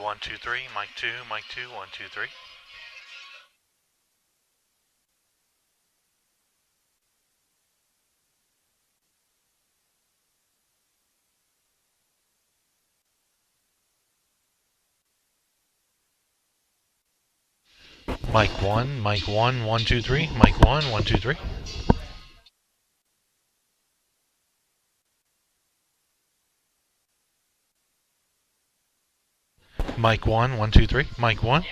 1, 2, 3. Mic 2, mic 2, 1, 2, 3. Mic 1, mic 1, 1, 2, 3. Mic 1, 1, 2, 3. Mic 1, 1, 2, 3. Mic 1.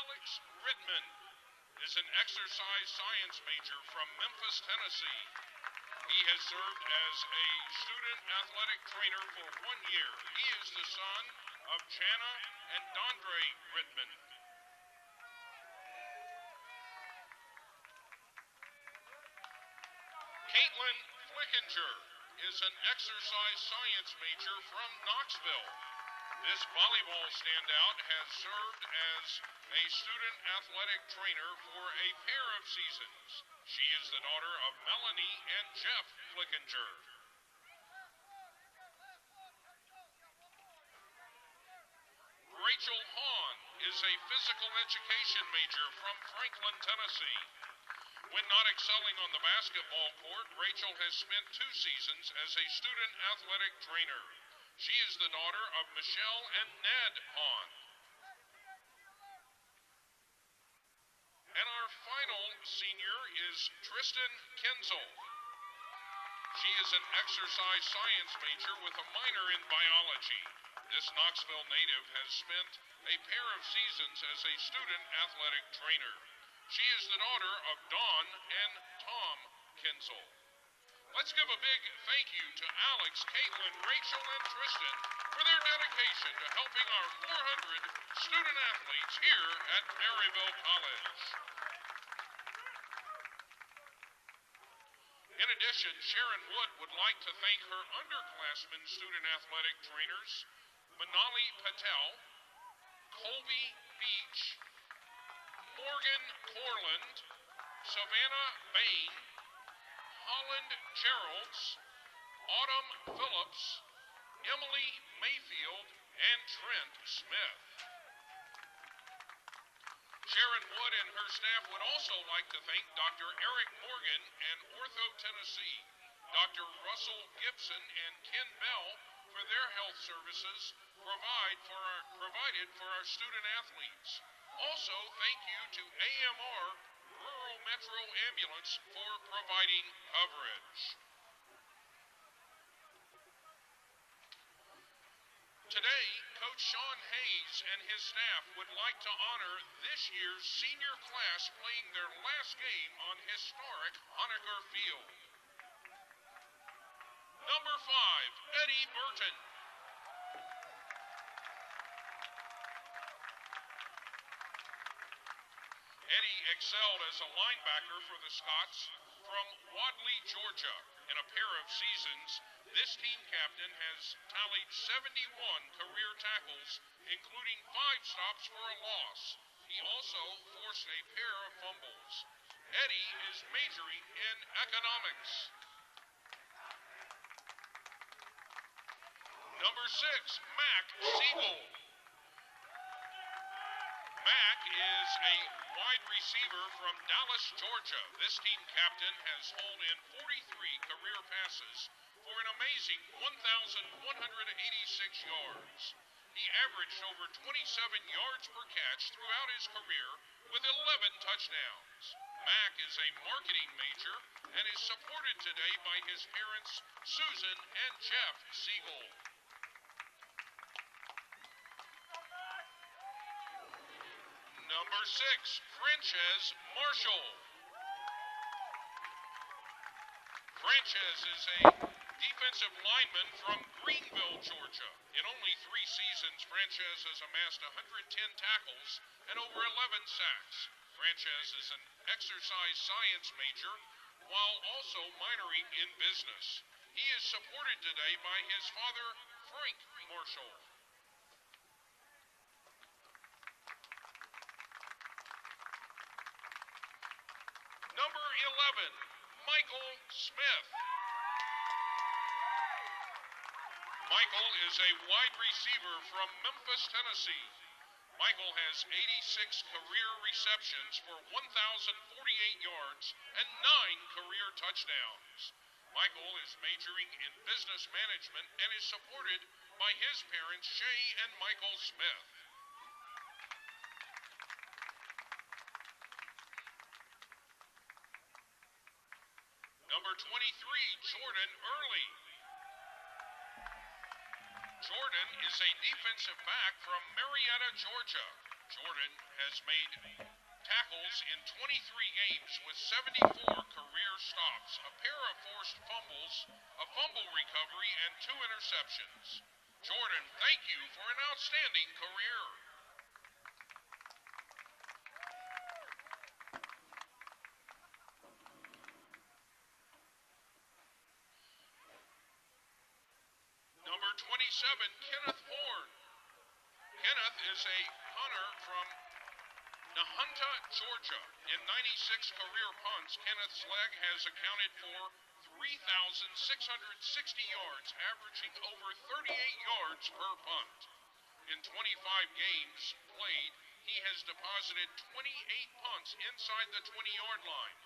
Alex Ridman is an exercise science major from Memphis, Tennessee. He has served as a student athletic trainer for 1 year. He is the son of Jana and Dondre Ridman. Caitlin Flickinger is an exercise science major from Knoxville. This volleyball standout has served as a student athletic trainer for a pair of seasons. She is the daughter of Melanie and Jeff Flickinger. Rachel Hahn is a physical education major from Franklin, Tennessee. When not excelling on the basketball court, Rachel has spent 2 seasons as a student athletic trainer. She is the daughter of Michelle and Ned Hahn. And our final senior is Tristan Kinzel. She is an exercise science major with a minor in biology. This Knoxville native has spent a pair of seasons as a student athletic trainer. She is the daughter of Dawn and Tom Kinzel. Let's give a big thank you to Alex, Caitlin, Rachel, and Tristan for their dedication to helping our 400 student athletes here at Maryville College. In addition, Sharon Wood would like to thank her underclassmen student athletic trainers, Manali Patel, Colby Beach, Morgan Corland, Savannah Bain, Holland Geralds, Autumn Phillips, Emily Mayfield, and Trent Smith. Sharon Wood and her staff would also like to thank Dr. Eric Morgan and Ortho Tennessee, Dr. Russell Gibson and Ken Bell for their health services provided for our student athletes. Also, thank you to AMR Rural Metro Ambulance for providing coverage. Today, Coach Sean Hayes and his staff would like to honor this year's senior class playing their last game on historic Honaker Field. Number 5, Eddie Burton. Eddie excelled as a linebacker for the Scots from Wadley, Georgia. In a pair of seasons, this team captain has tallied 71 career tackles, including 5 stops for a loss. He also forced a pair of fumbles. Eddie is majoring in economics. Number 6, Mac Siegel. Mac is a wide receiver from Dallas, Georgia. This team captain has hauled in 43 career passes for an amazing 1,186 yards. He averaged over 27 yards per catch throughout his career with 11 touchdowns. Mac is a marketing major and is supported today by his parents, Susan and Jeff Siegel. Number 6, Frances Marshall. Frances is a defensive lineman from Greenville, Georgia. In only 3 seasons, Frances has amassed 110 tackles and over 11 sacks. Frances is an exercise science major while also minoring in business. He is supported today by his father, Frank Marshall. Number 11, Michael Smith. Michael is a wide receiver from Memphis, Tennessee. Michael has 86 career receptions for 1,048 yards and 9 career touchdowns. Michael is majoring in business management and is supported by his parents, Shay and Michael Smith. Number 23, Jordan Early. Jordan is a defensive back from Marietta, Georgia. Jordan has made tackles in 23 games with 74 career stops, a pair of forced fumbles, a fumble recovery, and 2 interceptions. Jordan, thank you for an outstanding career. Number 27, Kenneth Horn. Kenneth is a punter from Nahunta, Georgia. In 96 career punts, Kenneth's leg has accounted for 3,660 yards, averaging over 38 yards per punt. In 25 games played, he has deposited 28 punts inside the 20-yard line.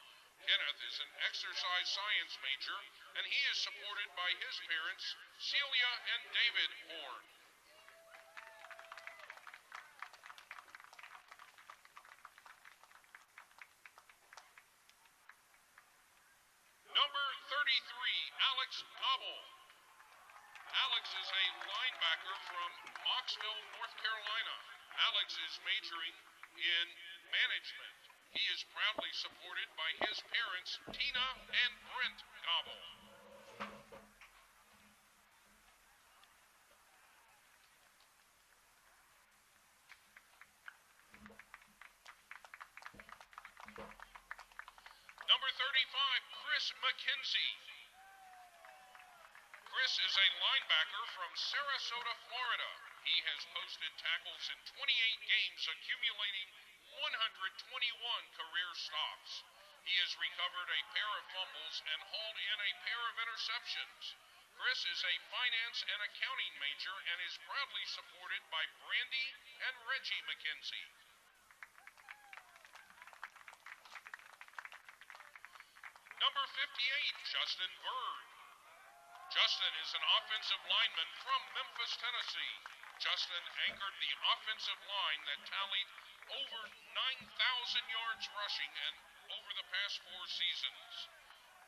Kenneth is an exercise science major, and he is supported by his parents, Celia and David Horn. Number 33, Alex Gobble. Alex is a linebacker from Mocksville, North Carolina. Alex is majoring in management. He is proudly supported by his parents, Tina and Brent Gobble. Number 35, Chris McKenzie. Chris is a linebacker from Sarasota, Florida. He has posted tackles in 28 games, accumulating 121 career stops. He has recovered a pair of fumbles and hauled in a pair of interceptions. Chris is a finance and accounting major and is proudly supported by Brandy and Reggie McKenzie. Number 58, Justin Bird. Justin is an offensive lineman from Memphis, Tennessee. Justin anchored the offensive line that tallied over 9,000 yards rushing and over the past 4 seasons.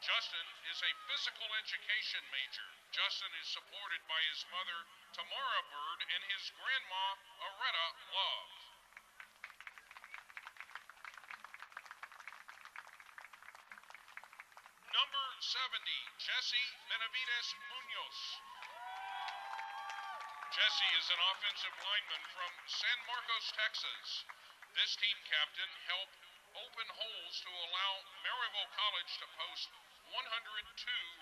Justin is a physical education major. Justin is supported by his mother, Tamara Bird, and his grandma, Aretta Love. Number 70, Jesse Benavides Munoz. Jesse is an offensive lineman from San Marcos, Texas. This team captain helped open holes to allow Maryville College to post 102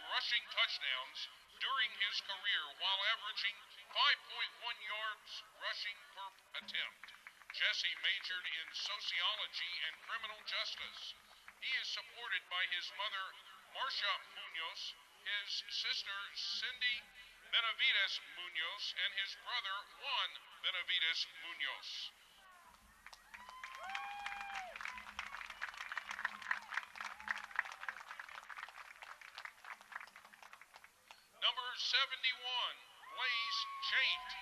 rushing touchdowns during his career while averaging 5.1 yards rushing per attempt. Jesse majored in sociology and criminal justice. He is supported by his mother, Marcia Munoz, his sister, Cindy Benavides Munoz, and his brother, Juan Benavides Munoz. Number 71, Blaze Jate.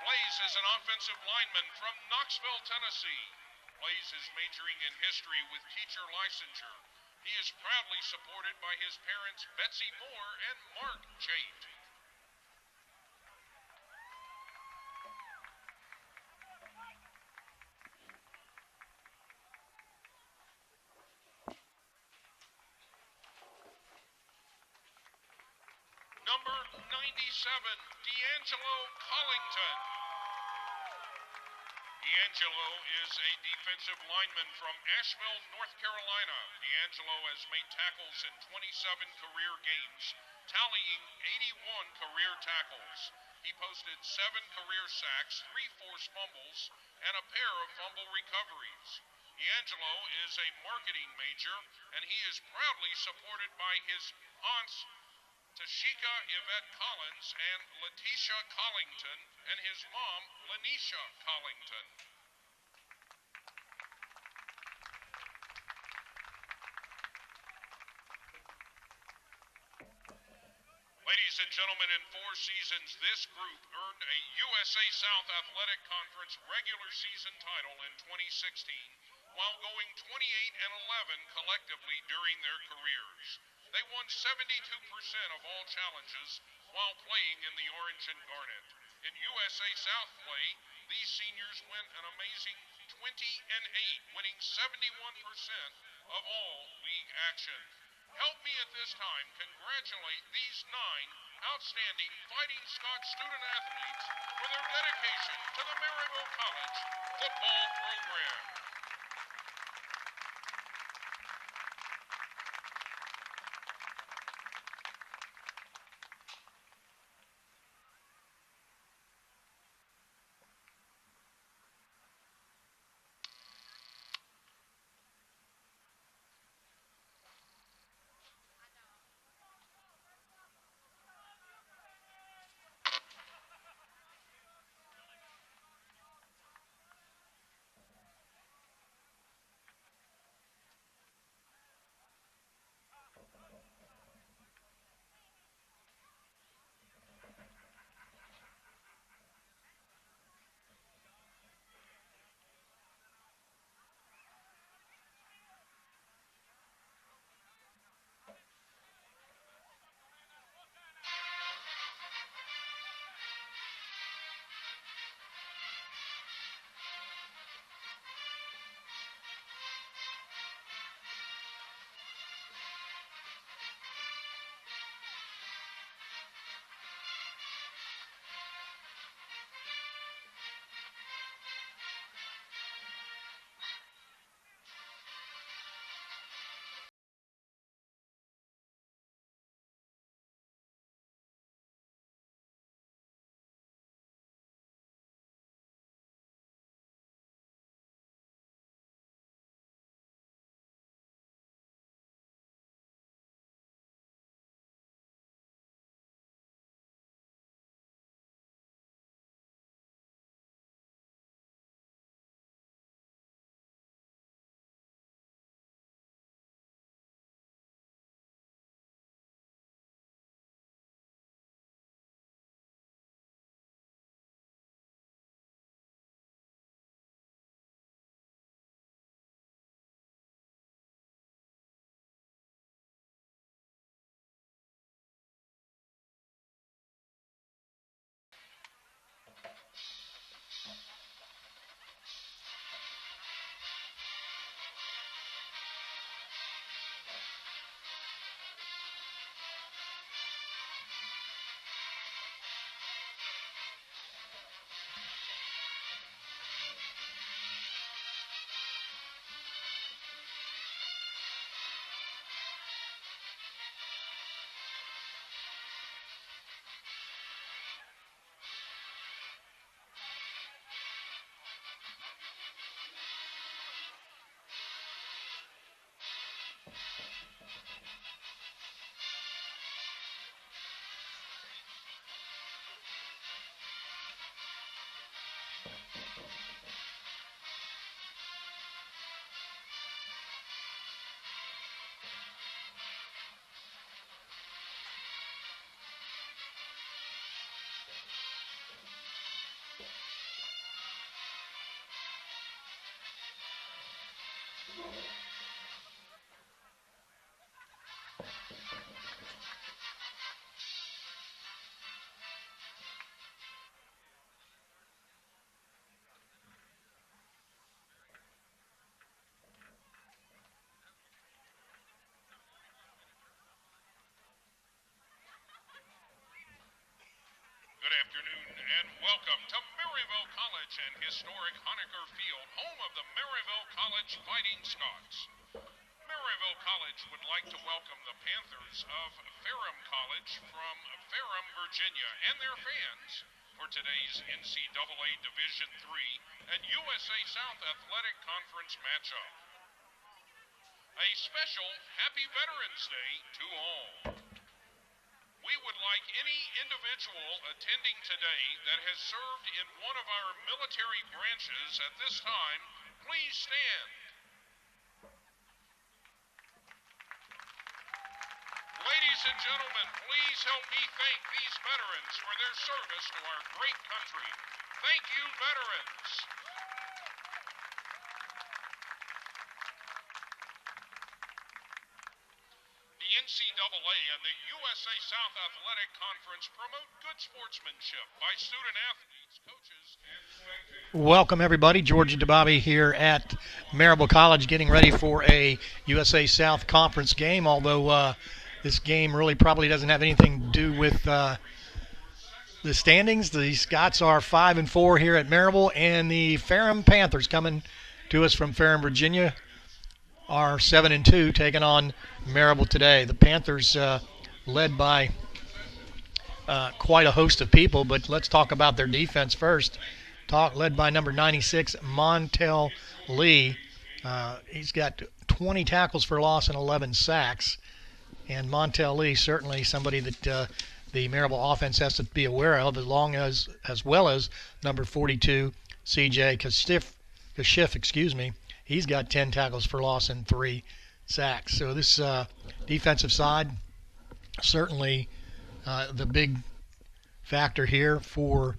Blaze is an offensive lineman from Knoxville, Tennessee. Blaze is majoring in history with teacher licensure. He is proudly supported by his parents, Betsy Moore and Mark Jate. Number 97, D'Angelo Collington. D'Angelo is a defensive lineman from Asheville, North Carolina. D'Angelo has made tackles in 27 career games, tallying 81 career tackles. He posted 7 career sacks, 3 forced fumbles, and a pair of fumble recoveries. D'Angelo is a marketing major, and he is proudly supported by his aunts, Tashika Yvette Collins and Letitia Collington, and his mom, Lanisha Collington. Ladies and gentlemen, in 4 seasons, this group earned a USA South Athletic Conference regular season title in 2016, while going 28-11 collectively during their careers. They won 72% of all challenges while playing in the orange and garnet. In USA South play, These seniors went an amazing 20-8, winning 71% of all league action. Help me at this time congratulate these 9 outstanding Fighting Scots student athletes for their dedication to the Maryville College football program. Good afternoon and welcome to Maryville College and historic Honecker Field, home of the Maryville College Fighting Scots. Maryville College would like to welcome the Panthers of Ferrum College from Ferrum, Virginia, and their fans for today's NCAA Division III and USA South Athletic Conference matchup. A special Happy Veterans Day to all. We would like any individual attending today that has served in one of our military branches at this time, please stand. Ladies and gentlemen, please help me thank these veterans for their service to our great country. Thank you, veterans. The NCAA and the USA South Athletic Conference promote good sportsmanship by student athletes, coaches, and Welcome everybody. George and DeBobby here at Maryville College getting ready for a USA South Conference game, although this game really probably doesn't have anything to do with the standings. The Scots are 5-4 here at Maryville, and the Ferrum Panthers coming to us from Ferrum, Virginia, are 7-2, taking on Maryville today. The Panthers led by quite a host of people, but let's talk about their defense first. Led by number 96, Montel Lee. He's got 20 tackles for loss and 11 sacks. And Montel Lee, certainly somebody that the Maryville offense has to be aware of, as well as number 42, C.J. Kashif, he's got 10 tackles for loss and 3 sacks. So this defensive side, certainly the big factor here for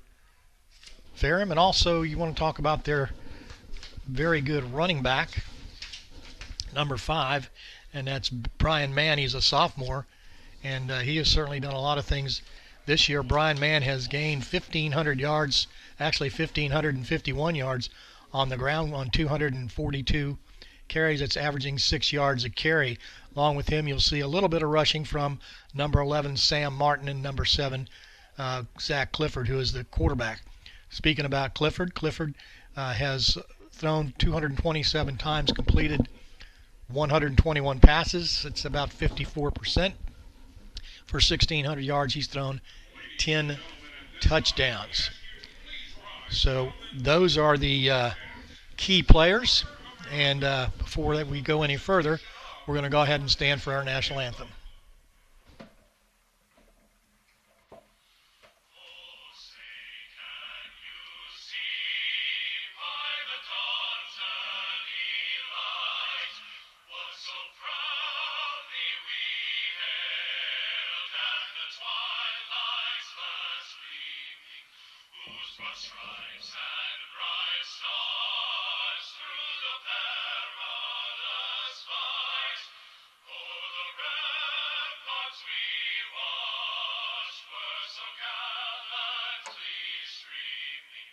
Ferrum. And also you want to talk about their very good running back, number 5, and that's Brian Mann. He's a sophomore, and he has certainly done a lot of things this year. Brian Mann has gained 1,500 yards, actually 1,551 yards on the ground on 242 carries. It's averaging 6 yards a carry. Along with him, you'll see a little bit of rushing from number 11, Sam Martin, and number 7, Zach Clifford, who is the quarterback. Speaking about Clifford has thrown 227 times, completed 121 passes. It's about 54%. For 1,600 yards, he's thrown 10 touchdowns. So those are the key players. And before we go any further, we're going to go ahead and stand for our national anthem. Stripes and bright stars through the perilous fight, o'er the ramparts we watched were so gallantly streaming,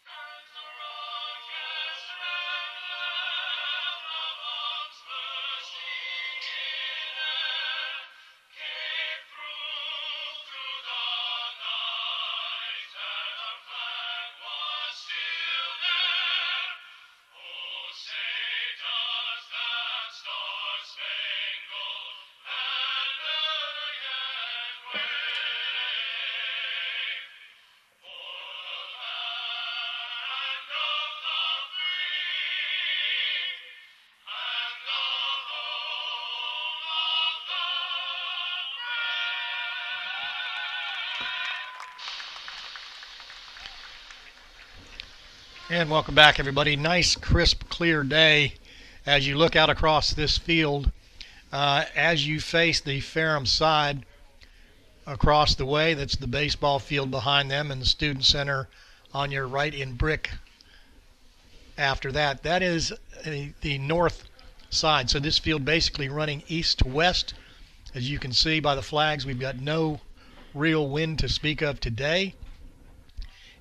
and the rockets red bombs bursting in air came through the night, and our flag was still there. Oh, say does that star-spangled banner yet wave o'er the land of the free and the home of the brave. And welcome back, everybody. Nice, crisp, clear day as you look out across this field. As you face the Ferrum side across the way, that's the baseball field behind them and the student center on your right in brick after that. That is the north side. So this field basically running east to west. As you can see by the flags, we've got no real wind to speak of today.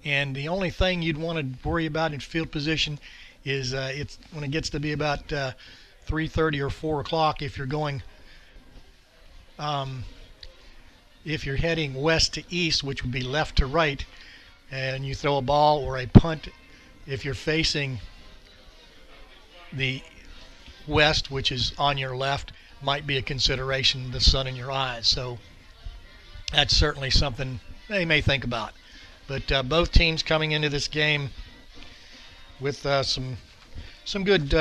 And the only thing you'd want to worry about in field position is it's when it gets to be about 3:30 or 4 o'clock. If you're going, if you're heading west to east, which would be left to right, and you throw a ball or a punt, if you're facing the west, which is on your left, might be a consideration. The sun in your eyes. So that's certainly something they may think about. But both teams coming into this game with some good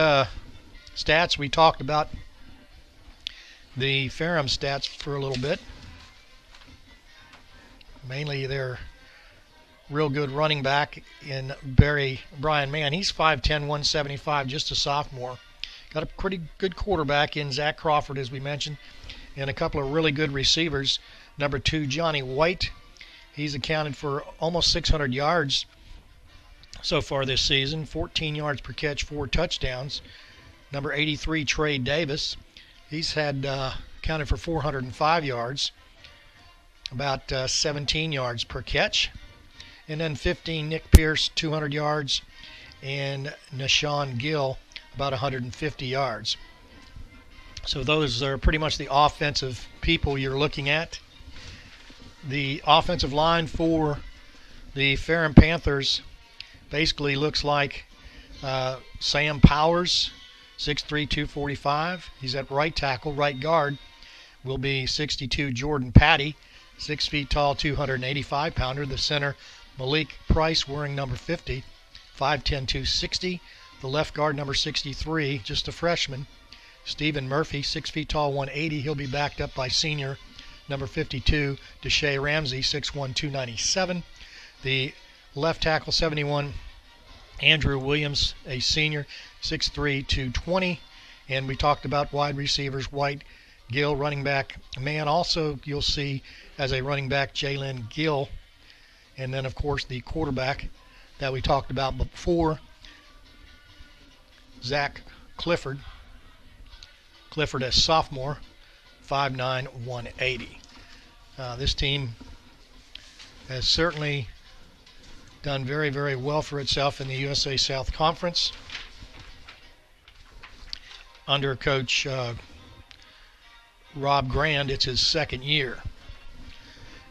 stats. We talked about the Ferrum stats for a little bit. Mainly their real good running back in Brian Mann. He's 5'10", 175, just a sophomore. Got a pretty good quarterback in Zach Crawford, as we mentioned, and a couple of really good receivers. Number 2, Johnny White. He's accounted for almost 600 yards so far this season, 14 yards per catch, 4 touchdowns. Number 83, Trey Davis. He's had accounted for 405 yards, about 17 yards per catch. And then 15, Nick Pierce, 200 yards, and Nashawn Gill, about 150 yards. So those are pretty much the offensive people you're looking at. The offensive line for the Ferrum Panthers basically looks like Sam Powers, 6'3", 245. He's at right tackle. Right guard will be 62 Jordan Patty, 6 feet tall, 285-pounder. The center, Malik Price, wearing number 50, 5'10", 260. The left guard, number 63, just a freshman, Stephen Murphy, 6 feet tall, 180. He'll be backed up by senior number 52, Deshae Ramsey, 6'1", 297. The left tackle, 71, Andrew Williams, a senior, 6'3", 220. And we talked about wide receivers, White, Gill, running back. Man, also you'll see as a running back, Jalen Gill. And then, of course, the quarterback that we talked about before, Zach Clifford. Clifford as sophomore, 5'9", 180. This team has certainly done very, very well for itself in the USA South Conference under Coach Rob Grand. It's his second year.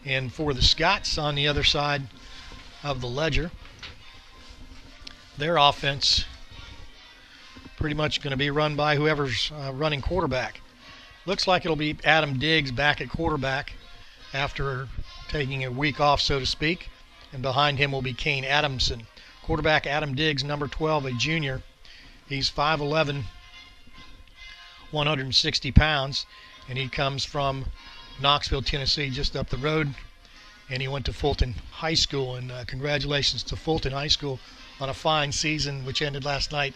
And for the Scots on the other side of the ledger, their offense pretty much going to be run by whoever's running quarterback. Looks like it'll be Adam Diggs back at quarterback after taking a week off, so to speak. And behind him will be Kane Adamson. Quarterback Adam Diggs, number 12, a junior. He's 5'11", 160 pounds, and he comes from Knoxville, Tennessee, just up the road. And he went to Fulton High School, and congratulations to Fulton High School on a fine season, which ended last night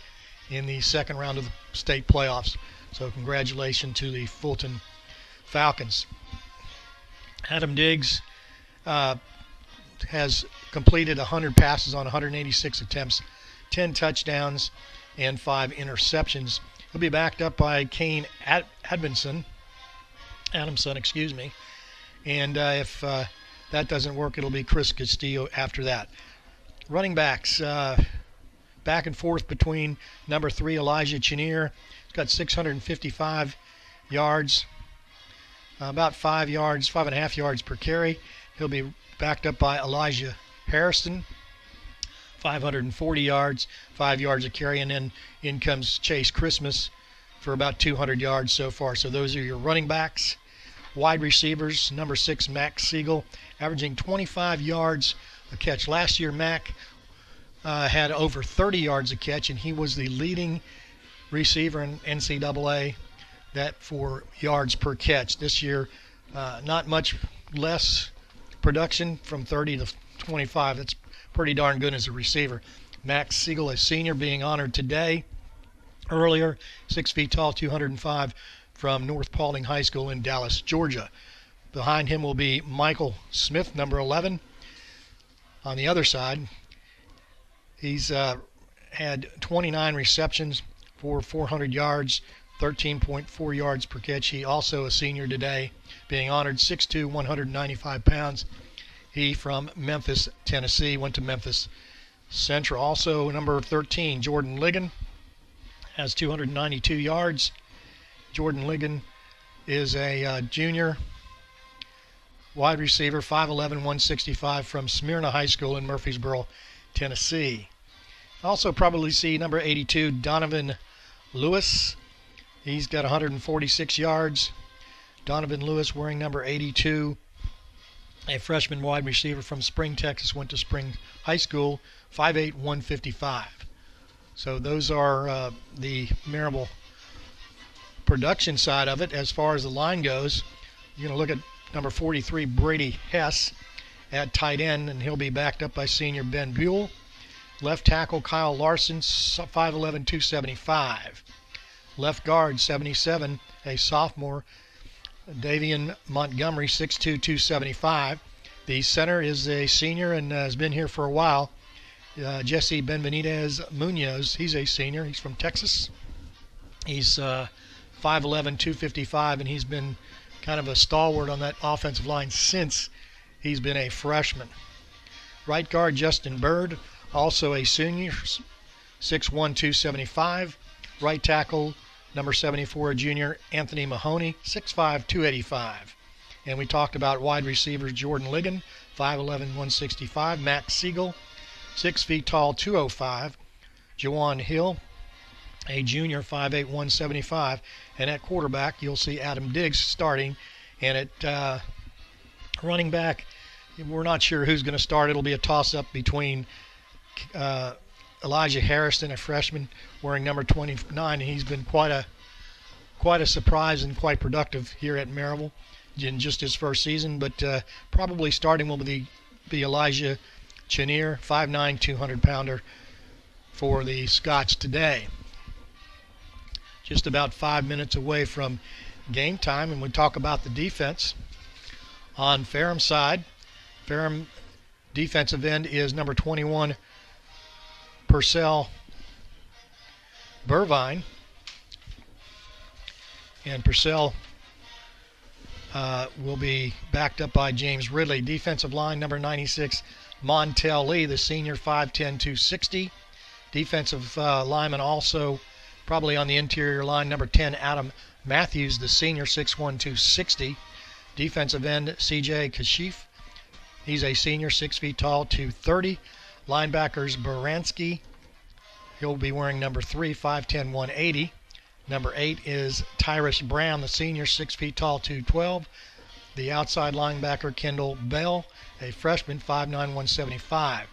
in the second round of the state playoffs. So congratulations to the Fulton Falcons. Adam Diggs has completed 100 passes on 186 attempts, 10 touchdowns, and 5 interceptions. He'll be backed up by Kane Adamson, and if that doesn't work, it'll be Chris Castillo after that. Running backs, back and forth between number 3, Elijah Chenier. He's got 655 yards, about 5.5 yards per carry. He'll be backed up by Elijah Harrison, 540 yards, 5 yards a carry. And then in comes Chase Christmas for about 200 yards so far. So those are your running backs. Wide receivers, number 6, Max Siegel, averaging 25 yards a catch. Last year, Mac had over 30 yards a catch, and he was the leading receiver in NCAA that for yards per catch. This year, not much less production, from 30 to 25. That's pretty darn good as a receiver. Max Siegel, a senior, being honored today. Earlier, 6 feet tall, 205, from North Paulding High School in Dallas, Georgia. Behind him will be Michael Smith, number 11. On the other side, he's had 29 receptions for 400 yards, 13.4 yards per catch. He also a senior today, being honored, 6'2", 195 pounds. He from Memphis, Tennessee, went to Memphis Central. Also, number 13, Jordan Ligon, has 292 yards. Jordan Ligon is a junior wide receiver, 5'11", 165, from Smyrna High School in Murfreesboro, Tennessee. Also probably see number 82, Donovan Lewis. He's got 146 yards. Donovan Lewis, wearing number 82, a freshman wide receiver from Spring, Texas, went to Spring High School, 5'8", 155. So those are the Maryville production side of it. As far as the line goes, you're going to look at number 43, Brady Hess, at tight end, and he'll be backed up by senior Ben Buell. Left tackle, Kyle Larson, 5'11", 275. Left guard, 77, a sophomore, Davian Montgomery, 6'2", 275. The center is a senior and has been here for a while, Jesse Benvenidez Munoz. He's a senior. He's from Texas. He's 5'11", 255, and he's been kind of a stalwart on that offensive line since he's been a freshman. Right guard Justin Bird, also a senior, 6'1", 275. Right tackle number 74, a junior, Anthony Mahoney, 6'5", 285. And we talked about wide receivers Jordan Ligon, 5'11", 165. Max Siegel, 6 feet tall, 205. Jawan Hill, a junior, 5'8", 175. And at quarterback, you'll see Adam Diggs starting. And at running back, we're not sure who's going to start. It'll be a toss-up between Elijah Harrison, a freshman, wearing number 29. And he's been quite a surprise and quite productive here at Maryville in just his first season. But probably starting will be Elijah Chenier, 5'9", 200-pounder for the Scots today. Just about 5 minutes away from game time, and we talk about the defense. On Ferrum's side, Ferrum defensive end is number 21, Purcell Burvine. And Purcell will be backed up by James Ridley. Defensive line, number 96, Montel Lee, the senior, 5'10", 260. Defensive lineman also probably on the interior line, number 10, Adam Matthews, the senior, 6'1", 260. Defensive end, C.J. Kashif. He's a senior, 6 feet tall, 230. Linebackers, Baranski. He'll be wearing number 3, 5'10", 180. Number 8 is Tyrus Brown, the senior, 6 feet tall, 212. The outside linebacker, Kendall Bell, a freshman, 5'9", 175.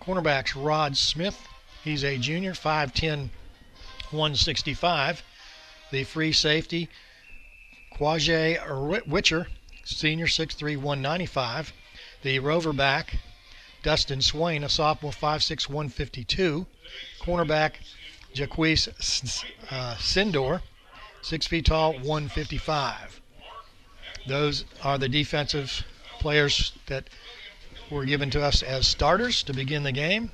Cornerbacks, Rod Smith. He's a junior, 5'10", 165. The free safety, Quajay Witcher, senior, 6'3", 195. The rover back, Dustin Swain, a sophomore, 5'6", 152. Cornerback, Jaquise Sindor, 6 feet tall, 155. Those are the defensive players that were given to us as starters to begin the game.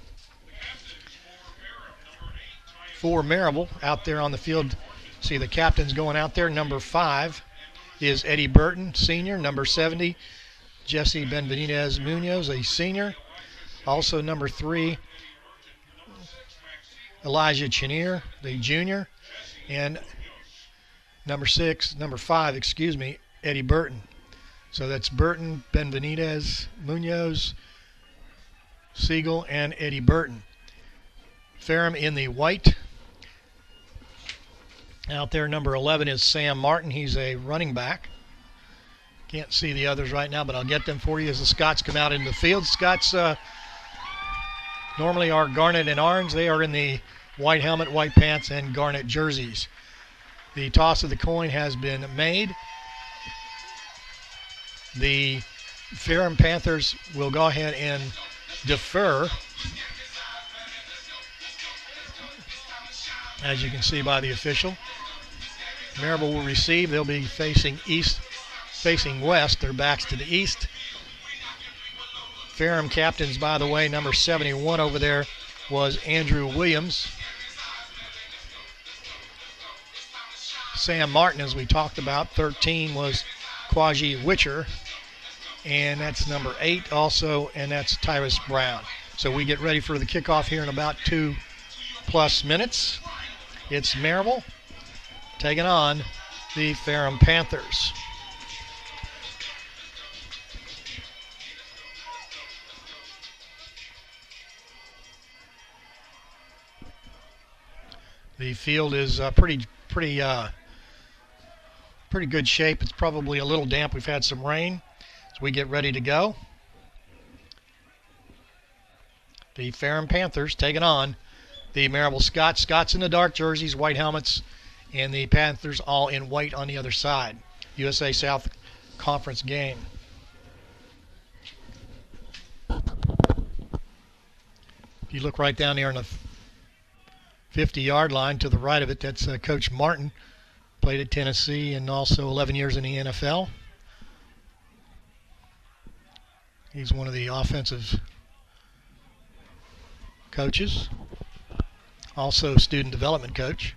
For Maryville, out there on the field, see the captains going out there. Number 5 is Eddie Burton, senior. Number 70, Jesse Benvenidez Munoz, a senior. Also number 3, Elijah Chenier, the junior. And number 5, Eddie Burton. So that's Burton, Benvenidez, Munoz, Siegel, and Eddie Burton. Ferrum in the white. Out there, number 11 is Sam Martin. He's a running back. Can't see the others right now, but I'll get them for you as the Scots come out into the field. Scots normally are garnet and orange. They are in the white helmet, white pants, and garnet jerseys. The toss of the coin has been made. The Ferrum Panthers will go ahead and defer, as you can see by the official. Maryville will receive. They'll be facing west. Their backs to the east. Ferrum captains, by the way, number 71 over there was Andrew Williams. Sam Martin, as we talked about, 13 was Quajay Witcher. And that's number 8 also, and that's Tyrus Brown. So we get ready for the kickoff here in about 2+ minutes. It's Maryville taking on the Ferrum Panthers. The field is pretty good shape. It's probably a little damp. We've had some rain as we get ready to go. The Ferrum Panthers taking on the Maryville Scots. Scots in the dark jerseys, white helmets, and the Panthers all in white on the other side. USA South Conference game. If you look right down there on the 50-yard line to the right of it, that's Coach Martin. Played at Tennessee and also 11 years in the NFL. He's one of the offensive coaches, also student development coach.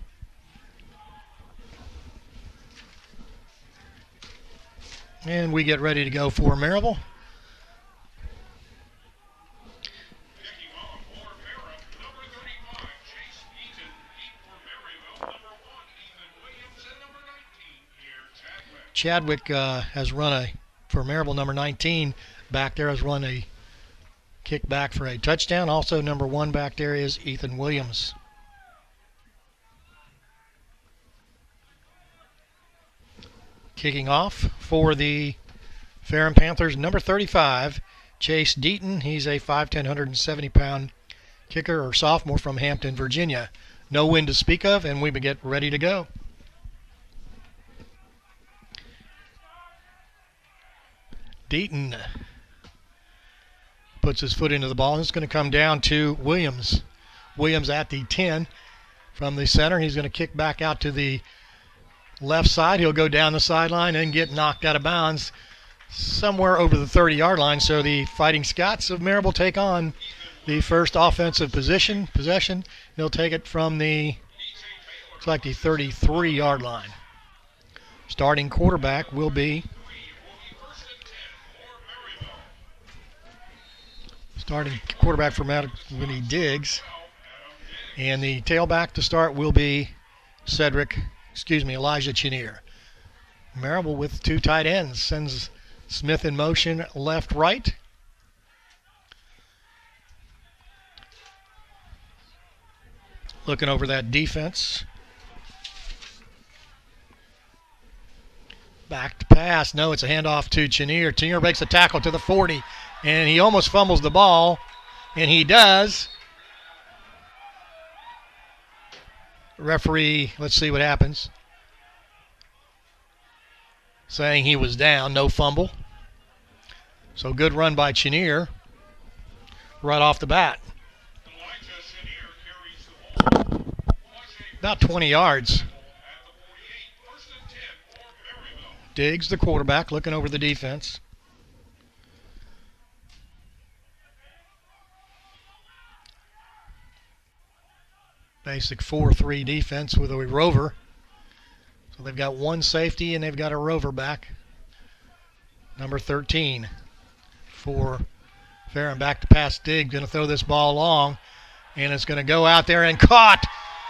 And we get ready to go for Maryville. Kicking off for Ferrum, number 35, Chase Eaton. Deep for Maryville, number 1, Ethan Williams, and number 19, here, Chadwick. Chadwick has run for Maryville, number 19 back there has run a kick back for a touchdown. Also number 1 back there is Ethan Williams. Kicking off for the Ferrum Panthers, number 35, Chase Deaton. He's a 5'10", 170-pound kicker or sophomore from Hampton, Virginia. No wind to speak of, and we get ready to go. Deaton puts his foot into the ball, and it's going to come down to Williams. Williams at the 10 from the center. He's going to kick back out to the left side. He'll go down the sideline and get knocked out of bounds somewhere over the 30-yard line. So the Fighting Scots of Maryville take on the first offensive possession. They'll take it from the, looks like the 33-yard line. Starting quarterback will be for Matt Diggs. And the tailback to start will be Elijah Chenier. Maryville with 2 tight ends sends Smith in motion left, right. Looking over that defense. Back to pass. No, it's a handoff to Chenier. Chenier makes a tackle to the 40, and he almost fumbles the ball, and he does. Referee, let's see what happens. Saying he was down, no fumble. So good run by Chenier right off the bat. About 20 yards. Diggs, the quarterback, looking over the defense. Basic 4-3 defense with a rover. So they've got 1 safety and they've got a rover back. Number 13 for Ferrum. Back to pass Diggs. Going to throw this ball long. And it's going to go out there and caught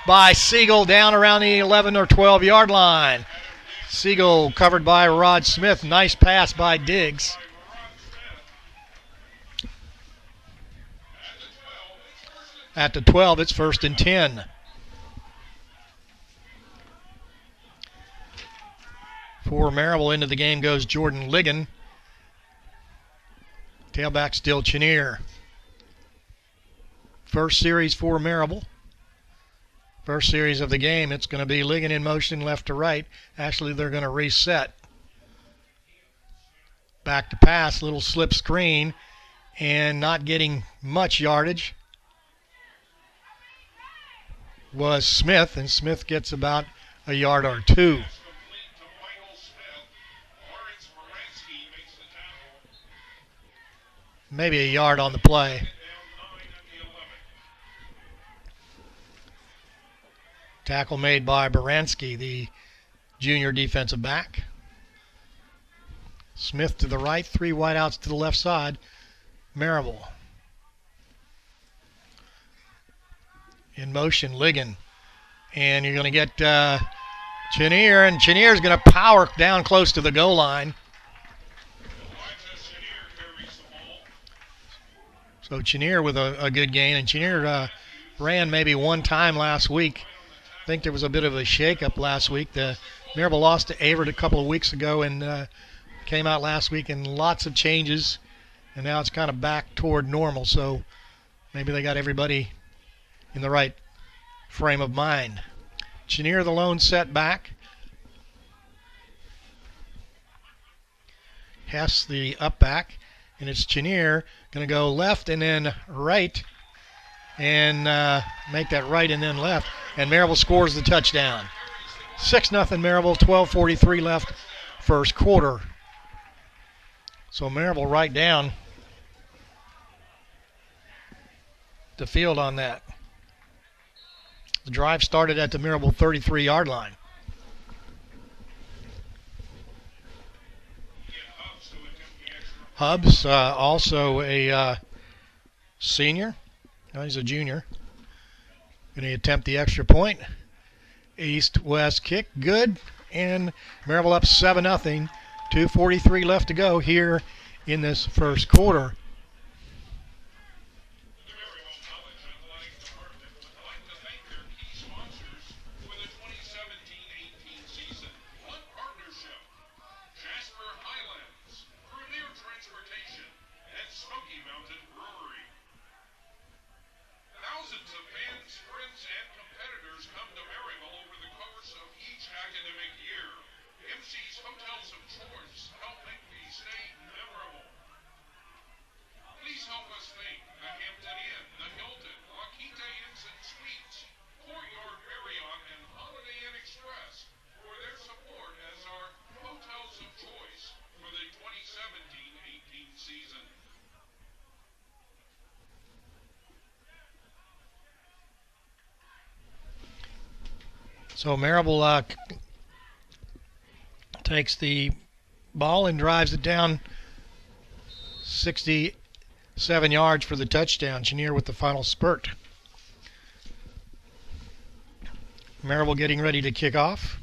by Siegel down around the 11 or 12-yard line. Siegel covered by Rod Smith. Nice pass by Diggs. At the 12, it's 1st and 10. For Maryville, into the game goes Jordan Ligon. Tailback still Chenier. First series for Maryville. First series of the game, it's going to be Ligon in motion left to right. Actually, they're going to reset. Back to pass, little slip screen, and not getting much yardage was Smith, and Smith gets about a yard or 2. Maybe a yard on the play. Tackle made by Baranski, the junior defensive back. Smith to the right, 3 wideouts to the left side. Maryville. In motion, Ligon. And you're going to get Chenier, and Chenier's going to power down close to the goal line. So Chenier with a good gain, and Chenier ran maybe 1 time last week. I think there was a bit of a shake-up last week. The Maryville lost to Avert a couple of weeks ago and came out last week, and lots of changes, and now it's kind of back toward normal. So maybe they got everybody in the right frame of mind. Chenier, the lone setback. Hess, the up back, and it's Chenier going to go left and then right and make that right and then left. And Maryville scores the touchdown. 6-0 Maryville, 12:43 left first quarter. So Maryville right down the field on that. The drive started at the Maryville 33-yard line. Hubbs, also a senior. No, he's a junior. Going to attempt the extra point. East-west kick, good. And Maryville up 7-0. 2:43 left to go here in this first quarter. Thousands of fans, friends, and competitors come to Maryville over the course of each academic year. MC's hotels of choice help make these stay memorable. Please help us thank the Hampton Inn, the Hilton, La Quinta Inns and Suites, Courtyard Marriott, and Holiday Inn Express for their support as our hotels of choice for the 2017-18 season. So Maryville takes the ball and drives it down 67 yards for the touchdown. Chenier with the final spurt. Maryville getting ready to kick off.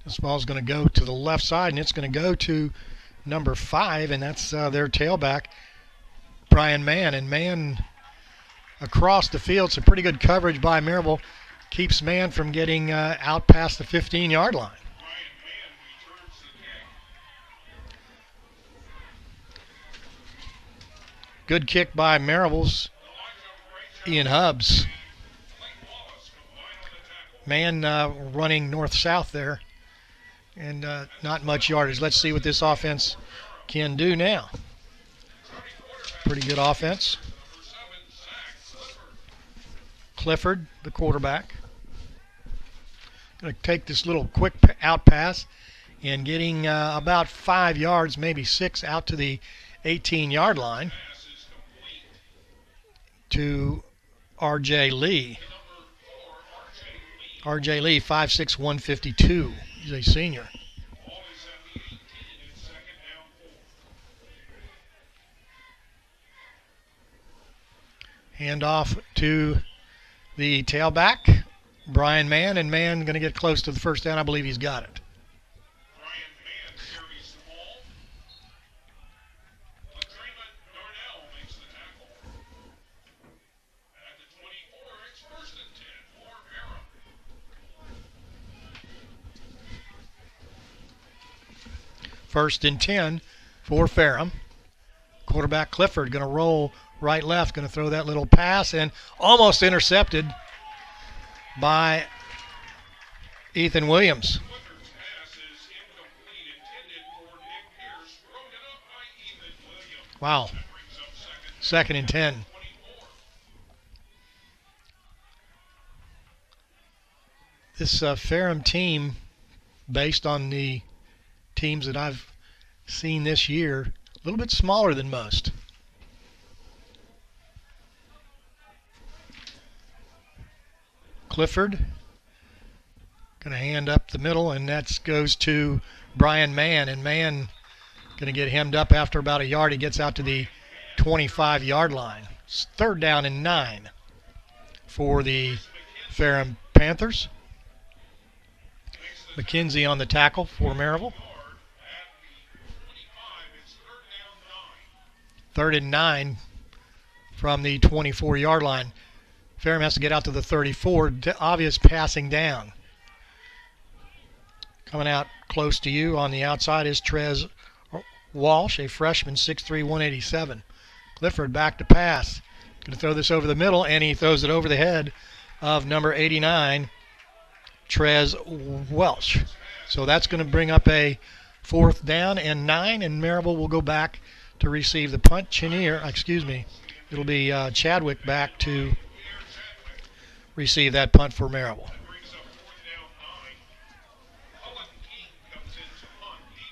This ball's going to go to the left side, and it's going to go to number 5, and that's their tailback, Brian Mann. And Mann across the field, some pretty good coverage by Maryville. Keeps Mann from getting out past the 15-yard line. Good kick by Maryville's Ian Hubbs. Mann running north-south there, and not much yardage. Let's see what this offense can do now. Pretty good offense. Clifford, the quarterback, going to take this little quick out pass and getting about 5 yards, maybe 6, out to the 18-yard line to R.J. Lee. R.J. Lee, 5'6", 152. He's a senior. Hand off to the tailback, Brian Mann, and Mann going to get close to the first down. I believe he's got it. Brian Mann carries the ball. Latrina Darnell makes the tackle. At the 24, it's 1st and 10 for Ferrum. First and 10 for Ferrum. Quarterback Clifford going to roll right left, going to throw that little pass, and almost intercepted by Ethan Williams. Clifford's pass is incomplete, intended for Nick Pierce, broken up by Ethan Williams. Wow. That brings up Second and 10. 24. This Ferrum team, based on the teams that I've seen this year, a little bit smaller than most. Clifford going to hand up the middle, and that goes to Brian Mann, and Mann going to get hemmed up after about a yard. He gets out to the 25-yard line. It's 3rd down and 9 for the Ferrum Panthers. McKenzie on the tackle for Maryville. 3rd and 9 from the 24-yard line. Ferrum has to get out to the 34. Obvious passing down. Coming out close to you on the outside is Trez Walsh, a freshman, 6'3", 187. Clifford back to pass. Going to throw this over the middle, and he throws it over the head of number 89, Trez Welsh. So that's going to bring up a 4th down and 9, and Maryville will go back to receive the punt. It'll be Chadwick back to receive that punt for Maryville.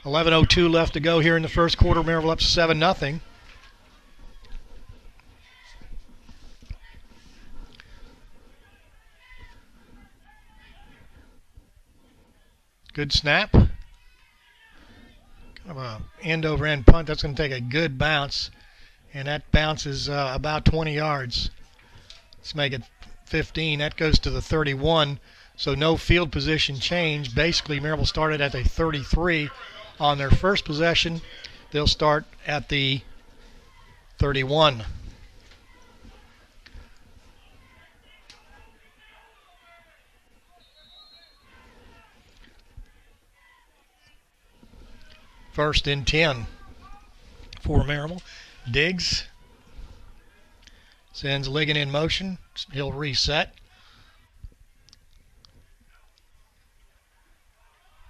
11:02 left to go here in the first quarter. Maryville up 7-0. Good snap. Kind of a end-over-end punt. That's going to take a good bounce. And that bounce is about 20 yards. Let's make it 15. That goes to the 31. So no field position change. Basically, Maryville started at the 33 on their first possession. They'll start at the 31. First and 10 for Maryville. Diggs sends Ligon in motion. He'll reset.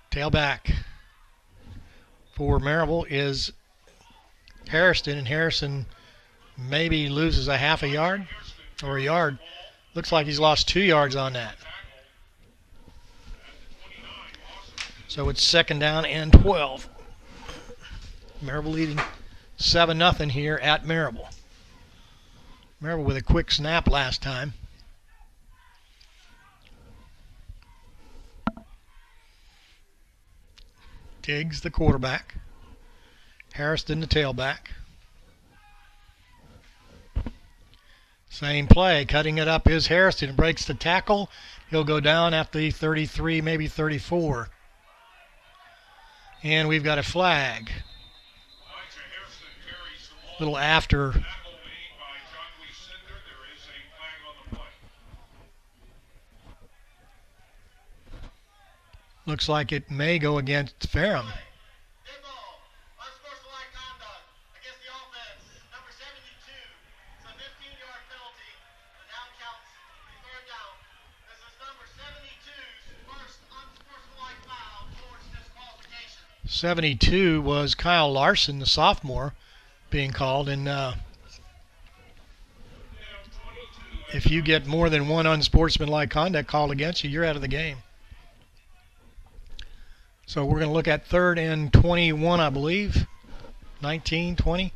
Tailback for Maryville is Harrison, and Harrison maybe loses a half a yard or a yard. Looks like he's lost 2 yards on that. So it's second down and 12. Maryville leading 7-0 here at Maryville. Maryville with a quick snap last time. Diggs, the quarterback. Harrison, the tailback. Same play. Cutting it up is Harrison. Breaks the tackle. He'll go down at the 33, maybe 34. And we've got a flag. A little after. Looks like it may go against Ferrum. '72 was Kyle Larson, the sophomore, being called, and if you get more than one unsportsmanlike conduct called against you, you're out of the game. So we're going to look at 3rd and 21, I believe. 19, 20.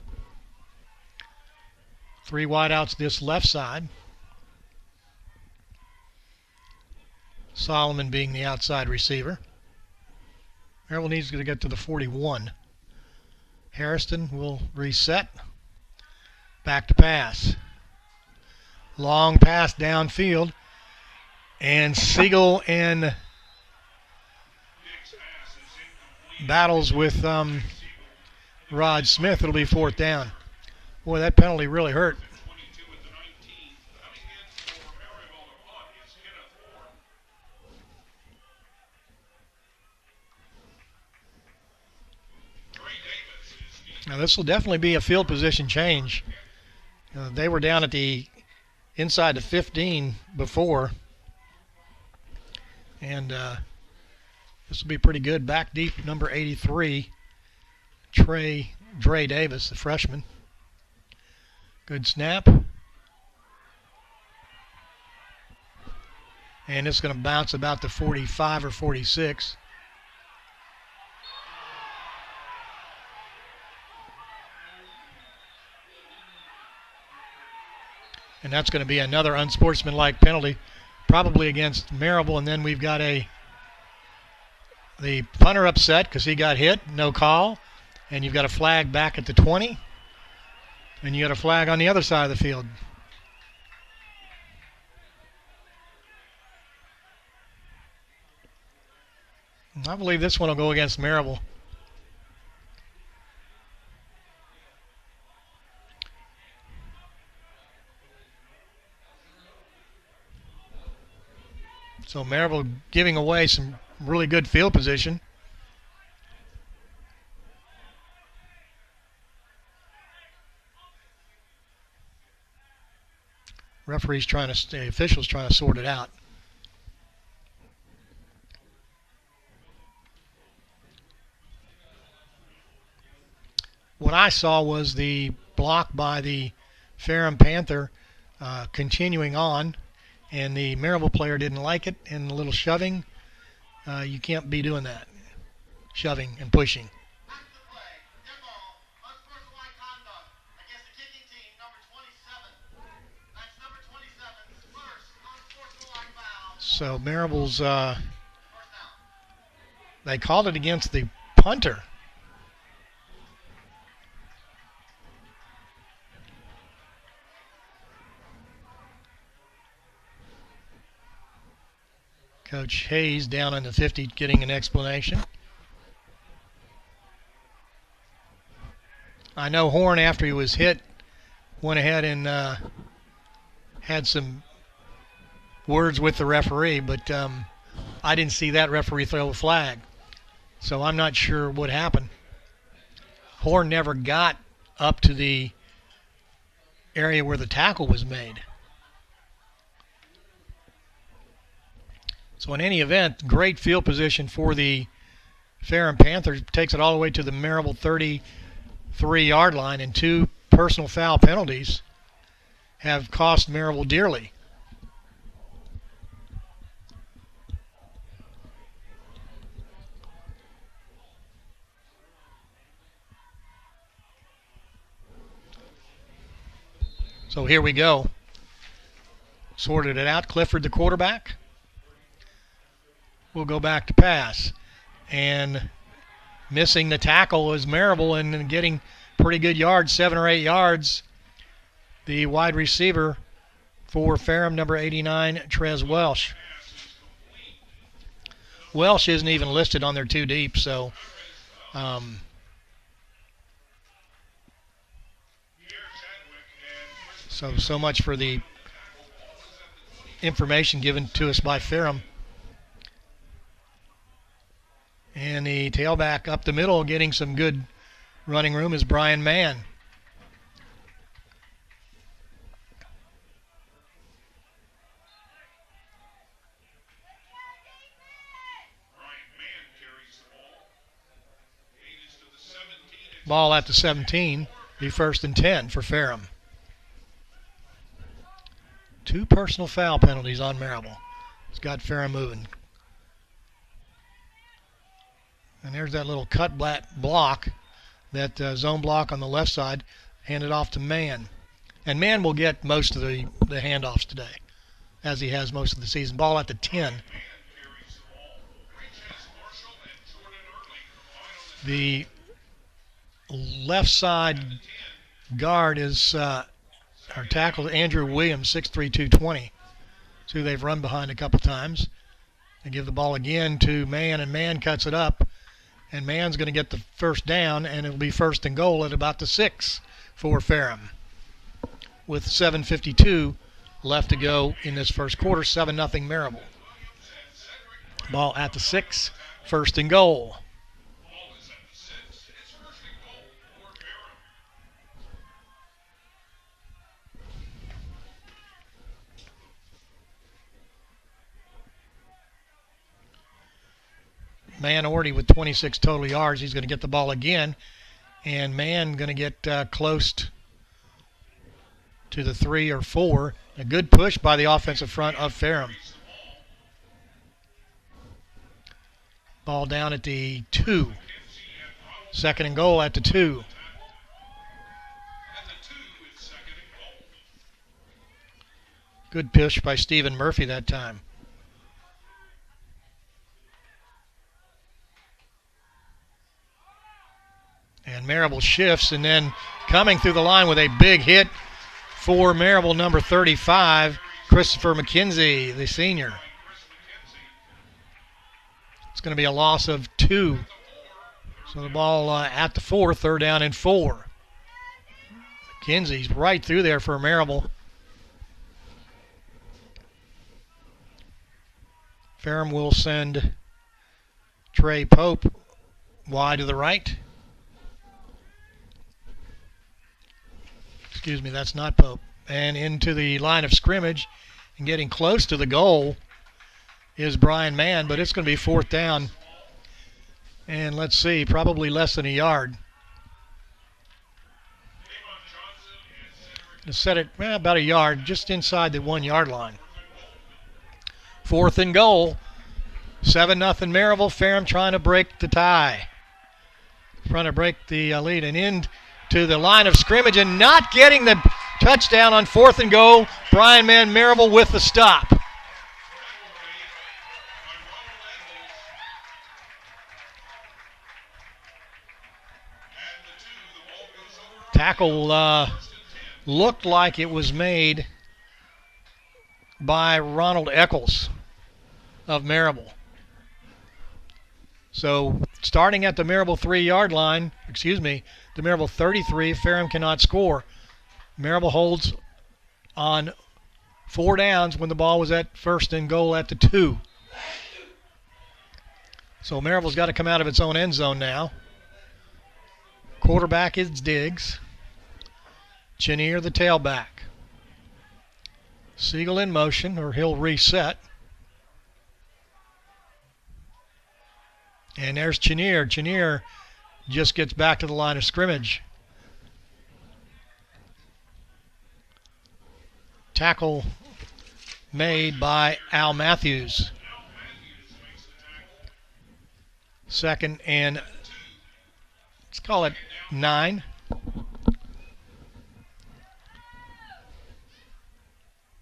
3 wideouts this left side. Solomon being the outside receiver. Maryville needs to get to the 41. Harrison will reset. Back to pass. Long pass downfield. And Siegel and battles with Rod Smith. It'll be 4th down. Boy, that penalty really hurt. Now this will definitely be a field position change. They were down at the inside the 15 before, and this will be pretty good. Back deep, number 83, Dre Davis, the freshman. Good snap. And it's going to bounce about the 45 or 46. And that's going to be another unsportsmanlike penalty, probably against Maryville. And then we've got the punter upset because he got hit, no call. And you've got a flag back at the 20. And you got a flag on the other side of the field. I believe this one will go against Maryville. So Maryville giving away some really good field position. The officials trying to sort it out. What I saw was the block by the Ferrum Panther continuing on, and the Maryville player didn't like it, and a little shoving. You can't be doing that, shoving and pushing. So Maryville's They called it against the punter. Coach Hayes down on the 50 getting an explanation. I know Horn, after he was hit, went ahead and had some words with the referee, but I didn't see that referee throw a flag. So I'm not sure what happened. Horn never got up to the area where the tackle was made. So in any event, great field position for the Ferrum Panthers. Takes it all the way to the Maryville 33-yard line, and 2 personal foul penalties have cost Maryville dearly. So here we go. Sorted it out. Clifford, the quarterback, will go back to pass. And missing the tackle is Maryville, and getting pretty good yards, 7 or 8 yards. The wide receiver for Ferrum, number 89, Trez Welsh. Welsh isn't even listed on their 2 deep, so so much for the information given to us by Ferrum. And the tailback up the middle getting some good running room is Brian Mann. Ball at the 17, be 1st and 10 for Ferrum. 2 personal foul penalties on Maryville. It's got Ferrum moving. And there's that little cut block, that zone block on the left side, handed off to Mann. And Mann will get most of the handoffs today, as he has most of the season. Ball at the 10. The left side guard is our tackle, Andrew Williams, 6'3", 220. So they've run behind a couple times. They give the ball again to Mann, and Mann cuts it up. And Mann's going to get the first down, and it'll be 1st and goal at about the 6 for Ferrum. With 7:52 left to go in this first quarter, 7-0 Maryville. Ball at the 6, 1st and goal. Mann already with 26 total yards. He's going to get the ball again. And Mann going to get close to the 3 or 4. A good push by the offensive front of Ferrum. Ball down at the 2. 2nd and goal at the 2. Good push by Stephen Murphy that time. And Maryville shifts, and then coming through the line with a big hit for Maryville, number 35, Christopher McKenzie, the senior. It's going to be a loss of 2. So the ball at the 4, 3rd down and 4. McKenzie's right through there for Maryville. Ferrum will send Trey Pope wide to the right. Excuse me, that's not Pope. And into the line of scrimmage and getting close to the goal is Brian Mann, but it's going to be 4th down. And let's see, probably less than a yard. To set it about a yard, just inside the 1-yard line. 4th and goal. 7-0 Maryville. Ferrum trying to break the tie. Trying to break the lead and into the line of scrimmage and not getting the touchdown on 4th and goal. Brian Mann, Maryville with the stop. Tackle looked like it was made by Ronald Eccles of Maryville. So starting at the Maryville 3-yard line, the Maryville 33, Ferrum cannot score. Maryville holds on 4 downs when the ball was at first and goal at the 2. So Maryville's got to come out of its own end zone now. Quarterback is Diggs. Cheerleader, the tailback. Siegel in motion, or he'll reset. And there's Cheerleader. Cheerleader just gets back to the line of scrimmage. Tackle made by Al Matthews. 2nd and, let's call it 9.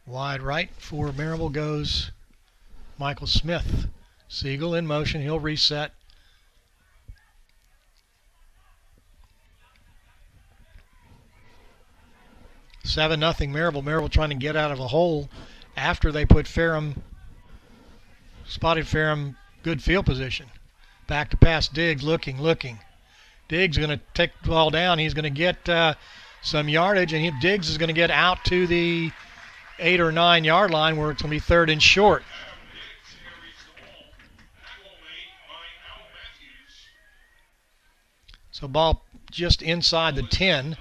Wide right for Maryville goes Michael Smith. Siegel in motion. He'll reset. Seven nothing Maryville. Maryville trying to get out of a hole after they put spotted Ferrum good field position. Back to pass Diggs, looking. Diggs is going to take the ball down. He's going to get some yardage, and Diggs is going to get out to the 8 or 9 yard line where it's going to be 3rd and short. So ball just inside the 10.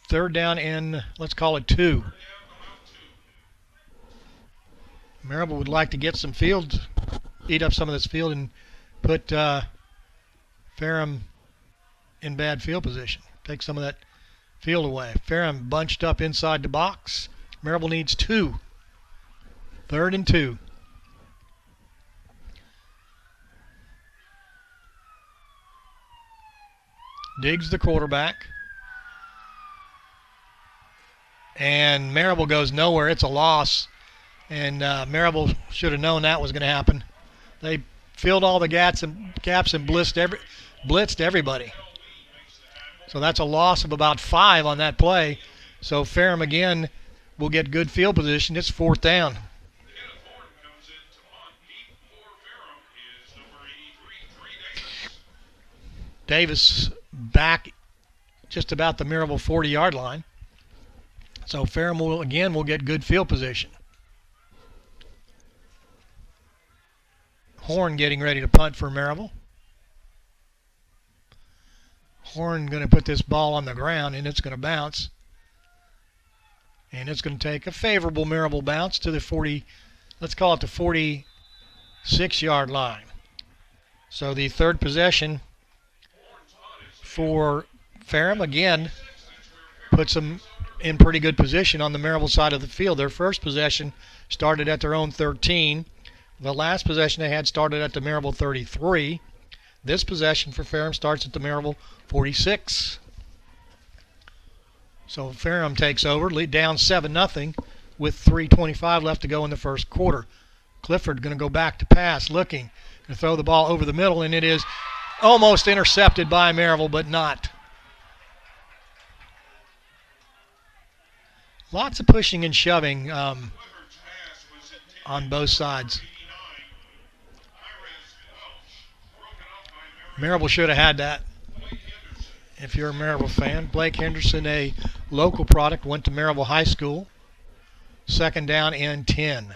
3rd down and let's call it 2. Maryville would like to get some field, eat up some of this field and put Ferrum in bad field position. Take some of that field away. Ferrum bunched up inside the box. Maryville needs 2. 3rd and 2. Diggs the quarterback. And Maryville goes nowhere. It's a loss. And Maryville should have known that was going to happen. They filled all the gaps and blitzed everybody. So that's a loss of about 5 on that play. So Ferrum again will get good field position. It's 4th down. Davis back just about the Maryville 40-yard line. So Ferrum will get good field position. Horn getting ready to punt for Maryville. Horn going to put this ball on the ground, and it's going to bounce. And it's going to take a favorable Maryville bounce to the 40, let's call it the 46-yard line. So the 3rd possession for Ferrum, again, puts them in pretty good position on the Maryville side of the field. Their first possession started at their own 13. The last possession they had started at the Maryville 33. This possession for Ferrum starts at the Maryville 46. So Ferrum takes over, lead down 7-0 with 3:25 left to go in the first quarter. Clifford going to go back to pass, looking, going to throw the ball over the middle, and it is almost intercepted by Maryville, but not. Lots of pushing and shoving on both sides. Maryville should have had that. If you're a Maryville fan, Blake Henderson, a local product, went to Maryville High School. 2nd down and 10.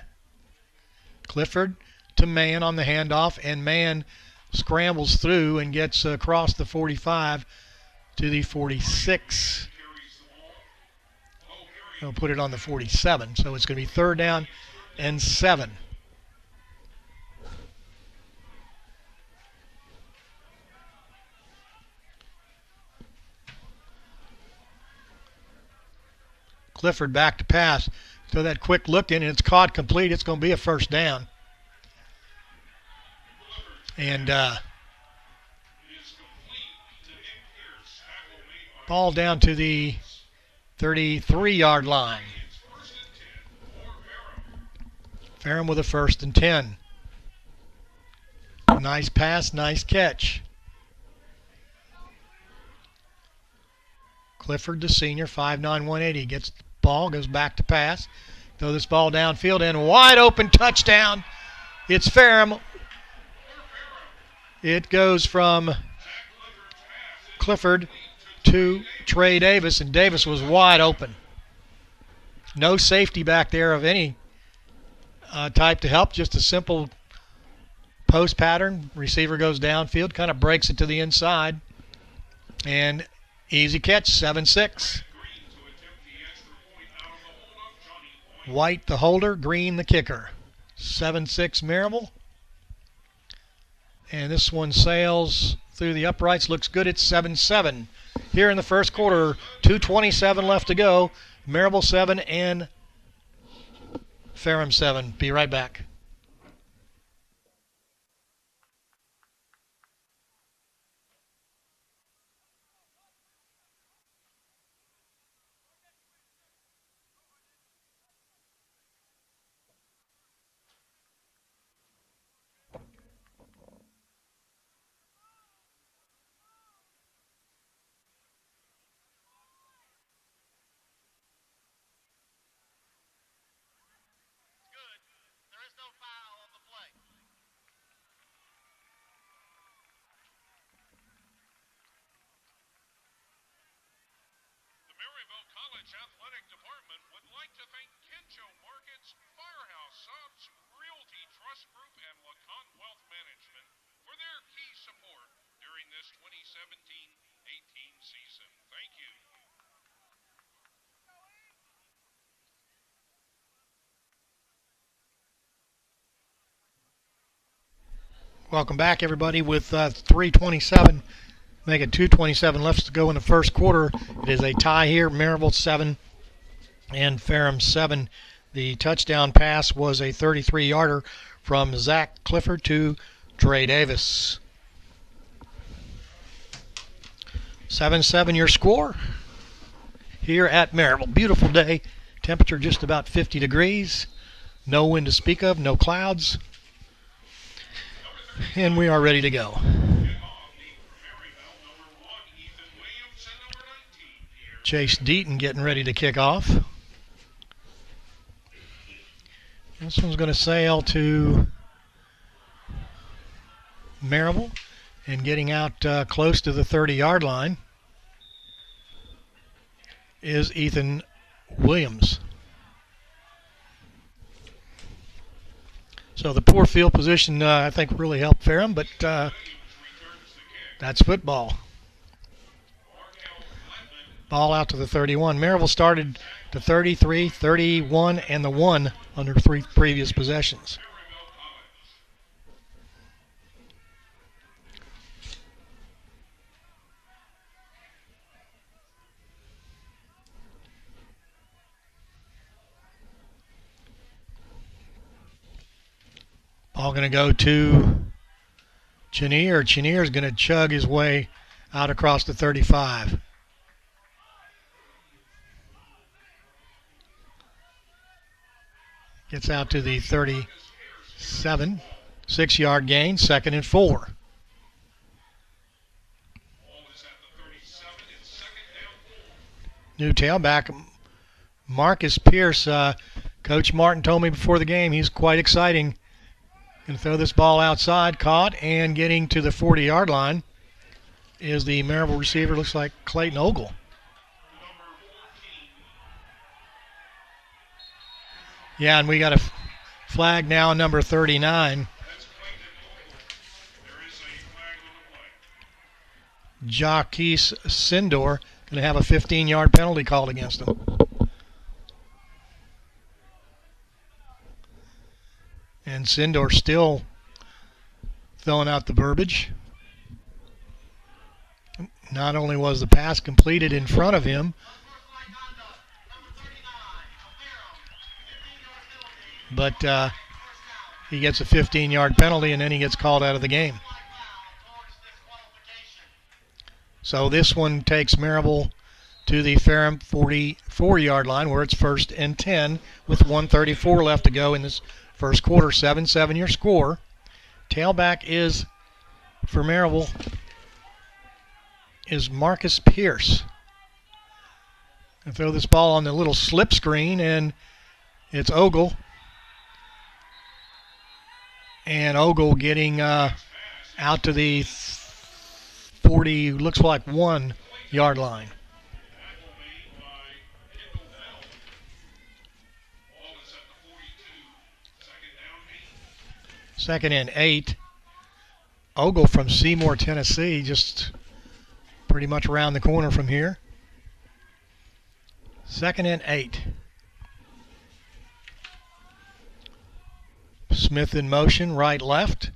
Clifford to Mann on the handoff, and Mann scrambles through and gets across the 45 to the 46. He'll put it on the 47, so it's going to be 3rd down and 7. Clifford back to pass. So that quick look in, and it's caught complete. It's going to be a 1st down. And ball down to the 33-yard line. Ferrum with a 1st and 10. Nice pass, nice catch. Clifford, the senior, 5'9", 180. Gets the ball, goes back to pass. Throw this ball downfield and wide open touchdown. It's Ferrum. It goes from Clifford to Trey Davis, and Davis was wide open. No safety back there of any type to help, just a simple post pattern. Receiver goes downfield, kind of breaks it to the inside, and easy catch, 7-6. White the holder, Green the kicker. 7-6 Maryville. And this one sails through the uprights, looks good. It's 7-7. Here in the first quarter, 2:27 left to go. Maryville 7 and Ferrum 7. Be right back. Maryville College Athletic Department would like to thank Kencho Markets, Firehouse Subs, Realty Trust Group, and LeConte Wealth Management for their key support during this 2017-18 season. Thank you. Welcome back, everybody, with 3:27. Make it 2:27 left to go in the first quarter. It is a tie here, Maryville 7 and Ferrum 7. The touchdown pass was a 33-yarder from Zach Clifford to Trey Davis. 7-7 your score here at Maryville. Beautiful day. Temperature just about 50 degrees. No wind to speak of, no clouds. And we are ready to go. Chase Deaton getting ready to kick off. This one's going to sail to Maryville and getting out close to the 30-yard line is Ethan Williams. So the poor field position, I think, really helped Ferrum, but that's football. Ball out to the 31. Maryville started the 33, 31, and the 1 under 3 previous possessions. Ball going to go to Chenier. Chenier is going to chug his way out across the 35. Gets out to the 37. 6-yard gain, 2nd and 4. New tailback, Marcus Pierce. Coach Martin told me before the game he's quite exciting. Going to throw this ball outside, caught, and getting to the 40-yard line is the Maryville receiver. Looks like Clayton Ogle. Yeah, and we got a flag now, number 39. Jaquez Sindor going to have a 15-yard penalty called against him. And Sindor still throwing out the verbiage. Not only was the pass completed in front of him, but he gets a 15-yard penalty, and then he gets called out of the game. So this one takes Maryville to the Ferrum 44-yard line, where it's 1st and 10 with 1:34 left to go in this first quarter. 7-7 your score. Tailback is, for Maryville, is Marcus Pierce. And throw this ball on the little slip screen, and it's Ogle. And Ogle getting out to the 40, looks like 1 yard line. Second and 8. Ogle from Seymour, Tennessee, just pretty much around the corner from here. Second and 8. Smith in motion, right, left.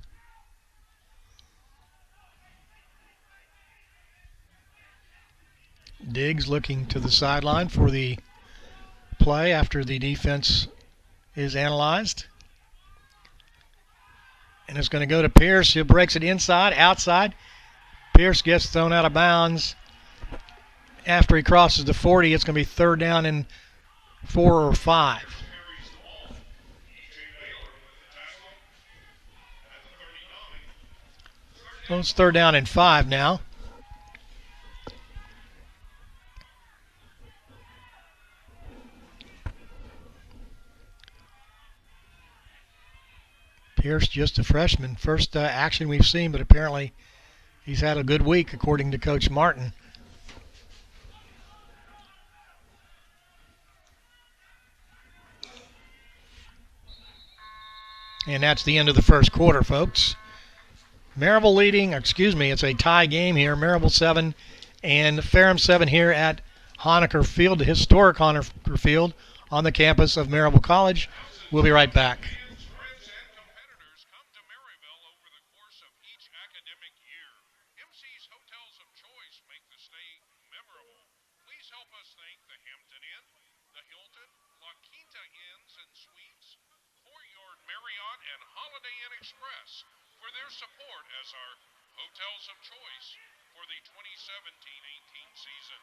Diggs looking to the sideline for the play after the defense is analyzed. And it's going to go to Pierce. He breaks it inside, outside. Pierce gets thrown out of bounds. After he crosses the 40, it's going to be third down and 4 or 5. So it's third down and 5 now. Pierce, just a freshman. First action we've seen, but apparently he's had a good week, according to Coach Martin. And that's the end of the first quarter, folks. Maryville leading, it's a tie game here. Maryville 7 and Ferrum 7 here at Honaker Field, the historic Honaker Field on the campus of Maryville College. We'll be right back. Support as our hotels of choice for the 2017-18 season.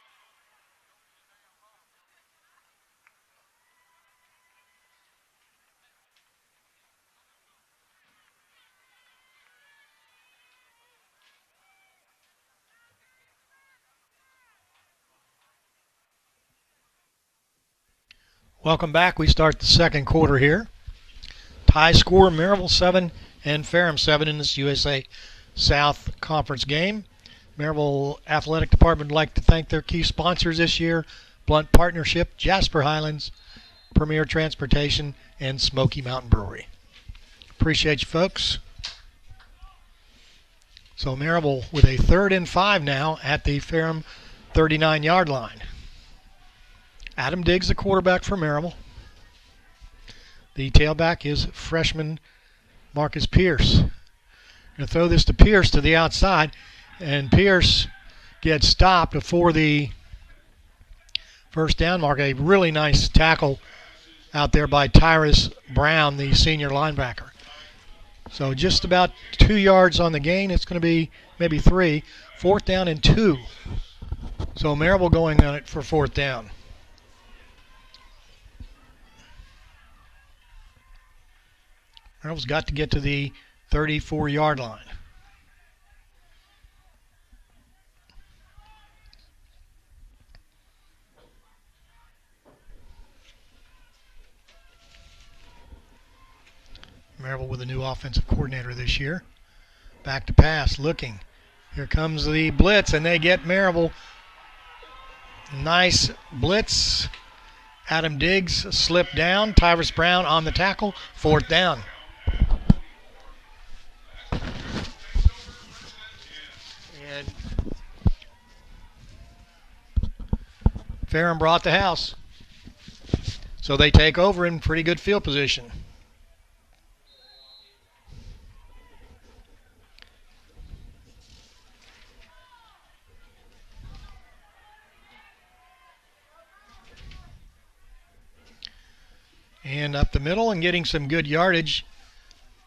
Welcome back. We start the second quarter here. Tie score, Maryville 7 and Ferrum 7 in this USA South Conference game. Maryville Athletic Department would like to thank their key sponsors this year: Blunt Partnership, Jasper Highlands, Premier Transportation, and Smoky Mountain Brewery. Appreciate you, folks. So Maryville with a 3rd and 5 now at the Ferrum 39-yard line. Adam Diggs, the quarterback for Maryville. The tailback is freshman Marcus Pierce. Going to throw this to Pierce to the outside, and Pierce gets stopped before the first down mark. A really nice tackle out there by Tyrus Brown, the senior linebacker. So just about 2 yards on the gain. It's going to be maybe 3. 4th down and 2. So Maryville going on it for 4th down. Maryville's got to get to the 34-yard line. Maryville with a new offensive coordinator this year. Back to pass, looking. Here comes the blitz, and they get Maryville. Nice blitz. Adam Diggs slipped down. Tyrus Brown on the tackle. 4th down. And Ferrum brought the house. So they take over in pretty good field position. And up the middle and getting some good yardage,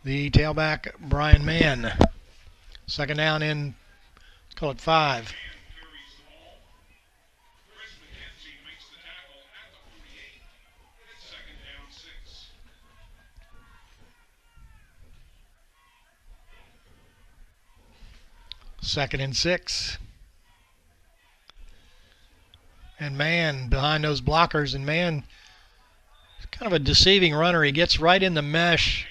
the tailback, Brian Mann. 2nd down in, let's call it 5. Second and 6. And man behind those blockers, and man, kind of a deceiving runner. He gets right in the mesh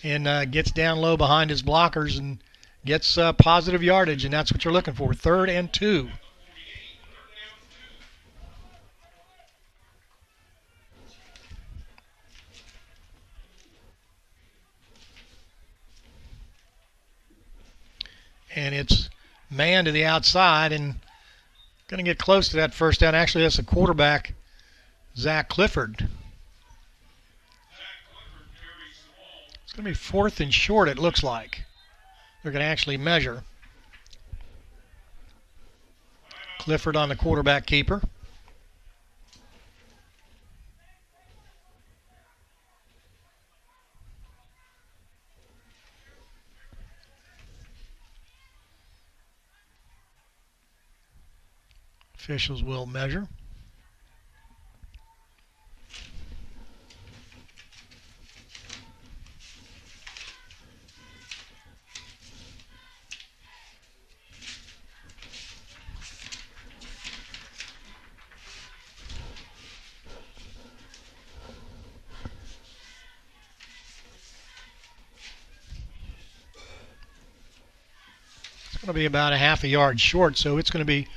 and gets down low behind his blockers and gets positive yardage, and that's what you're looking for. 3rd and 2. And it's man to the outside and going to get close to that first down. Actually, that's the quarterback, Zach Clifford. It's going to be 4th and short, it looks like. They're going to actually measure. Clifford on the quarterback keeper. Officials will measure. It's going to be about a half a yard short, so it's going to be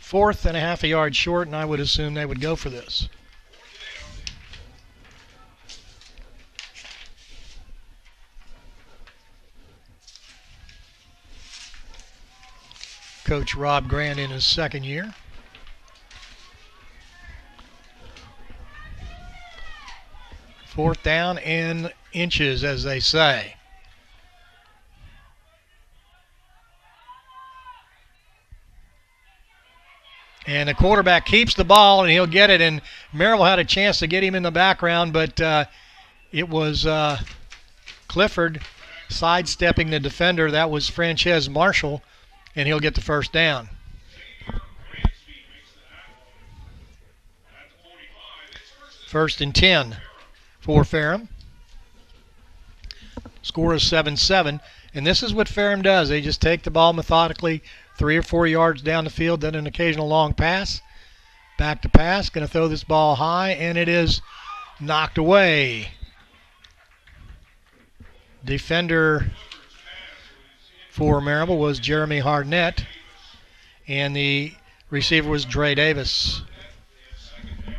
4th and a half a yard short, and I would assume they would go for this. Coach Rob Grant in his 2nd year. Fourth down and inches, as they say. And the quarterback keeps the ball, and he'll get it. And Maryville had a chance to get him in the background, but it was Clifford sidestepping the defender. That was Frances Marshall, and he'll get the first down. First and 10 for Ferrum. Score is 7-7. And this is what Ferrum does. They just take the ball methodically 3 or 4 yards down the field, then an occasional long pass. Back to pass. Going to throw this ball high, and it is knocked away. Defender for Maryville was Jeremy Harnett, and the receiver was Dre Davis.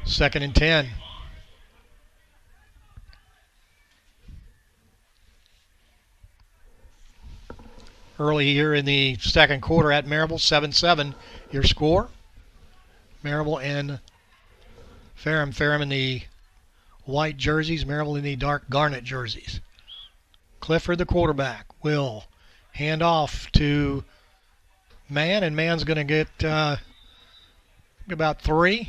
2nd and 10. Early here in the 2nd quarter at Maryville, 7-7 your score. Maryville and Ferrum. Ferrum in the white jerseys, Maryville in the dark garnet jerseys. Clifford, the quarterback, will hand off to Mann, and Mann's going to get about 3.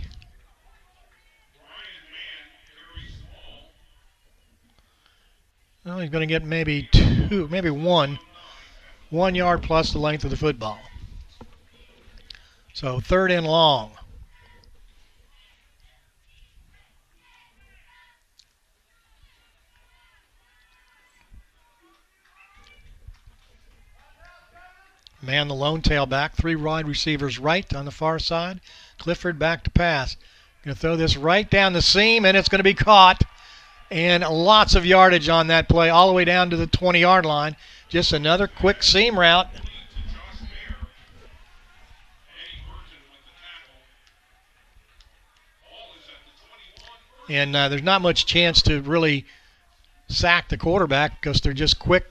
Well, he's going to get maybe 2, maybe 1. 1 yard plus the length of the football. So 3rd and long. Man, the lone tailback, 3 wide receivers right on the far side. Clifford back to pass. Going to throw this right down the seam, and it's going to be caught. And lots of yardage on that play, all the way down to the 20-yard line. Just another quick seam route. And there's not much chance to really sack the quarterback because they're just quick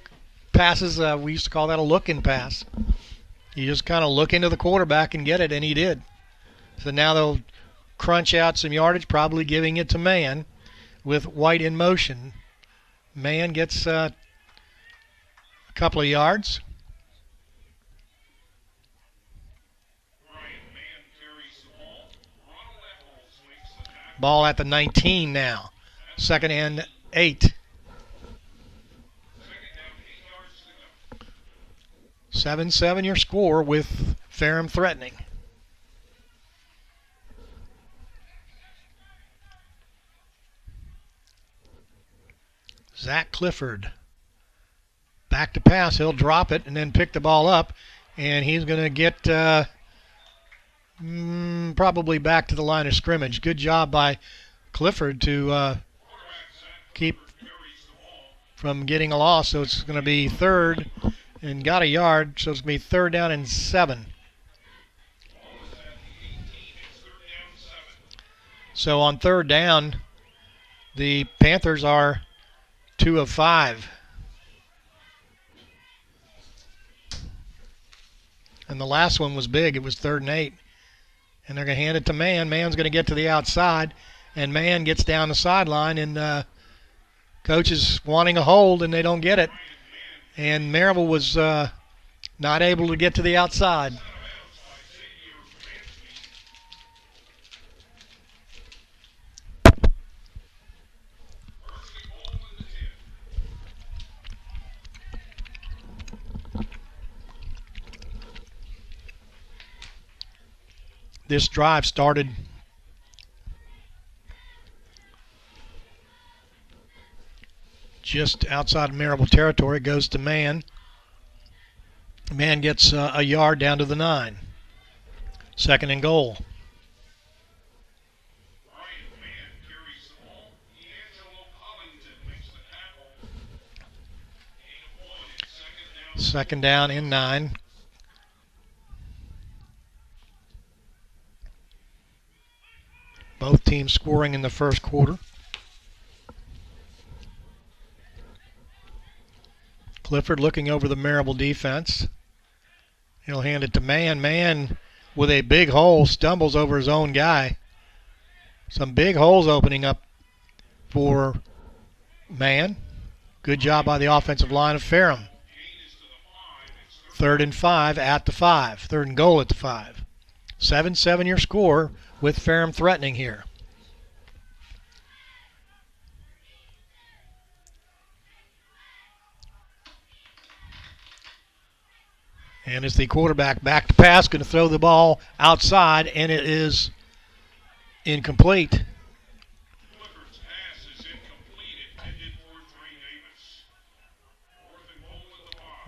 passes. We used to call that a look-in pass. You just kind of look into the quarterback and get it, and he did. So now they'll crunch out some yardage, probably giving it to Mann with White in motion. Mann gets a couple of yards. Ball at the 19 now. 2nd and 8. 7-7 your score with Ferrum threatening. Zach Clifford back to pass. He'll drop it and then pick the ball up, and he's going to get Probably back to the line of scrimmage. Good job by Clifford to keep from getting a loss. So it's going to be third and got a yard. So it's going to be 3rd down and 7. So on 3rd down, the Panthers are 2 of 5. And the last one was big. It was 3rd and 8. And they're going to hand it to Mann. Mann's going to get to the outside. And Mann gets down the sideline. And coach is wanting a hold, and they don't get it. And Maryville was not able to get to the outside. This drive started just outside of Maryville territory. It goes to Mann. Mann gets a yard down to the 9. 2nd and goal. Second down and 9. Both teams scoring in the first quarter. Clifford looking over the Maryville defense. He'll hand it to Mann. Mann with a big hole stumbles over his own guy. Some big holes opening up for Mann. Good job by the offensive line of Ferrum. 3rd and 5 at the 5. 3rd and goal at the 5. 7-7 your score with Ferrum threatening here. And it's the quarterback back to pass, going to throw the ball outside, and it is incomplete.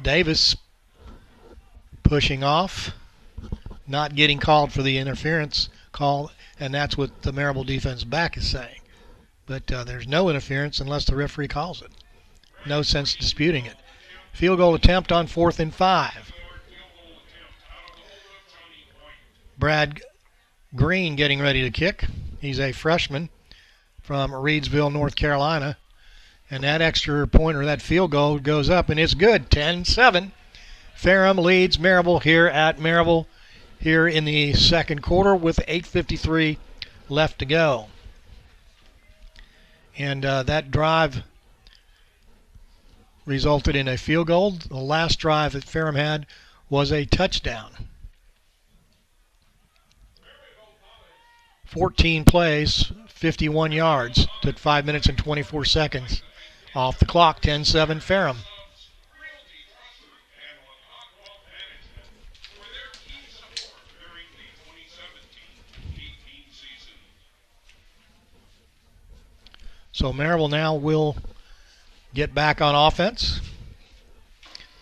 Davis pushing off, not getting called for the interference call, and that's what the Maryville defense back is saying. But there's no interference unless the referee calls it. No sense disputing it. Field goal attempt on 4th and 5. Brad Green getting ready to kick. He's a freshman from Reedsville, North Carolina. And that extra point or that field goal goes up, and it's good. 10-7. Ferrum leads Maryville here at Maryville here in the second quarter with 8:53 left to go. And that drive resulted in a field goal. The last drive that Ferrum had was a touchdown. 14 plays, 51 yards. Took 5 minutes and 24 seconds. Off the clock, 10-7 Ferrum. So Maryville now will get back on offense.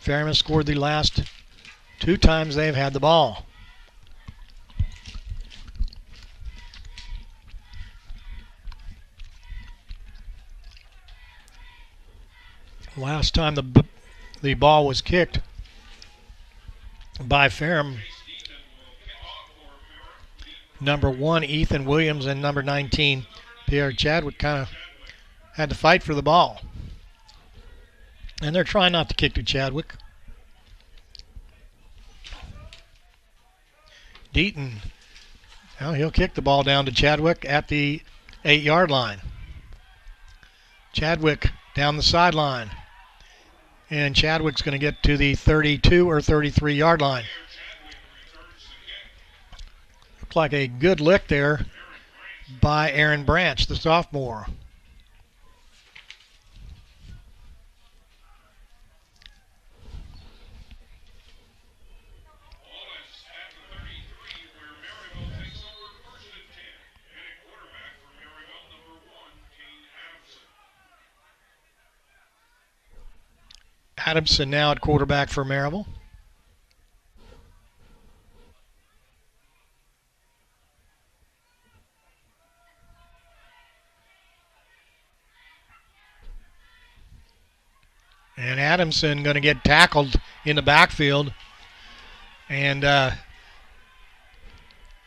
Ferrum has scored the last 2 times they've had the ball. Last time the ball was kicked by Ferrum, number 1 Ethan Williams and number 19 Pierre Chadwick kind of had to fight for the ball. And they're trying not to kick to Chadwick. Deaton, well, he'll kick the ball down to Chadwick at the 8-yard line. Chadwick down the sideline. And Chadwick's going to get to the 32 or 33-yard line. Looked like a good lick there by Aaron Branch, the sophomore. Adamson now at quarterback for Maryville. Adamson going to get tackled in the backfield. And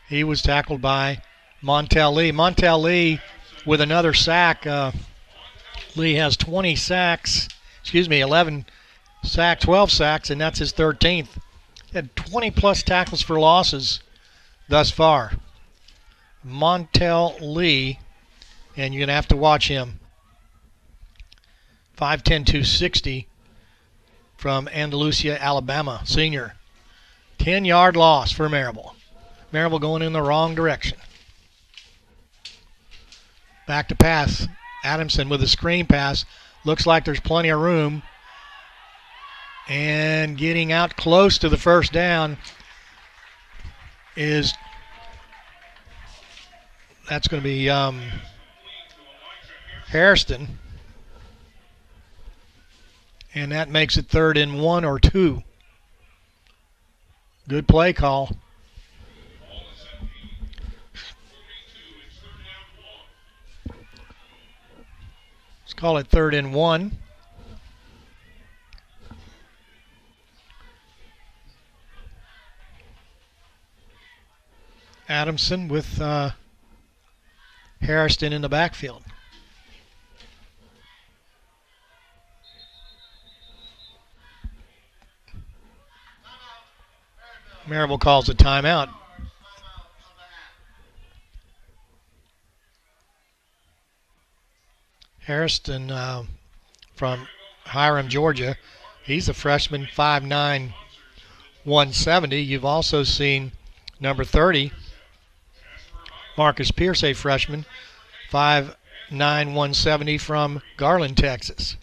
he was tackled by Montel Lee. Montel Lee with another sack. Lee has 11 sacks, 12 sacks, and that's his 13th. He had 20-plus tackles for losses thus far. Montel Lee, and you're going to have to watch him. 5'10", 260 from Andalusia, Alabama, senior. 10-yard loss for Maryville. Maryville going in the wrong direction. Back to pass. Adamson with a screen pass. Looks like there's plenty of room. And getting out close to the first down that's going to be Hairston. And that makes it 3rd and 1 or 2. Good play call. Let's call it 3rd and 1. Adamson with Hairston in the backfield. Maryville calls a timeout. Hairston from Hiram, Georgia. He's a freshman, 5'9", 170. You've also seen number 30, Marcus Pierce, a freshman, 5'9", 170 from Garland, Texas.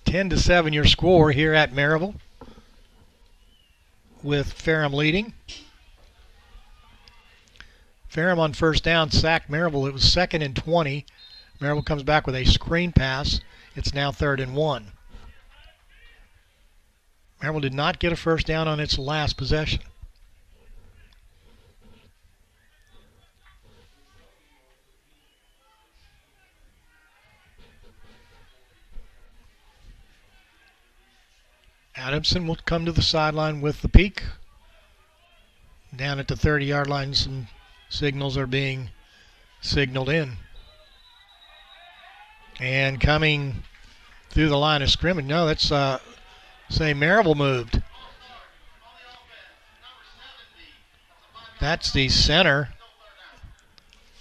Ten to 7 your score here at Maryville, with Ferrum leading. Ferrum on first down sacked Maryville. It was 2nd and 20. Maryville comes back with a screen pass. It's now 3rd and 1. Maryville did not get a first down on its last possession. Adamson will come to the sideline with the peak. Down at the 30-yard line, some signals are being signaled in. And coming through the line of scrimmage, no, that's say Maryville moved. That's the center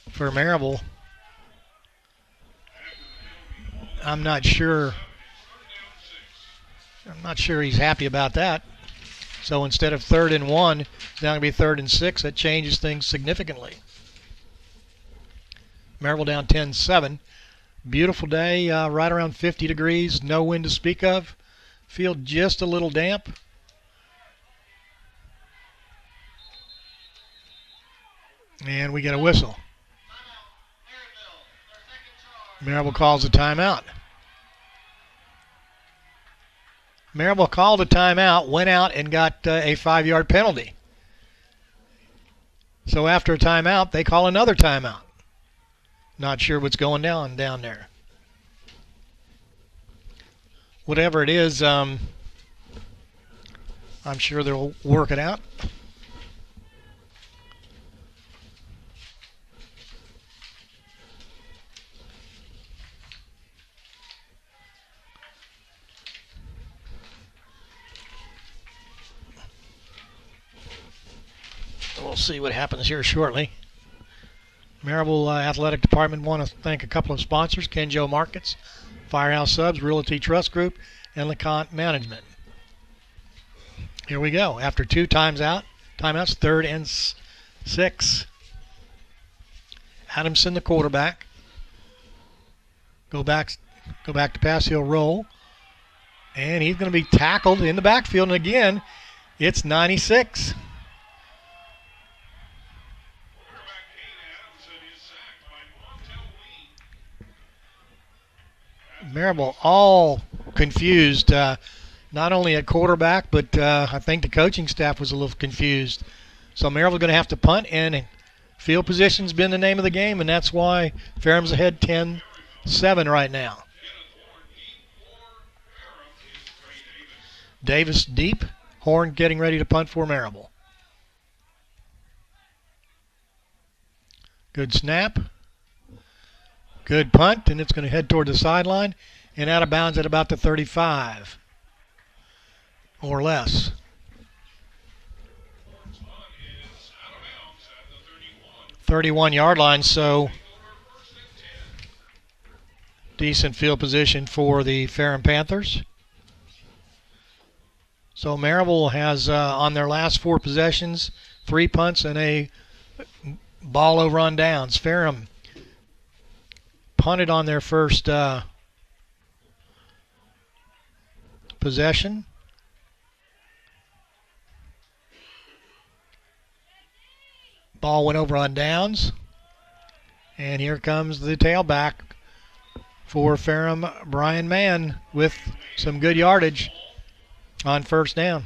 for Maryville. I'm not sure he's happy about that. So instead of 3rd and 1, it's now going to be 3rd and 6. That changes things significantly. Maryville down 10-7. Beautiful day, right around 50 degrees. No wind to speak of. Field just a little damp. And we get a whistle. Maryville calls a timeout. Maryville called a timeout, went out and got a 5-yard penalty. So after a timeout, they call another timeout. Not sure what's going down there. Whatever it is, I'm sure they'll work it out. We'll see what happens here shortly. Maryville Athletic Department want to thank a couple of sponsors: Kenjo Markets, Firehouse Subs, Realty Trust Group, and LeConte Management. Here we go. After 2 timeouts, 3rd and 6. Adamson, the quarterback. Go back to pass. He'll roll. And he's going to be tackled in the backfield. And again, it's 96. Maryville all confused, not only at quarterback, but I think the coaching staff was a little confused. So Maryville going to have to punt, and field position's been the name of the game, and that's why Ferrum's ahead 10-7 right now. Davis deep. Horn getting ready to punt for Maryville. Good snap. Good punt, and it's going to head toward the sideline and out of bounds at about the 35 or less. 31-yard line, so decent field position for the Ferrum Panthers. So Maryville has, on their last 4 possessions, 3 punts and a ball over on downs. Ferrum punted on their first possession. Ball went over on downs. And here comes the tailback for Ferrum, Brian Mann, with some good yardage on first down.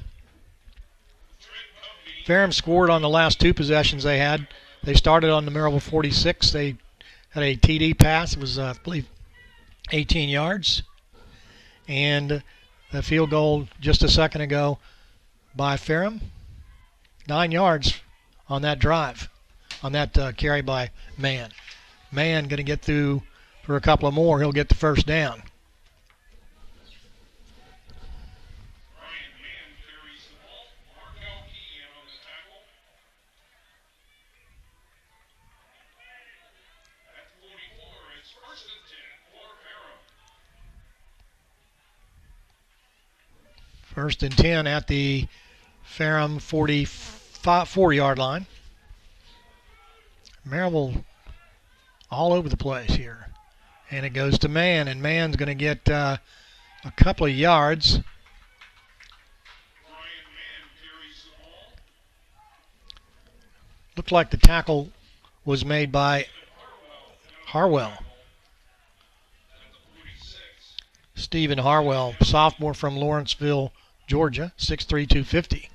Ferrum scored on the last 2 possessions they had. They started on the Maryville 46. They had a TD pass. It was, I believe, 18 yards. And the field goal just a second ago by Ferrum. 9 yards on that drive, on that carry by Mann. Mann going to get through for a couple of more. He'll get the first down. First and 10 at the Ferrum 4-yard line. Maryville all over the place here. And it goes to Mann, and Mann's going to get a couple of yards. Looked like the tackle was made by Harwell. Stephen Harwell, sophomore from Lawrenceville, Georgia, 6'3", 250.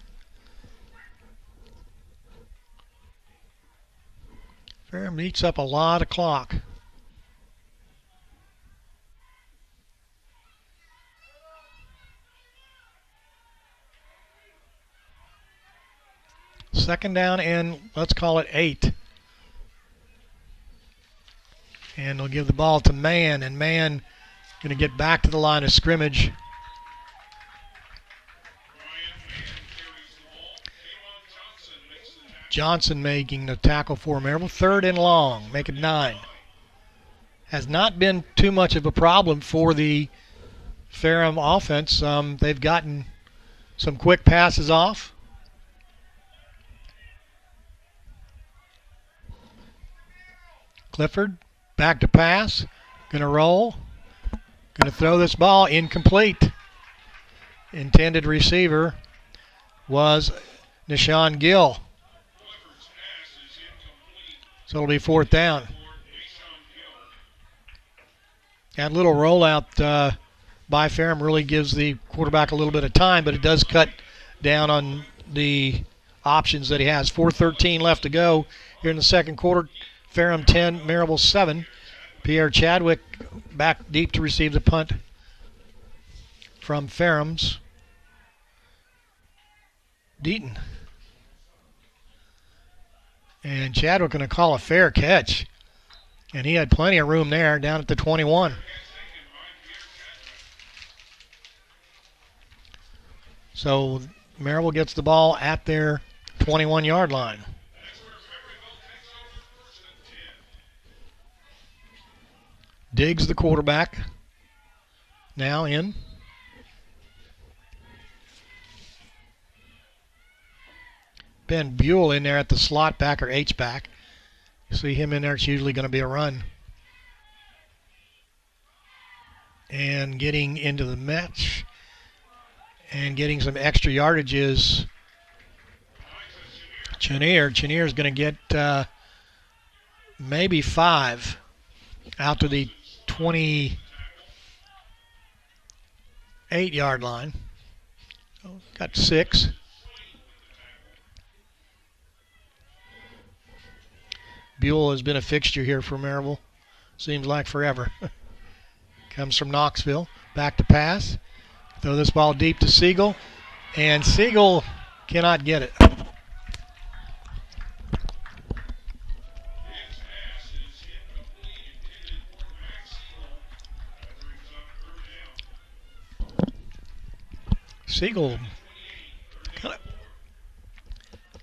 Ferrum eats up a lot of clock. Second down and let's call it 8. And they'll give the ball to Mann, and Mann going to get back to the line of scrimmage. Johnson making the tackle for Maryville. 3rd and long, make it 9. Has not been too much of a problem for the Ferrum offense. They've gotten some quick passes off. Clifford, back to pass, going to roll, going to throw this ball incomplete. Intended receiver was Nishan Gill. So it'll be 4th down. That little rollout by Ferrum really gives the quarterback a little bit of time, but it does cut down on the options that he has. 4:13 left to go here in the second quarter. Ferrum 10, Maryville 7. Pierre Chadwick back deep to receive the punt from Ferrum's Deaton. And Chadwick going to call a fair catch. And he had plenty of room there down at the 21. So Maryville gets the ball at their 21-yard line. Diggs, the quarterback, now in. Ben Buell in there at the slot back or H-back. You see him in there, it's usually going to be a run. And getting into the match and getting some extra yardage is Chenier. Chenier's going to get maybe 5 out to the 20, 8-yard line. Got 6. Buell has been a fixture here for Maryville. Seems like forever. Comes from Knoxville. Back to pass. Throw this ball deep to Siegel. And Siegel cannot get it. Siegel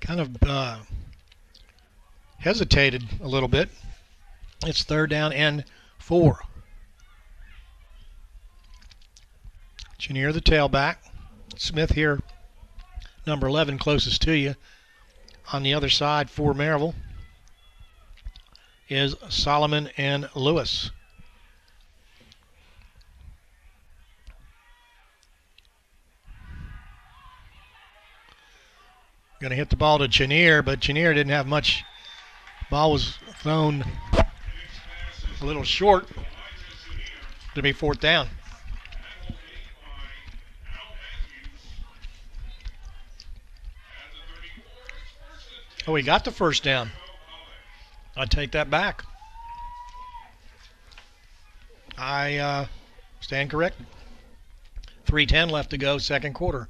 kind of hesitated a little bit. It's 3rd down and 4. Chenier, the tailback. Smith here, number 11, closest to you. On the other side for Maryville is Solomon and Lewis. Going to hit the ball to Chenier, but Chenier didn't have much. Ball was thrown a little short to be 4th down. Oh, he got the 1st down. I take that back. I stand corrected. 3:10 left to go, 2nd quarter.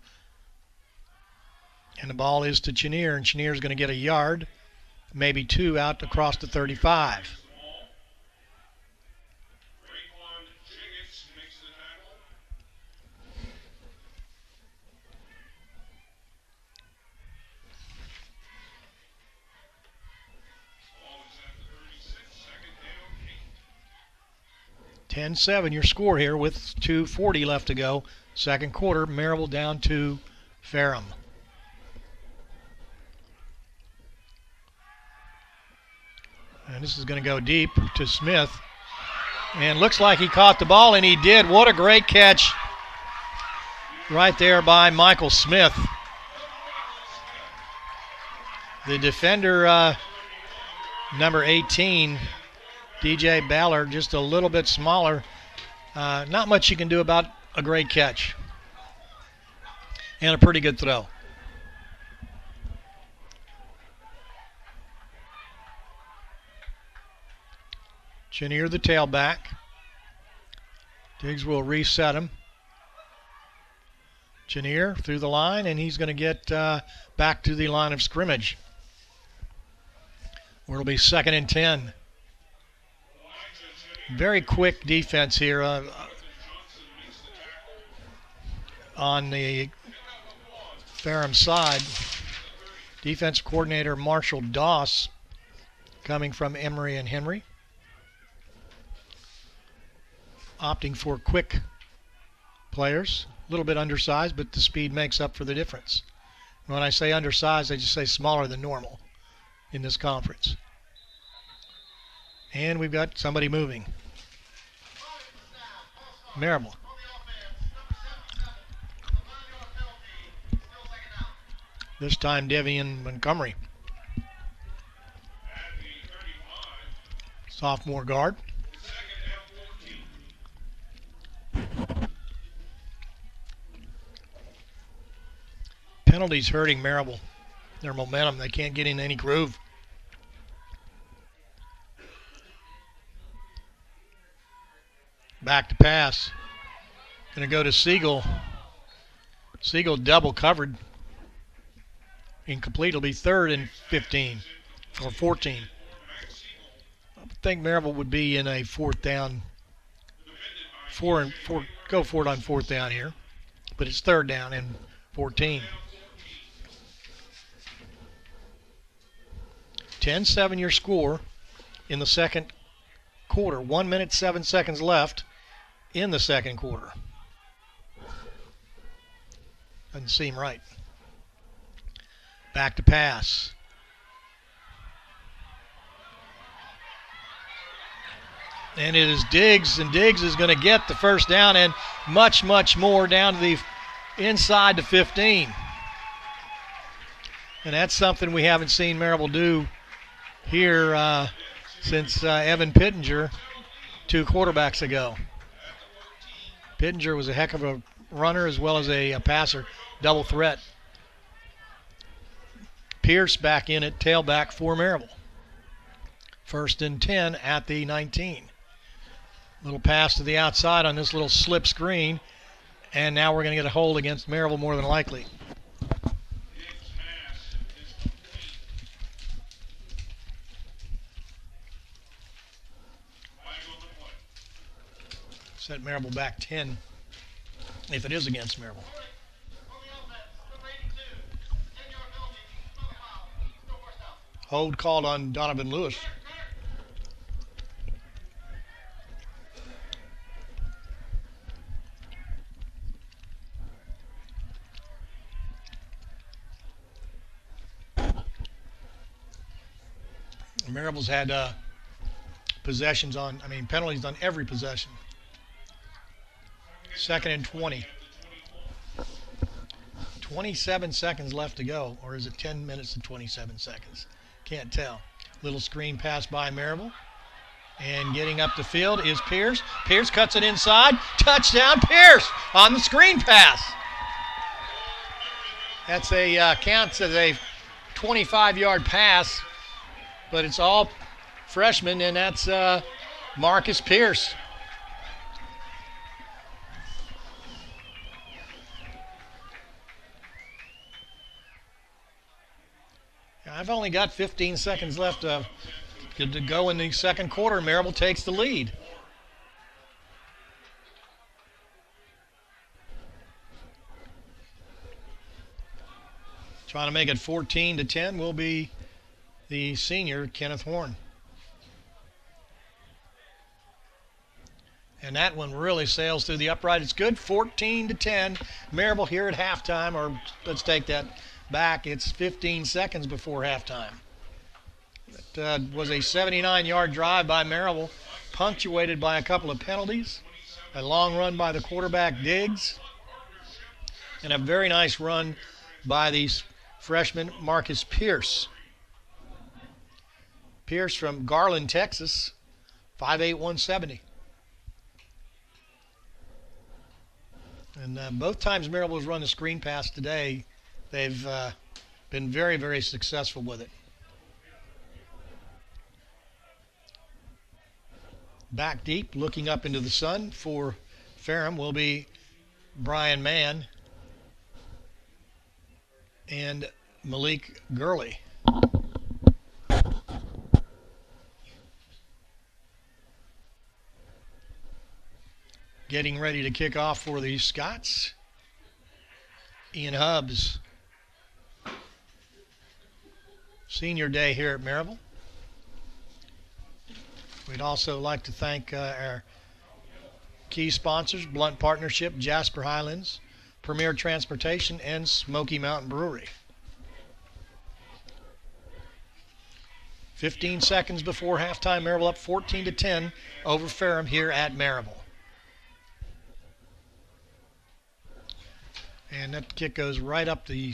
And the ball is to Chenier, and Chenier's going to get a yard, maybe 2 out across the 35. (10-7) your score here with 2:40 left to go. 2nd quarter, Maryville down to Ferrum. And this is going to go deep to Smith. And looks like he caught the ball, and he did. What a great catch right there by Michael Smith. The defender, number 18, DJ Ballard, just a little bit smaller. Not much you can do about a great catch. And a pretty good throw. Chenier, the tailback. Diggs will reset him. Chenier through the line, and he's going to get back to the line of scrimmage, where it'll be 2nd and 10. Very quick defense here on the Ferrum side. Defense coordinator Marshall Doss coming from Emory and Henry. Opting for quick players. A little bit undersized, but the speed makes up for the difference. When I say undersized, I just say smaller than normal in this conference. And we've got somebody moving. Maryville. This time Devian Montgomery. Sophomore guard. Penalties hurting Maryville. Their momentum. They can't get in any groove. Back to pass. Going to go to Siegel. Siegel double covered. Incomplete. It'll be 3rd and 15 or 14. I think Maryville would be in a 4th down. 4 and 4. Go for it on 4th down here, but it's 3rd down and 14. 10-7 your score in the 2nd quarter. 1 minute, 7 seconds left in the 2nd quarter. Doesn't seem right. Back to pass. And it is Diggs, and Diggs is going to get the 1st down and much, much more down to the inside the 15. And that's something we haven't seen Maryville do here since Evan Pittenger 2 quarterbacks ago. Pittenger was a heck of a runner as well as a passer, double threat. Pierce back in at tailback for Maryville. 1st and 10 at the 19. Little pass to the outside on this little slip screen, and now we're going to get a hold against Maryville more than likely. Set Maryville back 10 if it is against Maryville. Hold called on Donovan Lewis. Maryville's had penalties on every possession. 2nd and 20. 27 seconds left to go, or is it 10 minutes and 27 seconds? Can't tell. Little screen pass by Maryville. And getting up the field is Pierce. Pierce cuts it inside. Touchdown, Pierce on the screen pass. That's counts as a 25-yard pass, but it's all freshmen, and that's Marcus Pierce. I've only got 15 seconds left to go in the second quarter. Maryville takes the lead. Trying to make it 14-10 will be the senior, Kenneth Horn. And that one really sails through the upright. It's good, 14-10. Maryville here at halftime, or let's take that back. It's 15 seconds before halftime. It was a 79-yard drive by Maryville, punctuated by a couple of penalties, a long run by the quarterback Diggs, and a very nice run by the freshman Marcus Pierce. Pierce from Garland, Texas, 5'8", 170. And both times Maryville has run a screen pass today, they've been very, very successful with it. Back deep, looking up into the sun for Ferrum will be Brian Mann and Malik Gurley. Getting ready to kick off for the Scots, Ian Hubbs. Senior day here at Maryville. We'd also like to thank our key sponsors, Blunt Partnership, Jasper Highlands, Premier Transportation, and Smoky Mountain Brewery. 15 seconds before halftime, Maryville up 14-10 over Ferrum here at Maryville. And that kick goes right up the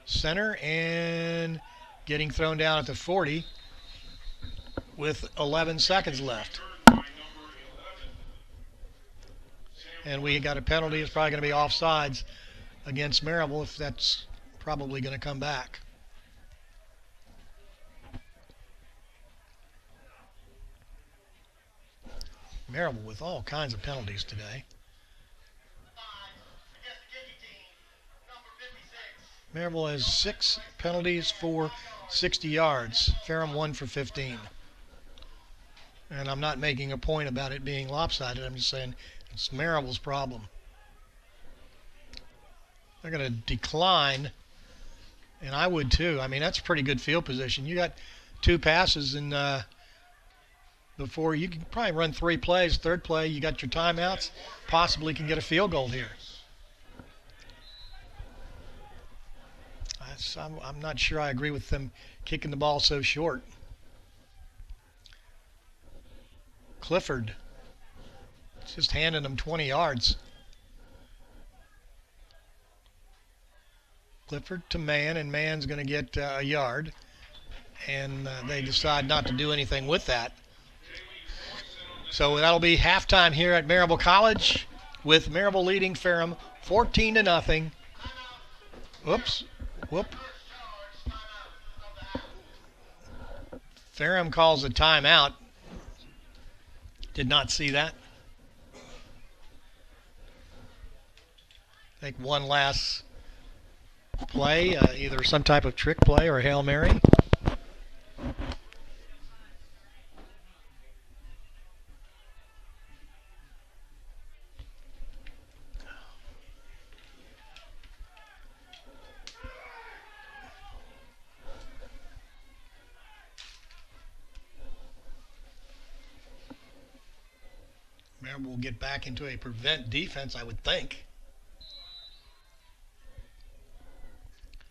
center and getting thrown down at the 40 with 11 seconds left. And we got a penalty. It's probably going to be offsides against Maryville if that's probably going to come back. Maryville with all kinds of penalties today. Maryville has 6 penalties for 60 yards. Ferrum 1 for 15. And I'm not making a point about it being lopsided. I'm just saying it's Maryville's problem. They're going to decline, and I would too. I mean, that's a pretty good field position. You got 2 passes, and before you can probably run 3 plays. Third play, you got your timeouts. Possibly can get a field goal here. I'm not sure I agree with them kicking the ball so short. Clifford just handing them 20 yards. Clifford to Mann, and Mann's going to get a yard. And they decide not to do anything with that. So that'll be halftime here at Maryville College. with Maryville leading Ferrum 14-0. Oops. Whoop. Ferrum calls a timeout. Did not see that. I think one last play, either some type of trick play or Hail Mary. Maryville will get back into a prevent defense, I would think.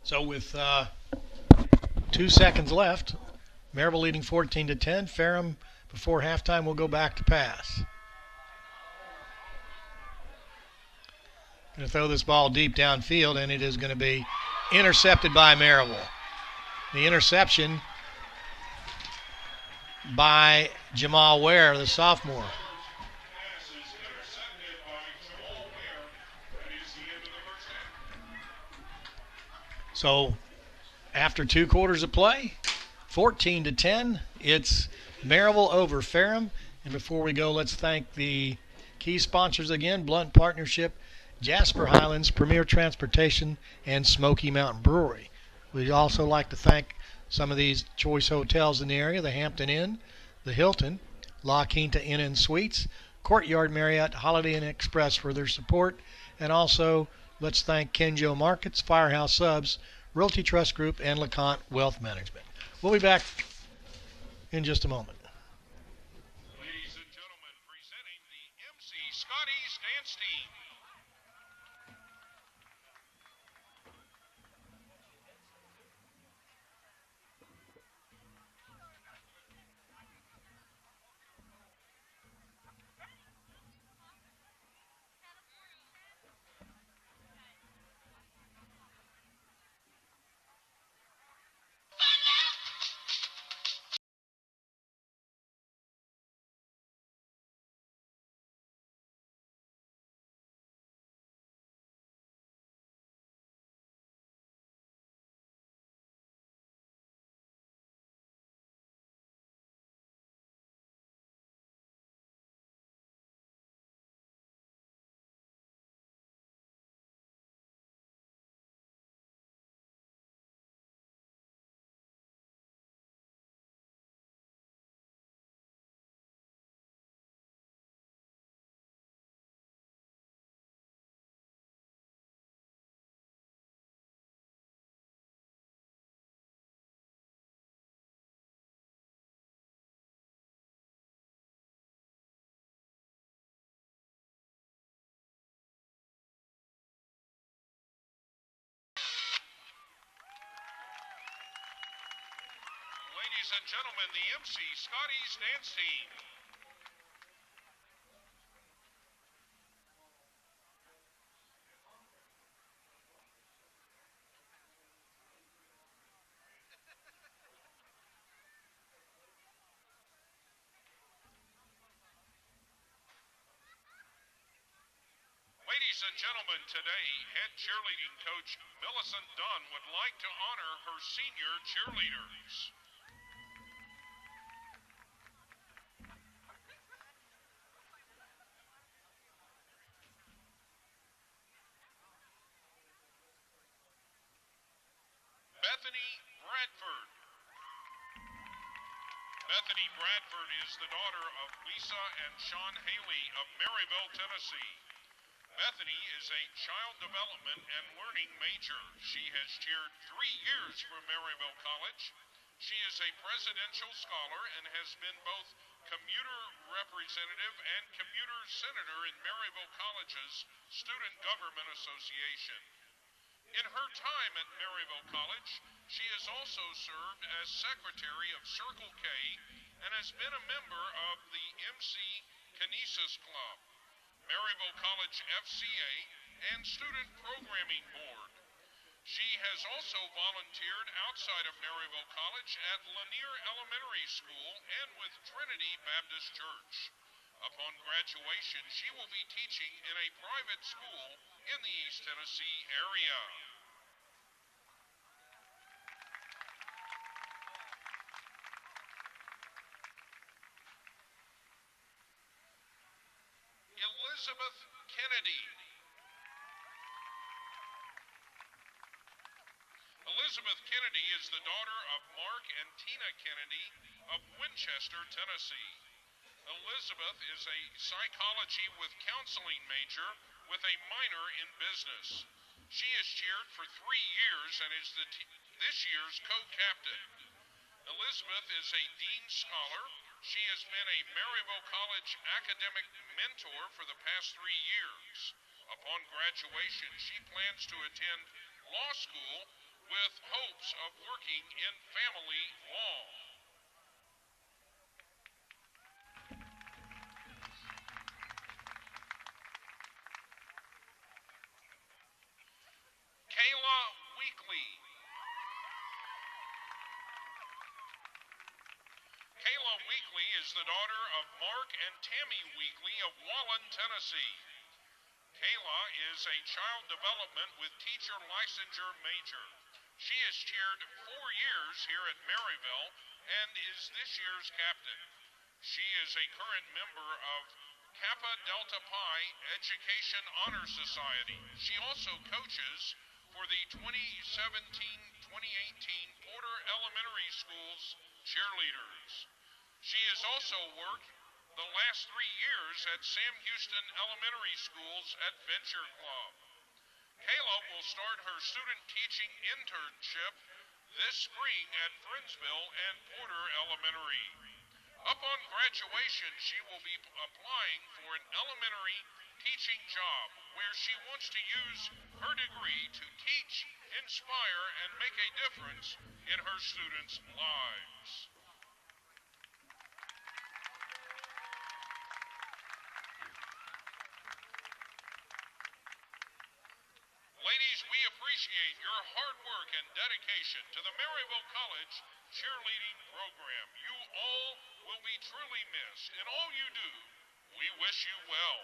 So with 2 seconds left, Maryville leading 14-10. Ferrum before halftime will go back to pass. Going to throw this ball deep downfield, and it is going to be intercepted by Maryville. The interception by Jamal Ware, the sophomore. So after 2 quarters of play, 14-10, it's Maryville over Ferrum. And before we go, let's thank the key sponsors again: Blunt Partnership, Jasper Highlands, Premier Transportation, and Smoky Mountain Brewery. We'd also like to thank some of these choice hotels in the area: the Hampton Inn, the Hilton, La Quinta Inn and Suites, Courtyard Marriott, Holiday Inn Express for their support. And also, let's thank Kenjo Markets, Firehouse Subs, Realty Trust Group, and LeConte Wealth Management. We'll be back in just a moment. Ladies and gentlemen, presenting the MC Scotty's Dance Team. Ladies and gentlemen, the MC Scotty's Dance Team. Ladies and gentlemen, today, head cheerleading coach Millicent Dunn would like to honor her senior cheerleaders. Bethany Bradford. Bethany Bradford is the daughter of Lisa and Sean Haley of Maryville, Tennessee. Bethany is a child development and learning major. She has cheered 3 years for Maryville College. She is a presidential scholar and has been both commuter representative and commuter senator in Maryville College's Student Government Association. In her time at Maryville College, she has also served as secretary of Circle K and has been a member of the MC Kinesis Club, Maryville College FCA, and Student Programming Board. She has also volunteered outside of Maryville College at Lanier Elementary School and with Trinity Baptist Church. Upon graduation, she will be teaching in a private school in the East Tennessee area. Elizabeth Kennedy. Elizabeth Kennedy is the daughter of Mark and Tina Kennedy of Winchester, Tennessee. Elizabeth is a psychology with counseling major with a minor in business. She has cheered for 3 years and is this year's co-captain. Elizabeth is a Dean Scholar. She has been a Maryville College academic mentor for the past 3 years. Upon graduation, she plans to attend law school with hopes of working in family law. Kayla Weekly. Kayla Weekly is the daughter of Mark and Tammy Weekly of Wallen, Tennessee. Kayla is a child development with teacher licensure major. She has cheered 4 years here at Maryville and is this year's captain. She is a current member of Kappa Delta Pi Education Honor Society. She also coaches for the 2017-2018 Porter Elementary School's Cheerleaders. She has also worked the last 3 years at Sam Houston Elementary School's Adventure Club. Kayla will start her student teaching internship this spring at Friendsville and Porter Elementary. Upon graduation, she will be applying for an elementary teaching job where she wants to use her degree to teach, inspire, and make a difference in her students' lives. Ladies, we appreciate your hard work and dedication to the Maryville College cheerleading program. You all will be truly missed. In all you do, we wish you well.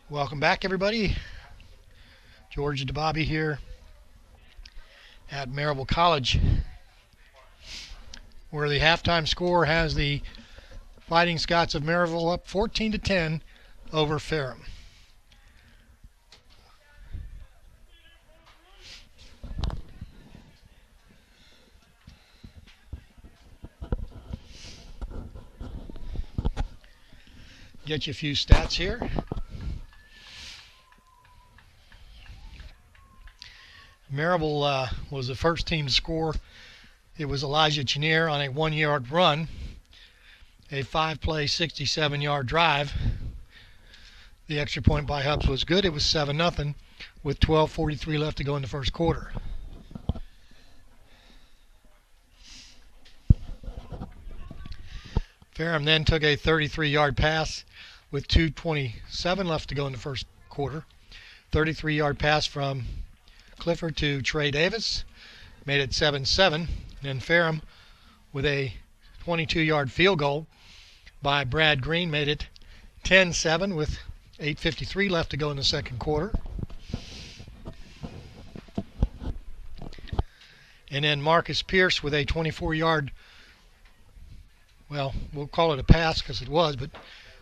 Welcome back, everybody. George DeBobby here at Maryville College, where the halftime score has the Fighting Scots of Maryville up 14-10 over Ferrum. Get you a few stats here. Maryville was the first team to score. It was Elijah Chenier on a 1-yard run, a 5-play, 67-yard drive. The extra point by Hubs was good. It was 7-0 with 12:43 left to go in the first quarter. Ferrum then took a 33-yard pass with 2:27 left to go in the first quarter. 33-yard pass from Clifford to Trey Davis made it 7-7. And Ferrum, with a 22-yard field goal by Brad Green, made it 10-7 with 8:53 left to go in the second quarter. And then Marcus Pierce with a 24-yard, well, we'll call it a pass because it was, but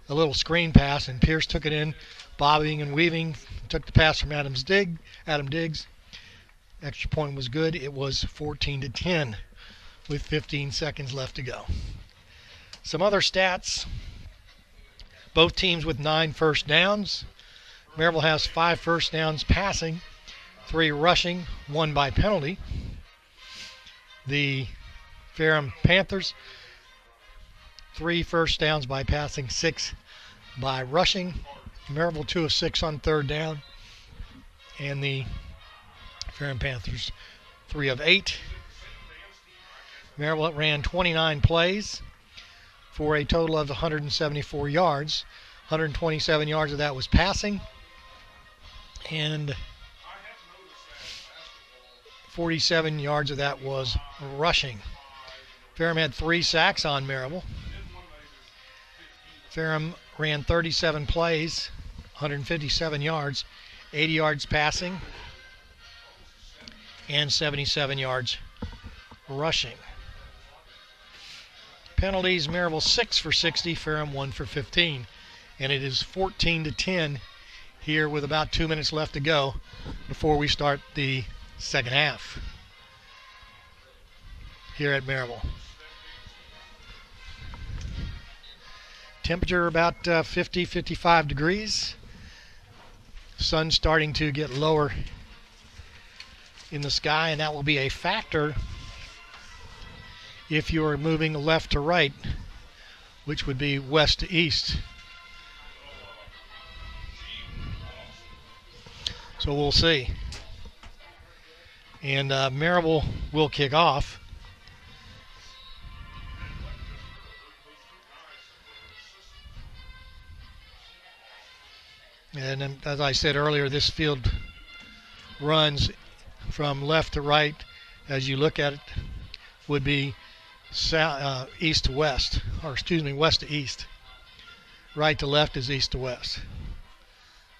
a little screen pass, and Pierce took it in, bobbing and weaving, took the pass from Adam Diggs. Extra point was good. It was 14-10 with 15 seconds left to go. Some other stats. Both teams with 9 first downs. Maryville has 5 first downs passing, 3 rushing, 1 by penalty. The Ferrum Panthers, 3 first downs by passing, 6 by rushing. Maryville 2 of 6 on third down. And the Ferrum Panthers 3 of 8. Maryville ran 29 plays for a total of 174 yards. 127 yards of that was passing, and 47 yards of that was rushing. Ferrum had 3 sacks on Maryville. Ferrum ran 37 plays, 157 yards, 80 yards passing, and 77 yards rushing. Penalties, Maryville 6 for 60, Ferrum 1 for 15. And it is 14-10 here with about 2 minutes left to go before we start the second half here at Maryville. Temperature about 50-55 degrees. Sun starting to get lower in the sky, and that will be a factor if you are moving left to right, which would be west to east. So we'll see. And Maryville will kick off. And as I said earlier, this field runs from left to right. As you look at it, would be east to west, or excuse me, west to east. Right to left is east to west.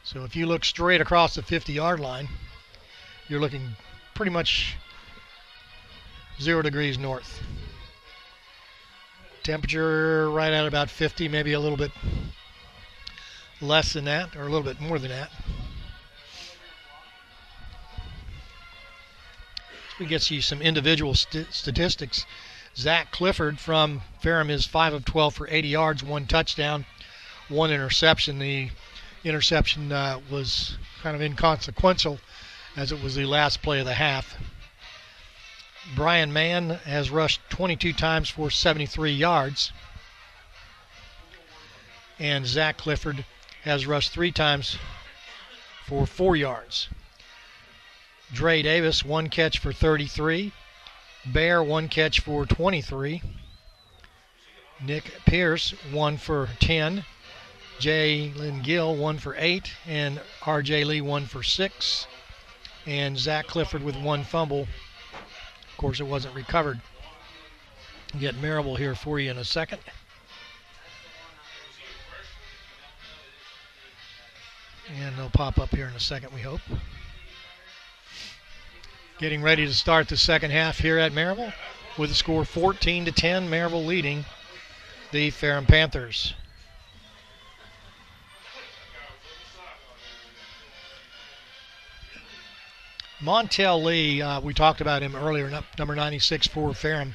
So if you look straight across the 50-yard line, you're looking pretty much 0 degrees north. Temperature right at about 50, maybe a little bit less than that, or a little bit more than that. We get you some individual statistics. Zach Clifford from Ferrum is 5 of 12 for 80 yards, 1 touchdown, 1 interception. The interception was kind of inconsequential, as it was the last play of the half. Brian Mann has rushed 22 times for 73 yards. And Zach Clifford has rushed 3 times for 4 yards. Dre Davis, 1 catch for 33. Bear, 1 catch for 23. Nick Pierce, 1 for 10. Jalen Gill, 1 for 8. And R.J. Lee, 1 for 6. And Zach Clifford with 1 fumble. Of course, it wasn't recovered. Get Maryville here for you in a second. And they'll pop up here in a second, we hope. Getting ready to start the second half here at Maryville with a score 14-10, Maryville leading the Ferrum Panthers. Montel Lee, we talked about him earlier, number 96 for Ferrum.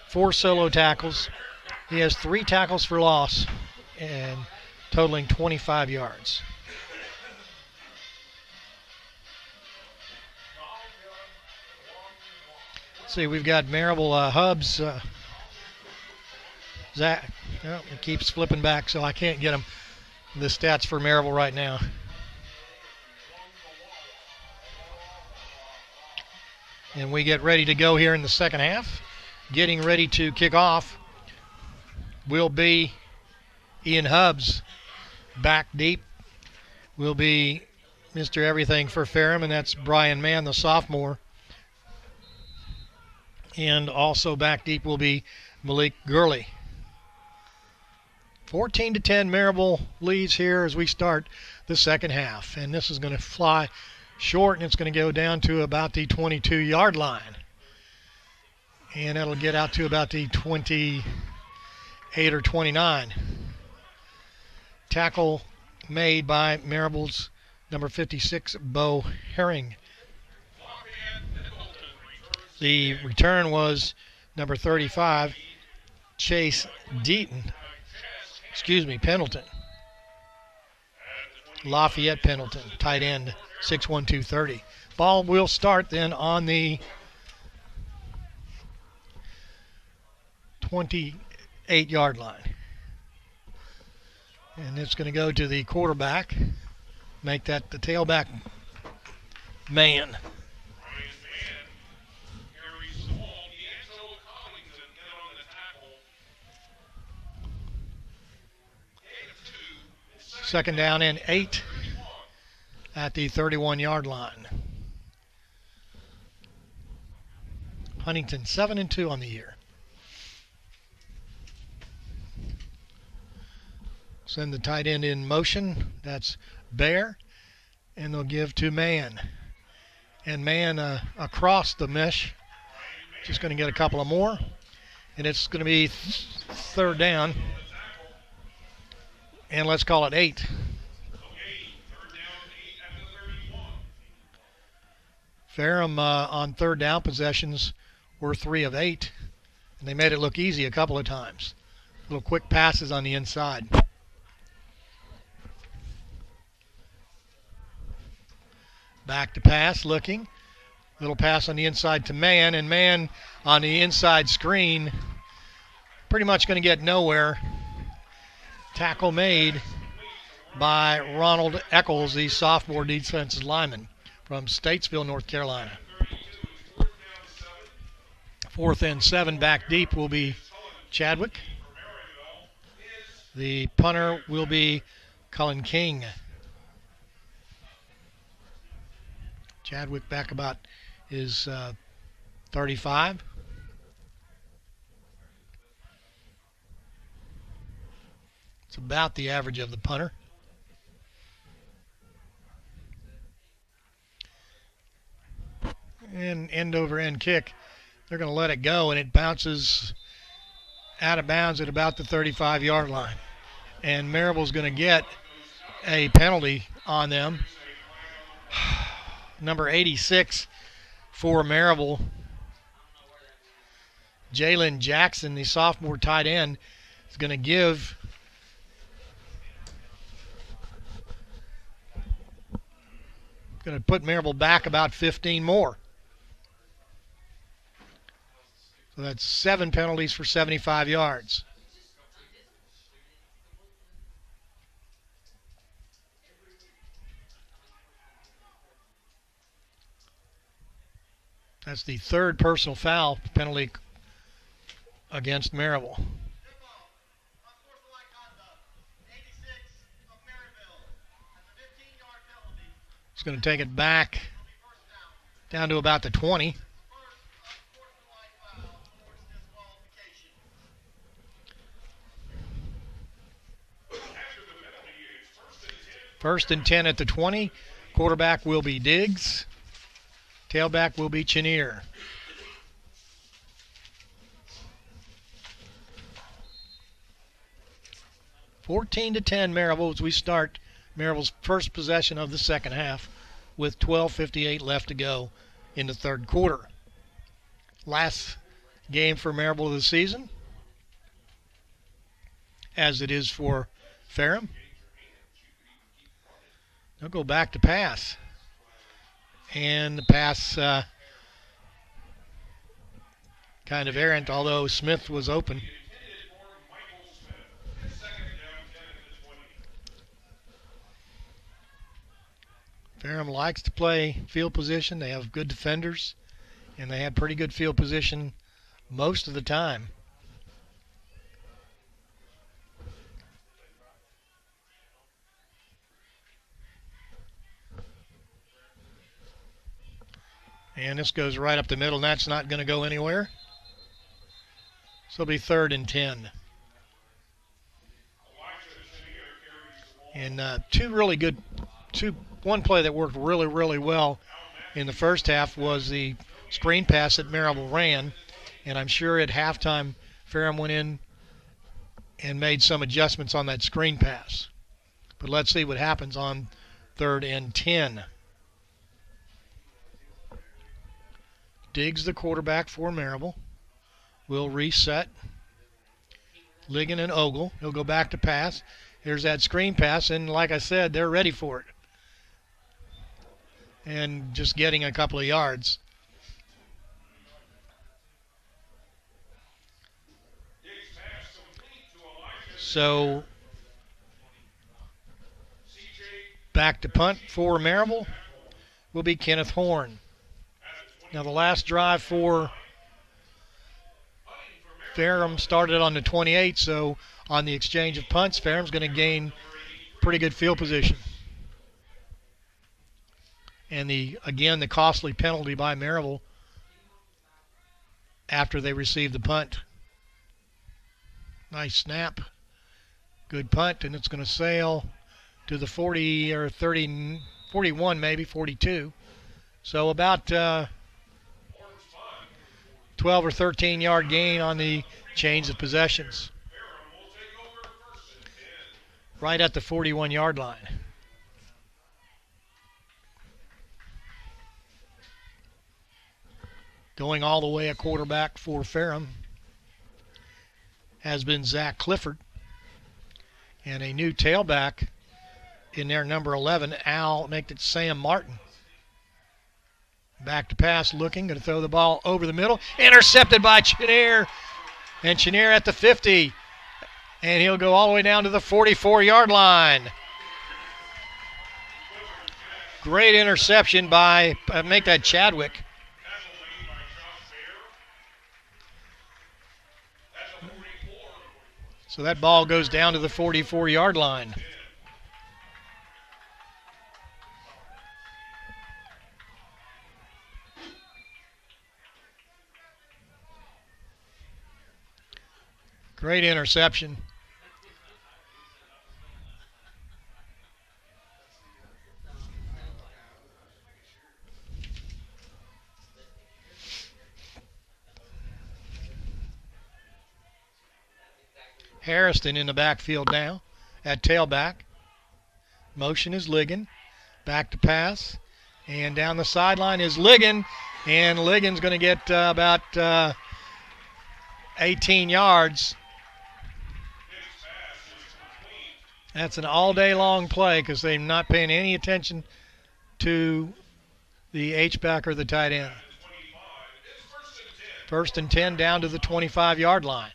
4 solo tackles. He has 3 tackles for loss and totaling 25 yards. Let's see, we've got Maryville Hubs. Zach, well, it keeps flipping back, so I can't get him the stats for Maryville right now. And we get ready to go here in the second half. Getting ready to kick off will be Ian Hubbs. Back deep will be Mr. Everything for Ferrum, and that's Brian Mann, the sophomore. And also back deep will be Malik Gurley. 14-10, Maryville leads here as we start the second half. And this is going to fly short, and it's going to go down to about the 22-yard line. And it'll get out to about the 28 or 29. Tackle made by Maryville's number 56, Bo Herring. The return was number 35, Chase Pendleton. Lafayette Pendleton, tight end, 6'1", 230. Ball will start then on the 28-yard line. And it's going to go to the quarterback. Make that the tailback man. Second down and 8 at the 31-yard line. Huntington 7-2 on the year. Send the tight end in motion. That's Bear. And they'll give to Mann. And Mann across the mesh. Just going to get a couple of more. And it's going to be third down. And let's call it 8. Ferrum on third down possessions were 3 of 8. And they made it look easy a couple of times. Little quick passes on the inside. Back to pass, looking. Little pass on the inside to Mann, and Mann on the inside screen. Pretty much going to get nowhere. Tackle made by Ronald Eccles, the sophomore defensive lineman from Statesville, North Carolina. 4th and 7, back deep will be Chadwick. The punter will be Cullen King. Chadwick back about is 35. It's about the average of the punter. And end over end kick. They're going to let it go, and it bounces out of bounds at about the 35-yard line. And Maryville's going to get a penalty on them. Number 86 for Maryville, Jalen Jackson, the sophomore tight end, is going to give put Maryville back about 15 more. So that's 7 penalties for 75 yards. That's the 3rd personal foul penalty against Maryville. It's going to take it back down to about the 20. First and 10 at the 20. Quarterback will be Diggs. Tailback will be Cheerleader. (14-10) Maryville as we start Maryville's first possession of the second half with 12:58 left to go in the third quarter. Last game for Maryville of the season, as it is for Ferrum. They'll go back to pass. And the pass kind of errant, although Smith was open. Ferrum likes to play field position. They have good defenders, and they had pretty good field position most of the time. And this goes right up the middle, and that's not going to go anywhere. So it'll be 3rd and 10. And one play that worked really, really well in the first half was the screen pass that Maryville ran. And I'm sure at halftime, Ferrum went in and made some adjustments on that screen pass. But let's see what happens on 3rd and 10. Diggs, the quarterback for Maryville, will reset. Ligon and Ogle. He'll go back to pass. Here's that screen pass, and like I said, they're ready for it. And just getting a couple of yards. So, back to punt for Maryville will be Kenneth Horn. Now the last drive for Ferrum started on the 28, so on the exchange of punts, Ferrum's going to gain pretty good field position. And the costly penalty by Maryville after they received the punt. Nice snap. Good punt, and it's going to sail to the 40 or 30, 41 maybe, 42. So about 12 or 13 yard gain on the change of possessions. Right at the 41 yard line. Going all the way at quarterback for Ferrum has been Zach Clifford. And a new tailback in there, number 11, make it Sam Martin. Back to pass, looking, going to throw the ball over the middle. Intercepted by Cheerleader. And Cheerleader at the 50. And he'll go all the way down to the 44-yard line. Great interception by, make that Chadwick. So that ball goes down to the 44-yard line. Great interception. Harrison in the backfield now at tailback. Motion is Ligon. Back to pass. And down the sideline is Ligon. And Ligon's going to get about 18 yards. That's an all-day-long play because they're not paying any attention to the H-back or the tight end. 1st and 10 down to the 25-yard line.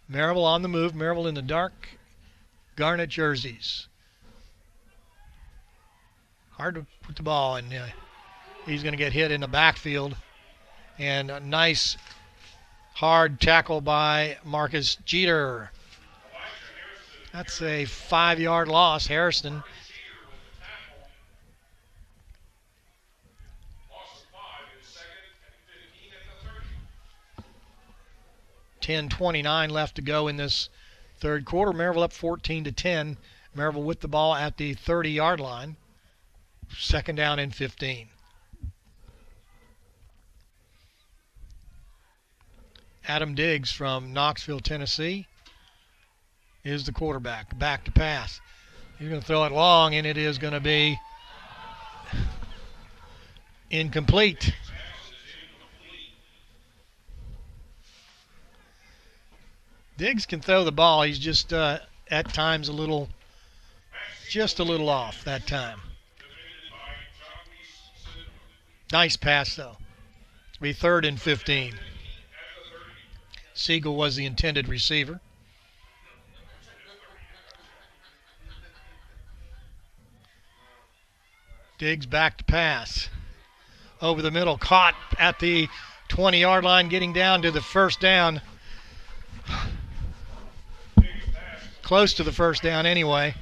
Maryville on the move. Maryville in the dark garnet jerseys. Hard to put the ball in. He's going to get hit in the backfield. And a nice hard tackle by Marcus Jeter. That's a 5-yard loss. Harrison. .10:29 left to go in this third quarter. Maryville up 14-10. Maryville with the ball at the 30-yard line. 2nd down and 15. Adam Diggs from Knoxville, Tennessee is the quarterback. Back to pass. He's going to throw it long, and it is going to be incomplete. Diggs can throw the ball. He's just at times just a little off that time. Nice pass, though. It'll be 3rd and 15. Siegel was the intended receiver. Diggs back to pass. Over the middle, caught at the 20-yard line, getting down to the 1st down. Close to the 1st down anyway.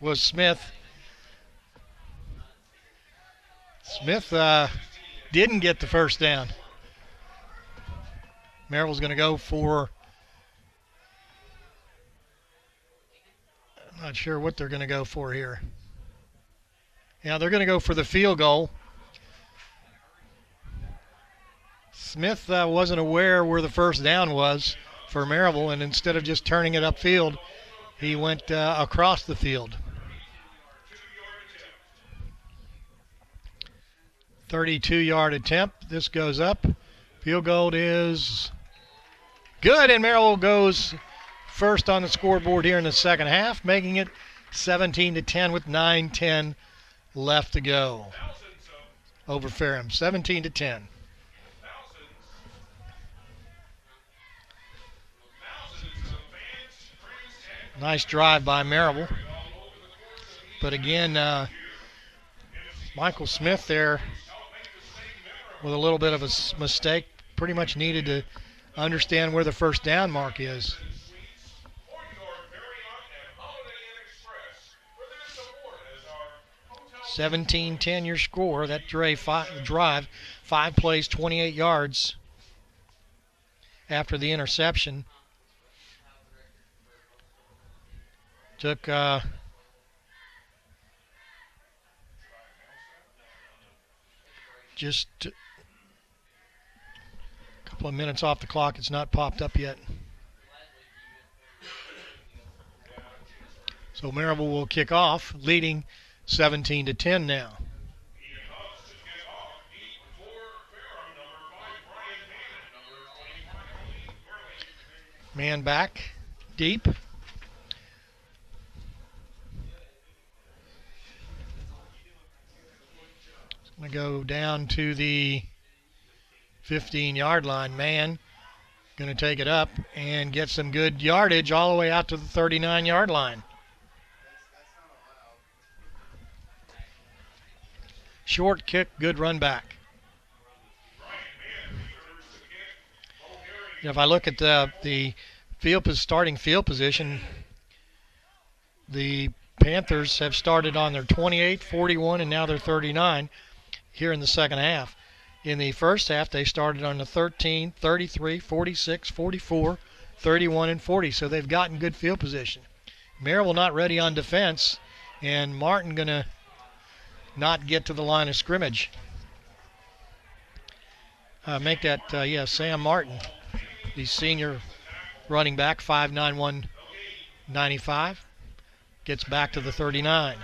Was Smith. Smith didn't get the 1st down. Maryville's going to go for, I'm not sure what they're going to go for here. Yeah, they're going to go for the field goal. Smith wasn't aware where the 1st down was for Maryville, and instead of just turning it upfield, he went across the field. 32-yard attempt. This goes up. Field goal is good, and Maryville goes first on the scoreboard here in the 2nd half, making it 17-10 with 9:10 left to go over Ferrum. 17-10. Nice drive by Maryville. But again, Michael Smith there with a little bit of a mistake. Pretty much needed to understand where the 1st down mark is. 17-10 your score. That drive, 5 plays, 28 yards after the interception. Took just a couple of minutes off the clock. It's not popped up yet. So Maryville will kick off, leading 17-10 now. Man back, deep. Going to go down to the 15-yard line. Man going to take it up and get some good yardage all the way out to the 39-yard line. Short kick, good run back. If I look at the starting field position, the Panthers have started on their 28, 41, and now they're 39 here in the 2nd half. In the 1st half, they started on the 13, 33, 46, 44, 31, and 40, so they've gotten good field position. Maryville not ready on defense, and Martin going to not get to the line of scrimmage. Sam Martin, the senior running back, 5'9", 195, gets back to the 39.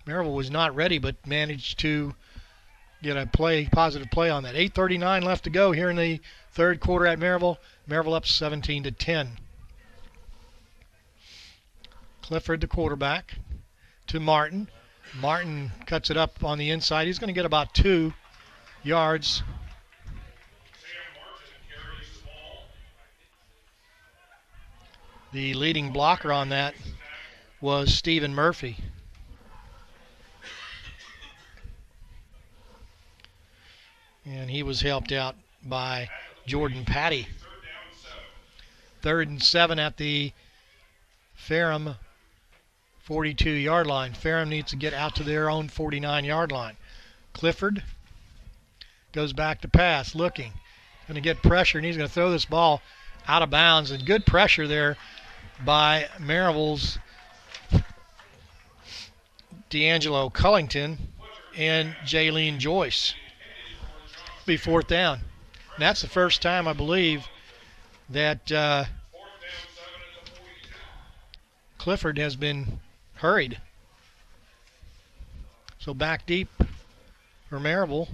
Maryville was not ready, but managed to get a positive play on that. 8:39 left to go here in the 3rd quarter at Maryville. Maryville up 17-10. Clifford, the quarterback, to Martin. Martin cuts it up on the inside. He's going to get about 2 yards. The leading blocker on that was Stephen Murphy. And he was helped out by Jordan Patty. 3rd and 7 at the Ferrum 42-yard line. Ferrum needs to get out to their own 49-yard line. Clifford goes back to pass, looking. going to get pressure, and he's going to throw this ball out of bounds. And good pressure there by Maryville's D'Angelo Cullington and Jaylene Joyce. Be 4th down. And that's the first time, I believe, that Clifford has been hurried. So back deep for Maryville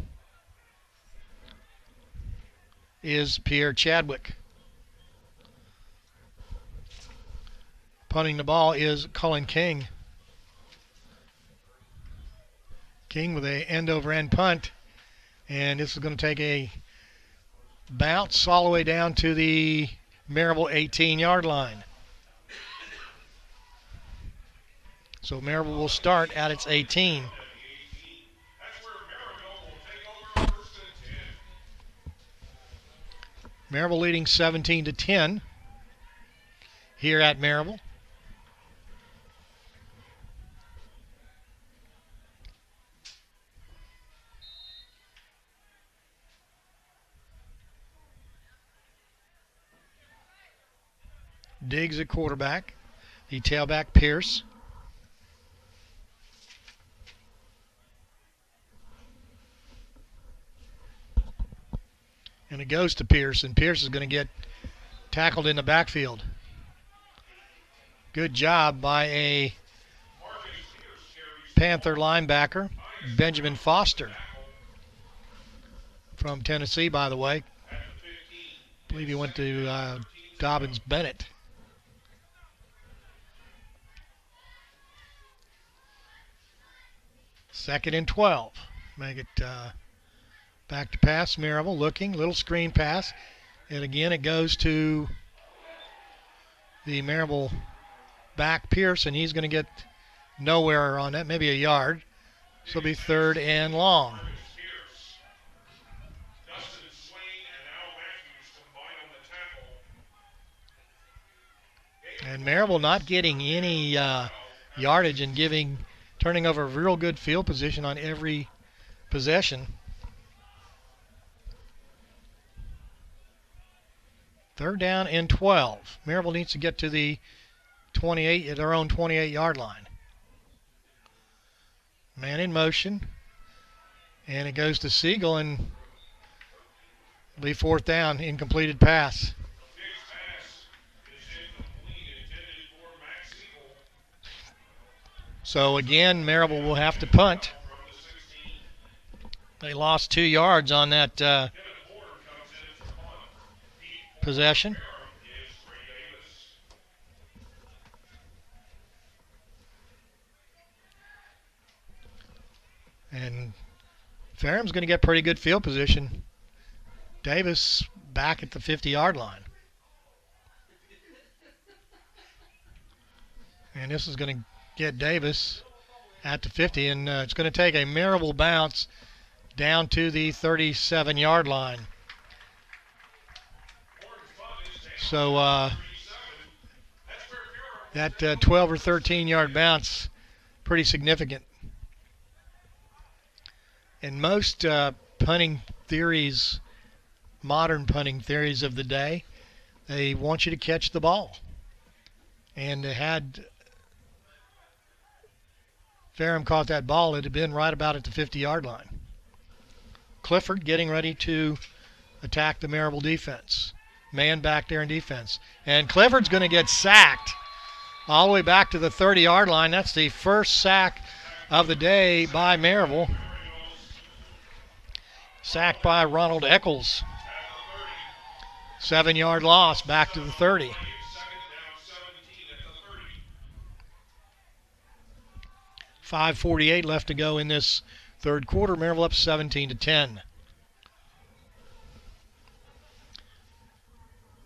is Pierre Chadwick. Punting the ball is Cullen King. King with a end-over-end punt. And this is going to take a bounce all the way down to the Maryville 18-yard line. So Maryville will start at its 18. Maryville leading 17-10 here at Maryville. Diggs at quarterback. The tailback Pierce. And it goes to Pierce, and Pierce is going to get tackled in the backfield. Good job by a Panther linebacker, Benjamin Foster, from Tennessee, by the way. I believe he went to Dobbins Bennett. Second and 12. Make it back to pass. Maryville looking, little screen pass. And again, it goes to the Maryville back Pierce, and he's going to get nowhere on that, maybe a yard. So it'll be 3rd and long. And Maryville not getting any yardage and turning over a real good field position on every possession. 3rd down and 12. Maryville needs to get to the 28 at their own 28-yard line. Man in motion, and it goes to Siegel, and it'll be 4th down, incompleted pass. So again, Maryville will have to punt. They lost 2 yards on that possession. And Ferrum's going to get pretty good field position. Davis back at the 50-yard line. And this is going to get Davis at the 50, and it's going to take a Maryville bounce down to the 37-yard line. So that 12 or 13-yard bounce, pretty significant. And most punting theories, modern punting theories of the day, they want you to catch the ball. And had Ferrum caught that ball, it had been right about at the 50-yard line. Clifford getting ready to attack the Maryville defense. Man back there in defense. And Clifford's going to get sacked all the way back to the 30-yard line. That's the first sack of the day by Maryville. Sacked by Ronald Eccles. 7-yard loss back to the 30. .548 left to go in this third quarter. Maryville up 17-10.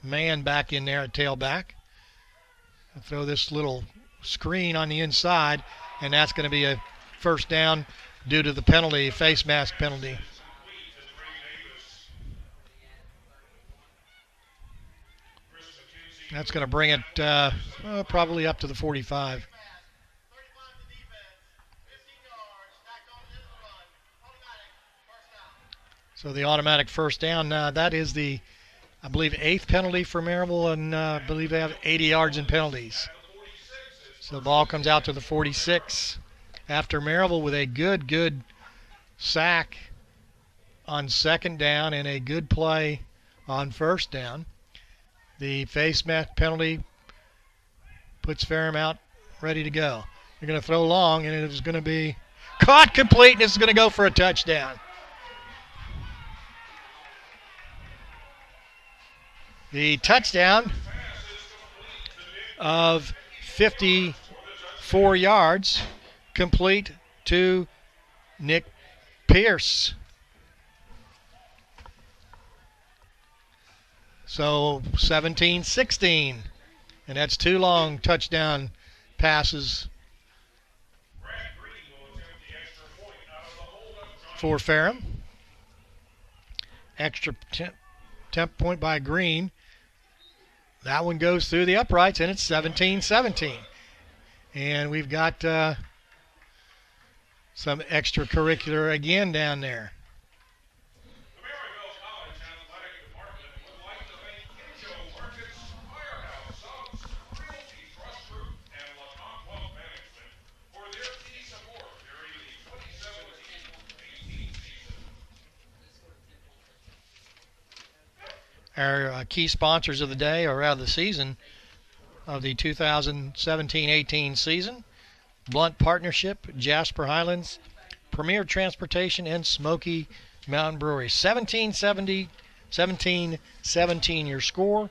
Man back in there at tailback. I'll throw this little screen on the inside, and that's going to be a first down due to the penalty, face mask penalty. That's going to bring it probably up to the 45. So the automatic first down. That is the, I believe, 8th penalty for Maryville, and I believe they have 80 yards in penalties. So the ball comes out to the 46 after Maryville with a good sack on second down and a good play on first down. The face mask penalty puts Ferrum out ready to go. They're going to throw long, and it is going to be caught complete, and it's going to go for a touchdown. The touchdown of 54 yards complete to Nick Pierce. So 17-16, and that's 2 long touchdown passes for Ferrum. Extra temp point by Green. That one goes through the uprights, and it's 17-17. And we've got some extracurricular again down there. Our key sponsors of the day, or rather the season, of the 2017-18 season: Blunt Partnership, Jasper Highlands, Premier Transportation, and Smoky Mountain Brewery. 17-17 your score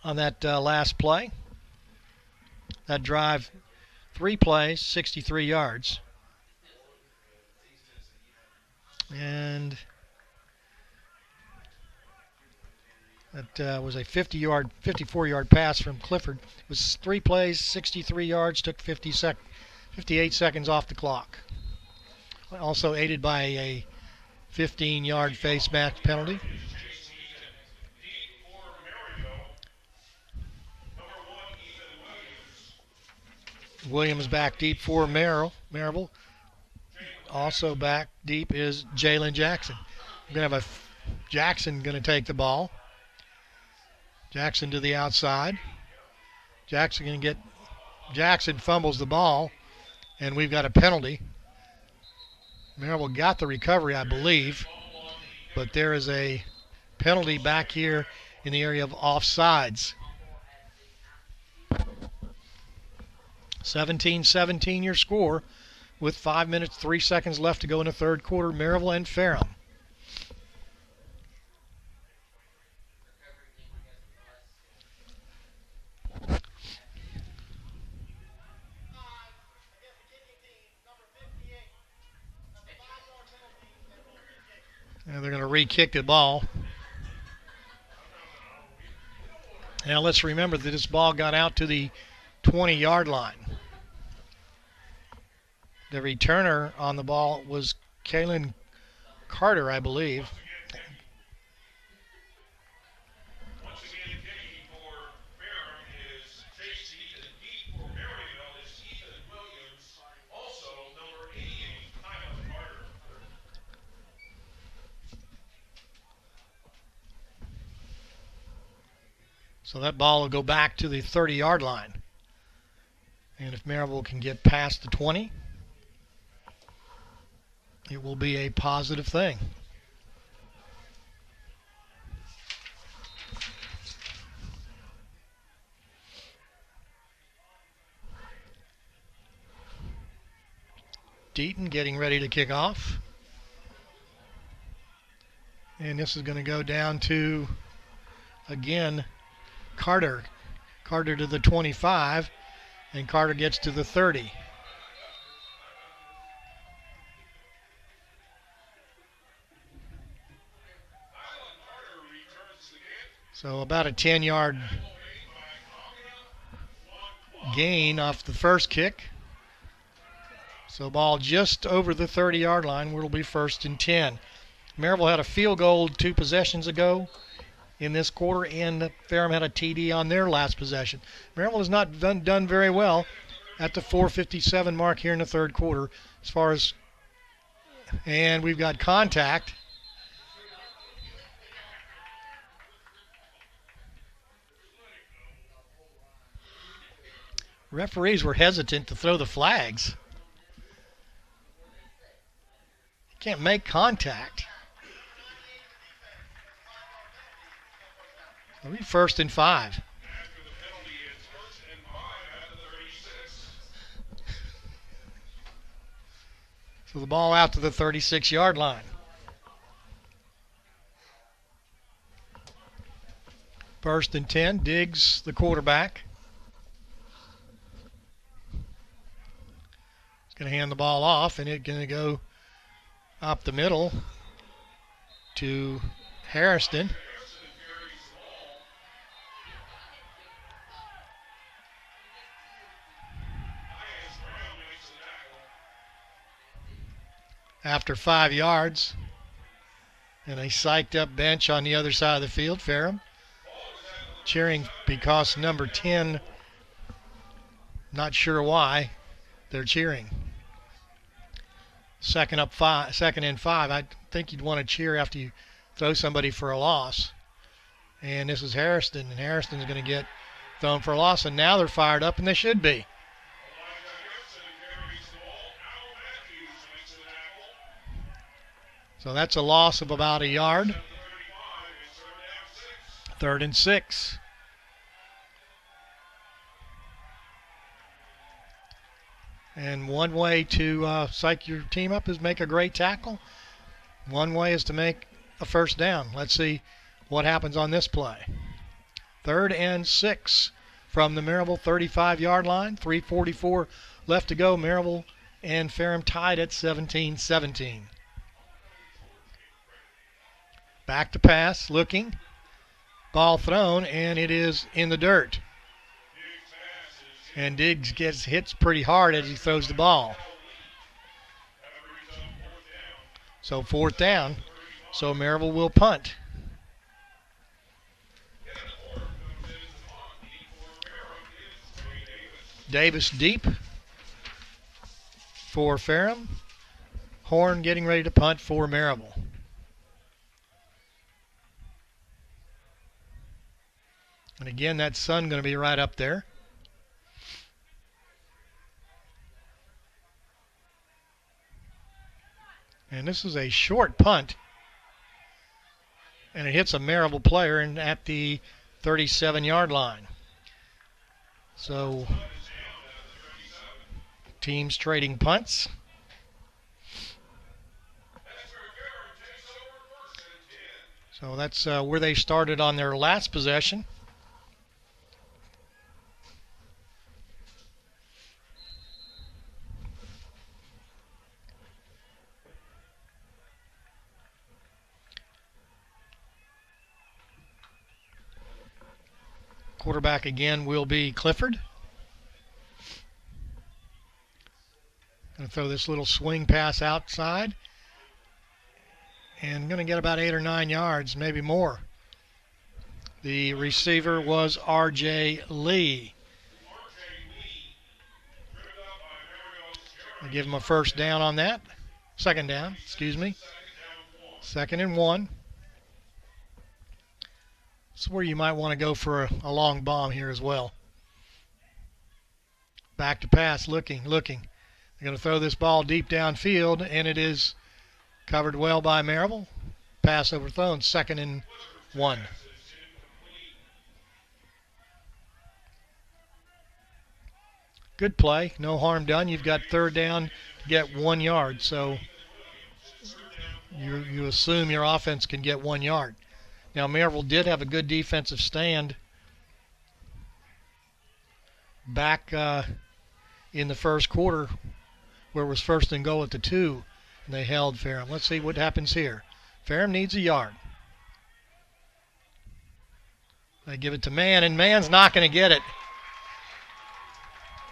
on that last play. That drive, 3 plays, 63 yards. And that was a 54-yard pass from Clifford. It was 3 plays, 63 yards, took 58 seconds off the clock. Also aided by a 15-yard face mask penalty. Williams back deep for Maryville. Also back deep is Jalen Jackson. We're going to have Jackson going to take the ball. Jackson to the outside. Jackson fumbles the ball, and we've got a penalty. Maryville got the recovery, I believe, but there is a penalty back here in the area of offsides. 17-17 your score, with 5 minutes, 3 seconds left to go in the third quarter. Maryville and Ferrum. And they're going to re-kick the ball. Now let's remember that this ball got out to the 20-yard line. The returner on the ball was Kaylin Carter, I believe. Once again, kicking for Ferrum is Chase Ethan. Deep for Maryville is Ethan Williams. Also, number 88, Kylan Carter. So that ball will go back to the 30-yard line. And if Maryville can get past the 20, it will be a positive thing. Deaton getting ready to kick off. And this is going to go down to, again, Carter. Carter to the 25, and Carter gets to the 30. So about a 10-yard gain off the first kick. So ball just over the 30-yard line, where it'll be 1st and 10. Maryville had a field goal 2 possessions ago in this quarter, and Ferrum had a TD on their last possession. Maryville has not done very well at the 4:57 mark here in the third quarter as far as And we've got contact. Referees were hesitant to throw the flags. You can't make contact. It'll be 1st and 5. So the ball out to the 36-yard line. First and 10, Diggs, the quarterback. He's going to hand the ball off, and it's going to go up the middle to Harrison. After 5 yards, and a psyched up bench on the other side of the field, Ferrum cheering because number 10, not sure why they're cheering. Second and 5. I think you'd want to cheer after you throw somebody for a loss. And this is Harrison, and Harrison's going to get thrown for a loss, and now they're fired up, and they should be. So that's a loss of about a yard. 3rd and 6. And one way to psych your team up is make a great tackle. One way is to make a first down. Let's see what happens on this play. 3rd and 6 from the Maryville 35-yard line. 3:44 left to go. Maryville and Ferrum tied at 17-17. Back to pass, looking. Ball thrown, and it is in the dirt. And Diggs hits pretty hard as he throws the ball. So 4th down. So Maryville will punt. Davis deep for Ferrum. Horn getting ready to punt for Maryville. And again, that sun going to be right up there. And this is a short punt. And it hits a Maryville player at the 37-yard line. So teams trading punts. So that's where they started on their last possession. Quarterback again will be Clifford. Going to throw this little swing pass outside. And going to get about 8 or 9 yards, maybe more. The receiver was R.J. Lee. I'll give him a first down on that. Second down, excuse me. 2nd and 1. That's where you might want to go for a long bomb here as well. Back to pass, looking. They're going to throw this ball deep downfield, and it is covered well by Maryville. Pass overthrown, 2nd and 1. Good play, no harm done. You've got 3rd down to get 1 yard, so you assume your offense can get 1 yard. Now, Maryville did have a good defensive stand back in the first quarter where it was 1st and goal at the 2, and they held Ferrum. Let's see what happens here. Ferrum needs a yard. They give it to Mann, and Mann's not going to get it.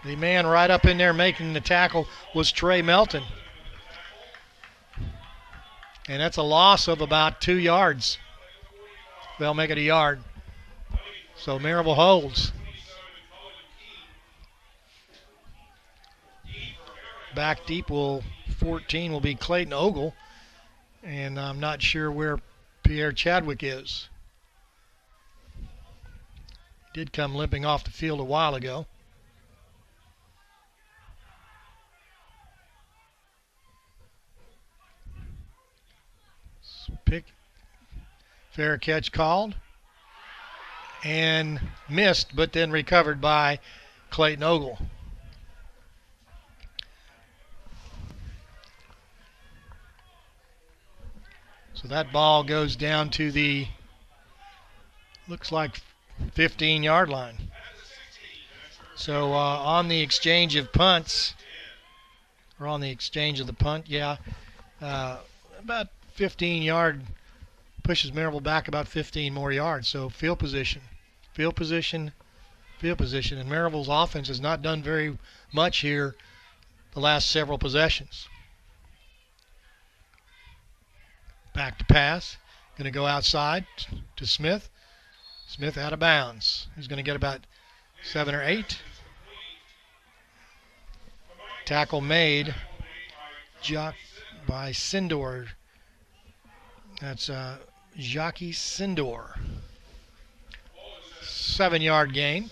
The man right up in there making the tackle was Trey Melton. And that's a loss of about 2 yards. They'll make it a yard. So Maryville holds. Back deep will 14 will be Clayton Ogle, and I'm not sure where Pierre Chadwick is. Did come limping off the field a while ago. Fair catch called and missed, but then recovered by Clayton Ogle. So that ball goes down to the, looks like 15-yard line. So on the exchange of punts, or on the exchange of the punt, about 15-yard, pushes Maryville back about 15 more yards. So field position, and Maryville's offense has not done very much here the last several possessions. Back to pass, going to go outside to Smith. Smith out of bounds. He's going to get about 7 or 8. Tackle made by Sindor. That's Jackie Sindor. 7-yard gain.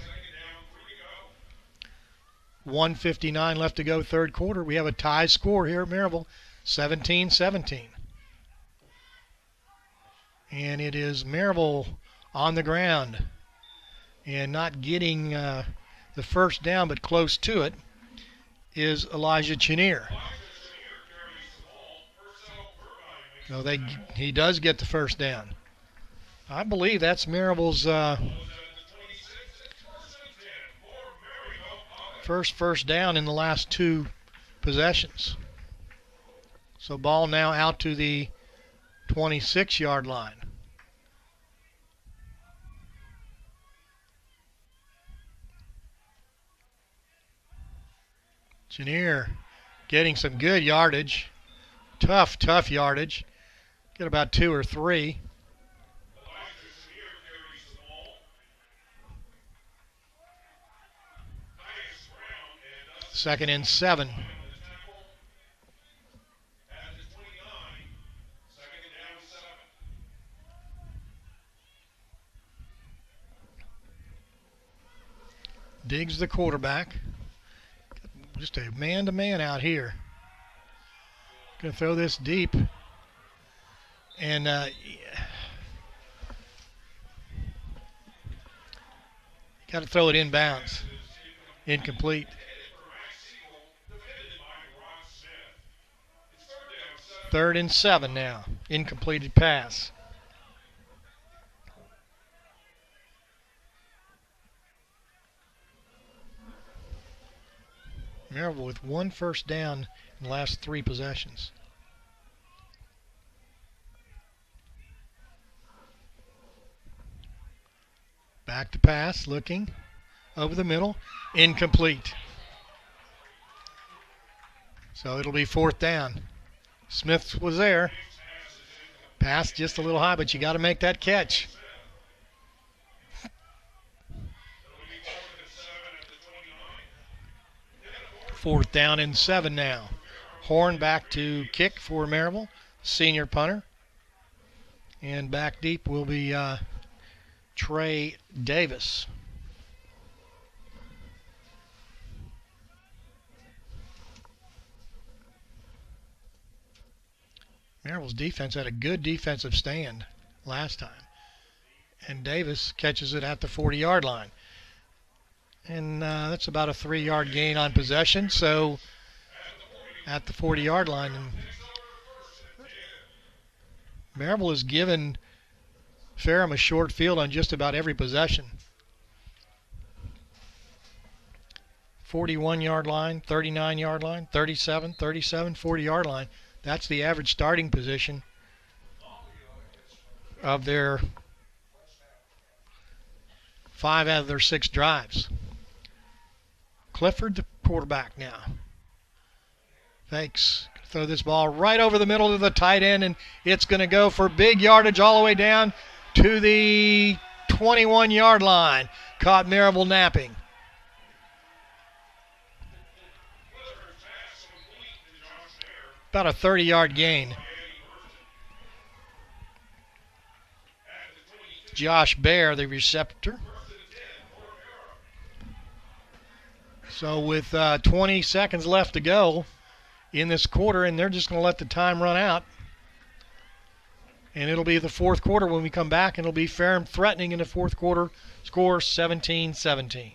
1:59 left to go, third quarter. We have a tie score here at Maryville, 17-17. And it is Maryville on the ground and not getting the first down, but close to it is Elijah Chenier. So he does get the first down. I believe that's Maryville's first down in the last 2 possessions. So ball now out to the 26-yard line. Chenier getting some good yardage. Tough yardage. Get about 2 or 3. Second and 7. Diggs the quarterback. Just a man-to-man out here. Going to throw this deep. And got to throw it inbounds. Incomplete. Third and 7 now. Incompleted pass. Maryville with 1 first down in the last 3 possessions. Back to pass, looking over the middle, incomplete. So it'll be 4th down. Smith was there. Pass just a little high, but you got to make that catch. Fourth down and 7 now. Horn back to kick for Maryville, senior punter. And back deep will be Trey Davis. Maryville's defense had a good defensive stand last time. And Davis catches it at the 40-yard line. And that's about a 3-yard gain on possession. So at the 40-yard line, and Maryville has given Ferrum a short field on just about every possession. 41-yard line, 39-yard line, 37, 37, 40-yard line. That's the average starting position of their 5 out of their 6 drives. Clifford, the quarterback now. Fakes. Throw this ball right over the middle to the tight end, and it's going to go for big yardage all the way down to the 21-yard line. Caught Maryville napping. about a 30-yard gain. Josh Bear, the receptor. So with 20 seconds left to go in this quarter, and they're just going to let the time run out. And it'll be the fourth quarter when we come back, and it'll be Ferrum threatening in the fourth quarter, score 17-17.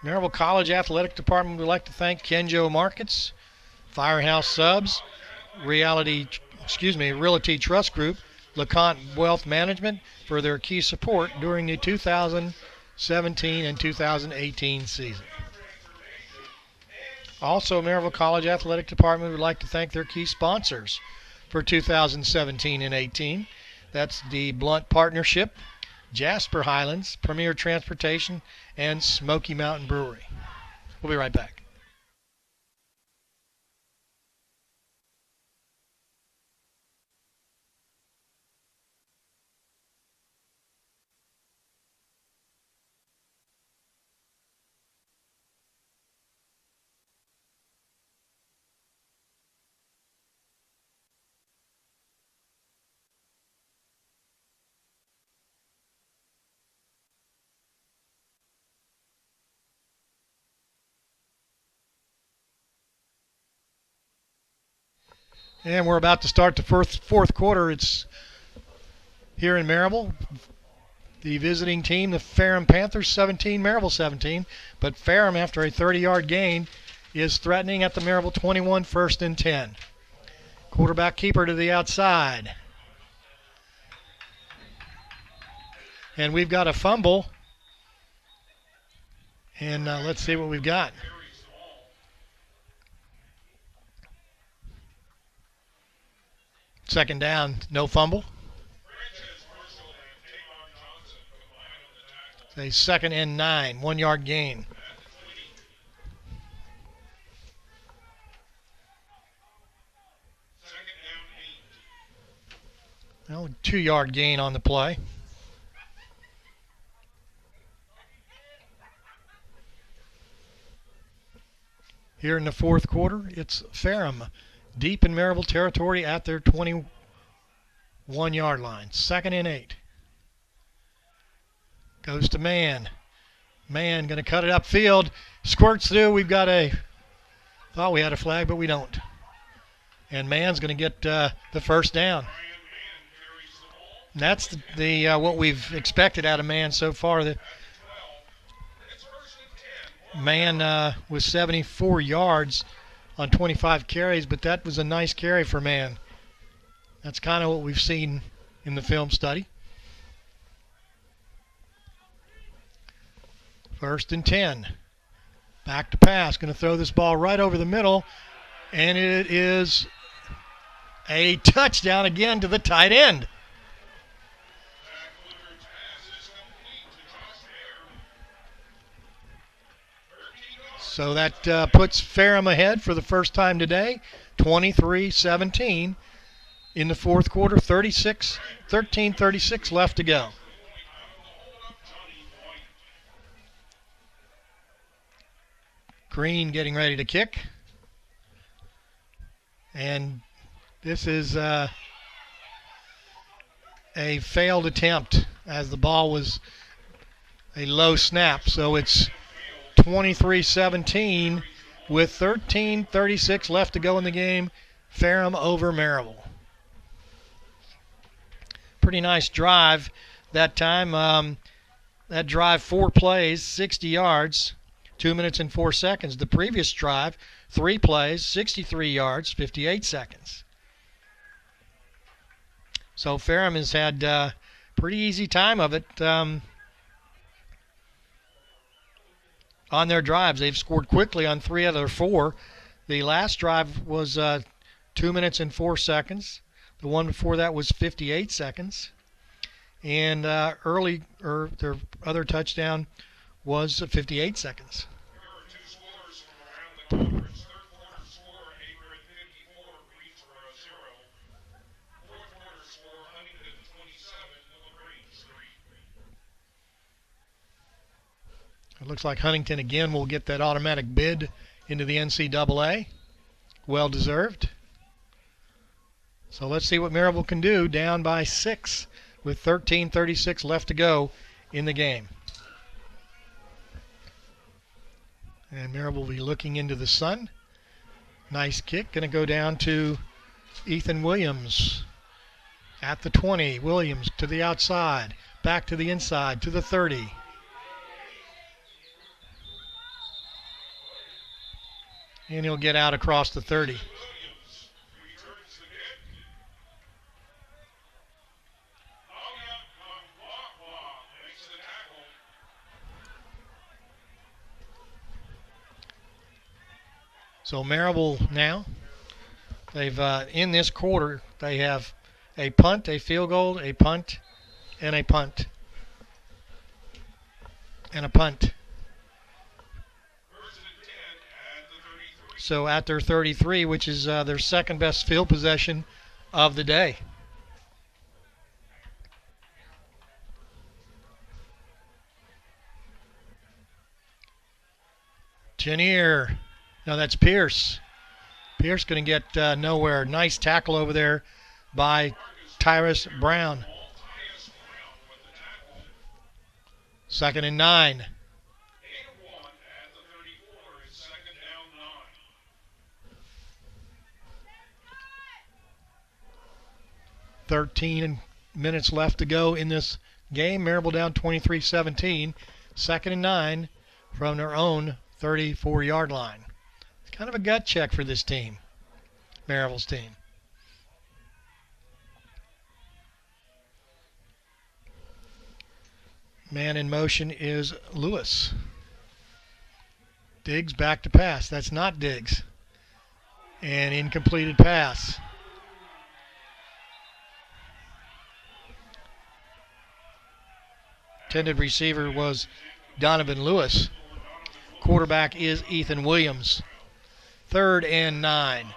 Maryville College Athletic Department would like to thank Kenjo Markets, Firehouse Subs, Realty Trust Group, LeConte Wealth Management for their key support during the 2017 and 2018 season. Also, Maryville College Athletic Department would like to thank their key sponsors for 2017 and 18. That's the Blunt Partnership, Jasper Highlands, Premier Transportation, and Smoky Mountain Brewery. We'll be right back. And we're about to start the fourth quarter. It's here in Maryville. The visiting team, the Ferrum Panthers, 17, Maryville 17. But Ferrum, after a 30-yard gain, is threatening at the Maryville 21, 1st and 10. Quarterback keeper to the outside. And we've got a fumble. And let's see what we've got. Second down, no fumble. It's a 2nd and 9, 1-yard gain. Well, 2-yard gain on the play. Here in the fourth quarter, it's Ferrum deep in Maryville territory at their 21-yard line. 2nd and 8. Goes to Man. Man going to cut it upfield. Squirts through. We've got thought we had a flag, but we don't. And Man's going to get the first down. And that's the what we've expected out of Man so far. The Man was 74 yards on 25 carries, but that was a nice carry for Man. That's kind of what we've seen in the film study. 1st and 10. Back to pass. Going to throw this ball right over the middle. And it is a touchdown again to the tight end. So that puts Ferrum ahead for the first time today, 23-17 in the fourth quarter, 13:36 left to go. Green getting ready to kick. And this is a failed attempt as the ball was a low snap. So it's 23-17 with 13:36 left to go in the game. Ferrum over Maryville. Pretty nice drive that time. That drive, 4 plays, 60 yards, 2 minutes and 4 seconds. The previous drive, 3 plays, 63 yards, 58 seconds. So Ferrum has had pretty easy time of it. On their drives, they've scored quickly on 3 out of their 4. The last drive was 2 minutes and 4 seconds. The one before that was 58 seconds. And their other touchdown was 58 seconds. It looks like Huntington again will get that automatic bid into the NCAA. Well deserved. So let's see what Maryville can do, down by 6 with 13:36 left to go in the game. And Maryville will be looking into the sun. Nice kick. Going to go down to Ethan Williams at the 20. Williams to the outside. Back to the inside to the 30. And he'll get out across the 30. So Maryville now, they've in this quarter, they have a punt, a field goal, a punt, and a punt. And a punt. So at their 33, which is their second best field possession of the day. Chenier. No, that's Pierce. Pierce going to get nowhere. Nice tackle over there by Tyrus Brown. 2nd and 9. 13 minutes left to go in this game. Maryville down 23-17. 2nd and 9 from their own 34-yard line. It's kind of a gut check for this team, Maryville's team. Man in motion is Lewis. Diggs back to pass. That's not Diggs. And incompleted pass. Intended receiver was Donovan Lewis. Quarterback is Ethan Williams. 3rd and 9.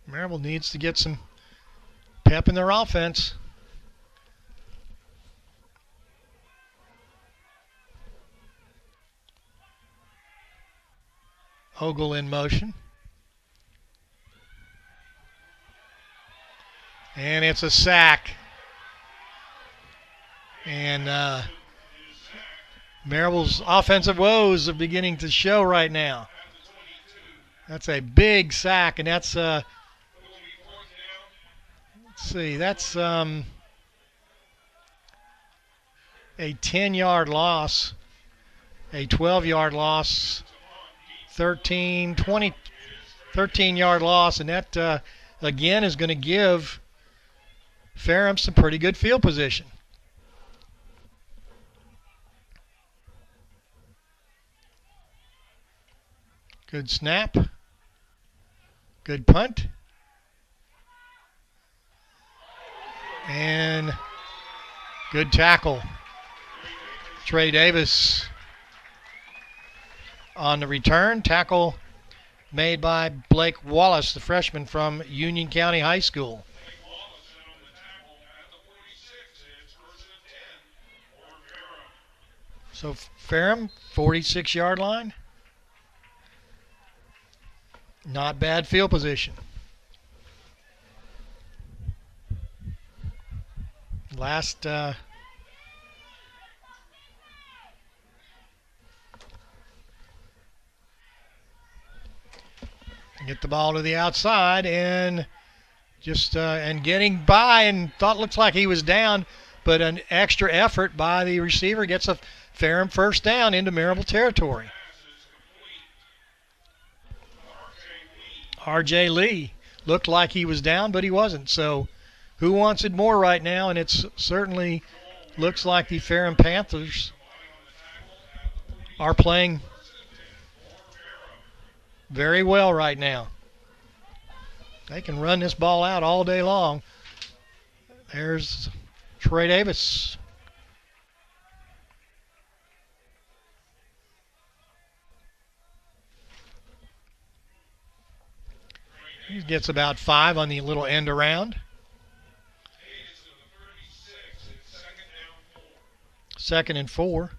Maryville needs to get some pep in their offense. Ogle in motion. And it's a sack. And Maryville's offensive woes are beginning to show right now. That's a big sack, and that's let's see, that's a 10-yard loss, a 12-yard loss, 13-yard loss, and that again is going to give Ferrum some pretty good field position. Good snap. Good punt. And good tackle. Trey Davis on the return. Tackle made by Blake Wallace, the freshman from Union County High School. So Ferrum, 46-yard line. Not bad field position. Last get the ball to the outside and just and getting by, and thought looks like he was down, but an extra effort by the receiver gets a Ferrum first down into Maryville territory. R.J. Lee looked like he was down, but he wasn't. So who wants it more right now? And it's certainly looks like the Ferrum Panthers are playing very well right now. They can run this ball out all day long. There's Trey Davis. He gets about 5 on the little end around. 2nd and 4.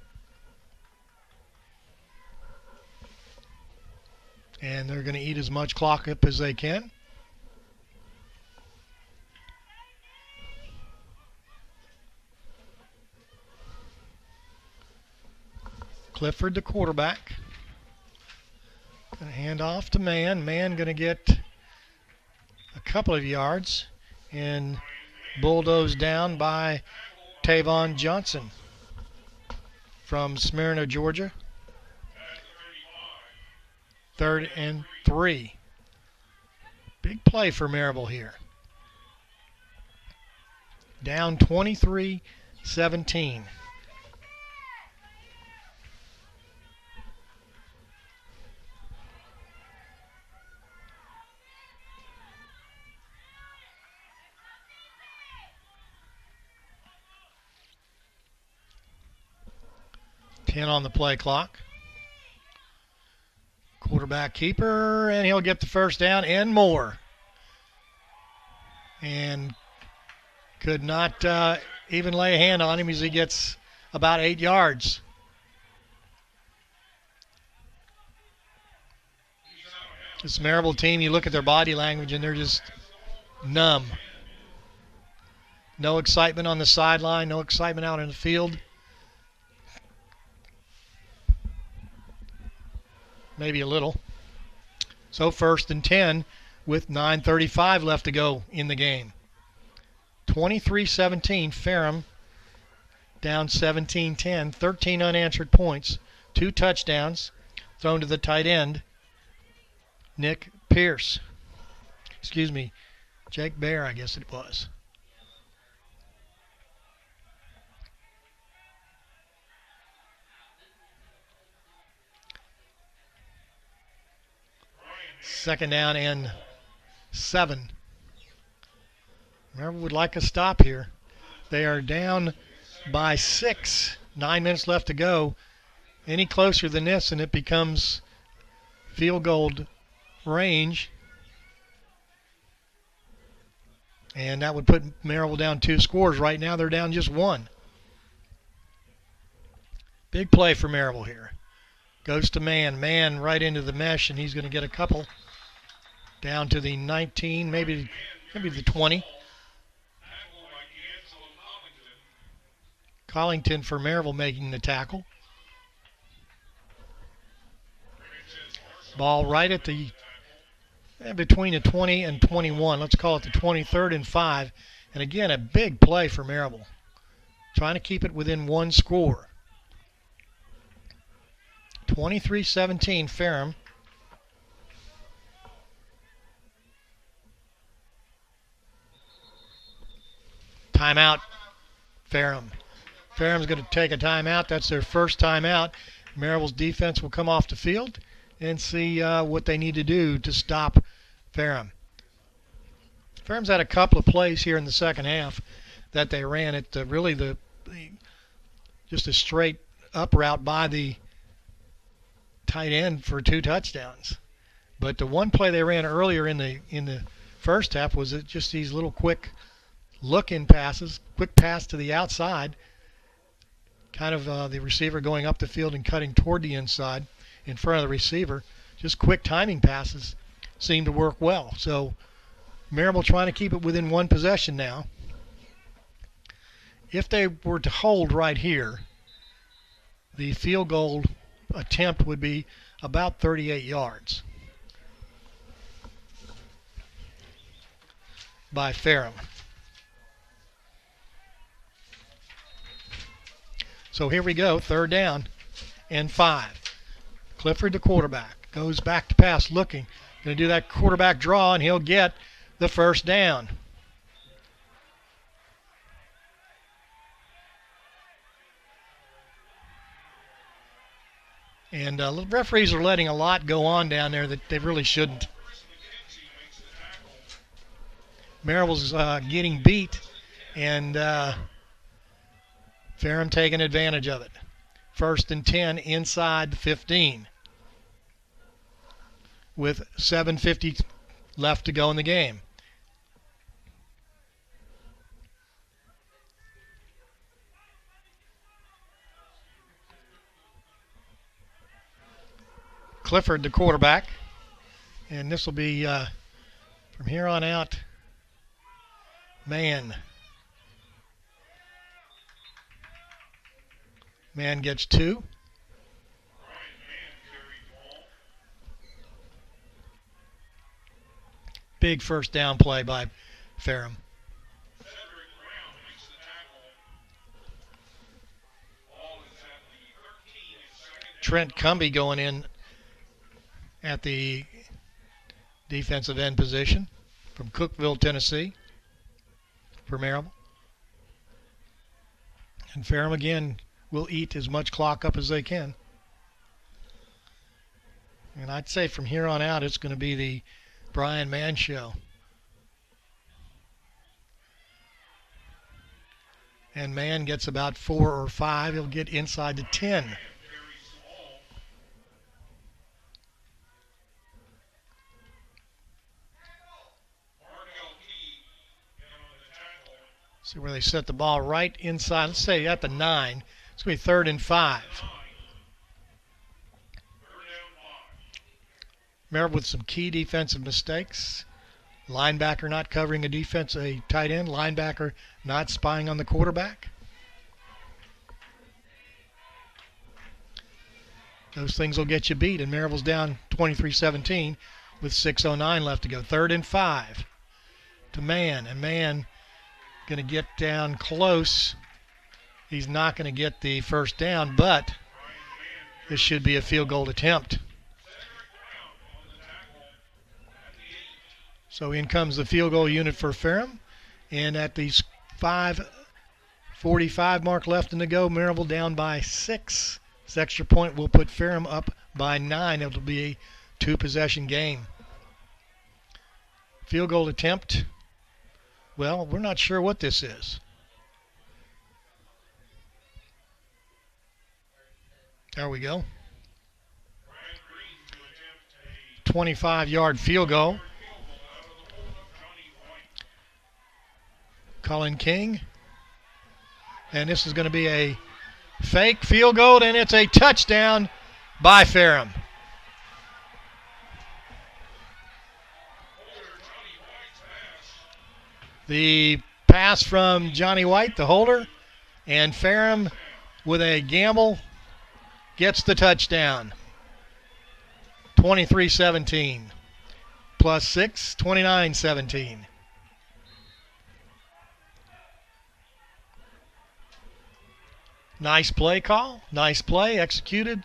And they're going to eat as much clock up as they can. Clifford, the quarterback. Going to hand off to Man. Man going to get a couple of yards and bulldozed down by Tavon Johnson from Smyrna, Georgia. 3rd and 3. Big play for Maryville here. Down 23-17. On the play clock. Quarterback keeper, and he'll get the first down and more. And could not even lay a hand on him as he gets about 8 yards. This Maryville team, you look at their body language and they're just numb. No excitement on the sideline, no excitement out in the field. Maybe a little. So 1st and 10 with 9:35 left to go in the game. 23-17, Ferrum down 17-10, 13 unanswered points, 2 touchdowns thrown to the tight end, Nick Pierce. Excuse me, Jake Bear, I guess it was. Second down and 7. Maryville would like a stop here. They are down by 6. 9 minutes left to go. Any closer than this and it becomes field goal range. And that would put Maryville down 2 scores. Right now they're down just 1. Big play for Maryville here. Goes to Man. Man right into the mesh, and he's going to get a couple down to the 19, maybe the 20. Collington for Maryville making the tackle. Ball right at the between the 20 and 21. Let's call it the 23rd and 5. And again, a big play for Maryville. Trying to keep it within 1 score. 23-17, Ferrum. Timeout, Ferrum. Ferrum's going to take a timeout. That's their first timeout. Maryville's defense will come off the field and see what they need to do to stop Ferrum. Ferrum's had a couple of plays here in the second half that they ran. It really just a straight up route by the tight end for 2 touchdowns. But the one play they ran earlier in the first half was just these little quick look-in passes, quick pass to the outside, kind of the receiver going up the field and cutting toward the inside in front of the receiver. Just quick timing passes seem to work well. So Maryville trying to keep it within 1 possession now. If they were to hold right here, the field goal attempt would be about 38 yards by Ferrum. So here we go, 3rd down and 5. Clifford, the quarterback, goes back to pass, looking. Going to do that quarterback draw, and he'll get the first down. And referees are letting a lot go on down there that they really shouldn't. Maryville's getting beat, and Ferrum taking advantage of it. 1st and 10 inside the 15 with 7:52 left to go in the game. Clifford, the quarterback. And this will be, from here on out, Man. Man gets 2. Big first down play by Ferrum. Trent Cumby going in at the defensive end position from Cookeville, Tennessee, for Maryville. And Ferrum again will eat as much clock up as they can. And I'd say from here on out it's going to be the Brian Mann show. And Mann gets about 4 or 5. He'll get inside the 10. See where they set the ball right inside. Let's say at the 9. It's going to be 3rd and 5. Maryville with some key defensive mistakes. Linebacker not covering a tight end. Linebacker not spying on the quarterback. Those things will get you beat. And Maryville's down 23-17 with 6:09 left to go. 3rd and 5 to Mann. And Mann going to get down close. He's not going to get the first down, but this should be a field goal attempt. So in comes the field goal unit for Ferrum. And at the 5:45 mark left in the go, Maryville down by 6. This extra point will put Ferrum up by 9. It'll be a 2-possession game. Field goal attempt. Well, we're not sure what this is. There we go. 25-yard field goal. Colin King. And this is going to be a fake field goal, and it's a touchdown by Ferrum. The pass from Johnny White, the holder, and Ferrum with a gamble gets the touchdown. 23-17 plus 6, 29-17. Nice play call. Nice play executed.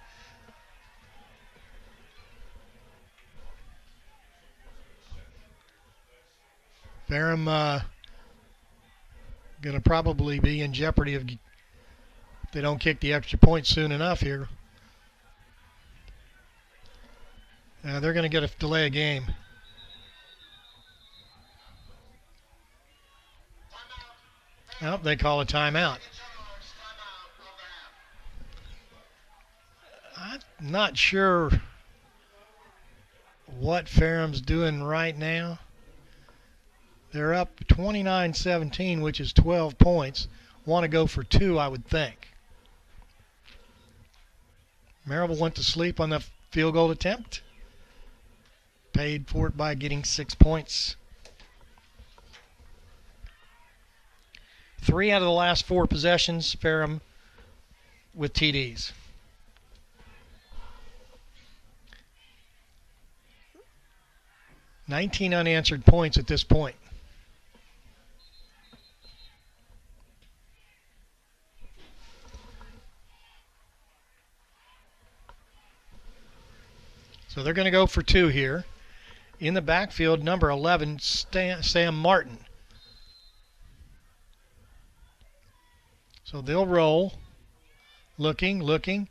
Ferrum going to probably be in jeopardy if they don't kick the extra point soon enough here. They're going to get a delay of game. Oh, they call a timeout. I'm not sure what Ferrum's doing right now. They're up 29-17, which is 12 points. Want to go for 2, I would think. Maryville went to sleep on the field goal attempt. Paid for it by getting 6 points. 3 out of the last 4 possessions, Ferrum with TDs. $19 unanswered points at this point. So they're going to go for 2 here. In the backfield, number 11, Sam Martin. So they'll roll. Looking.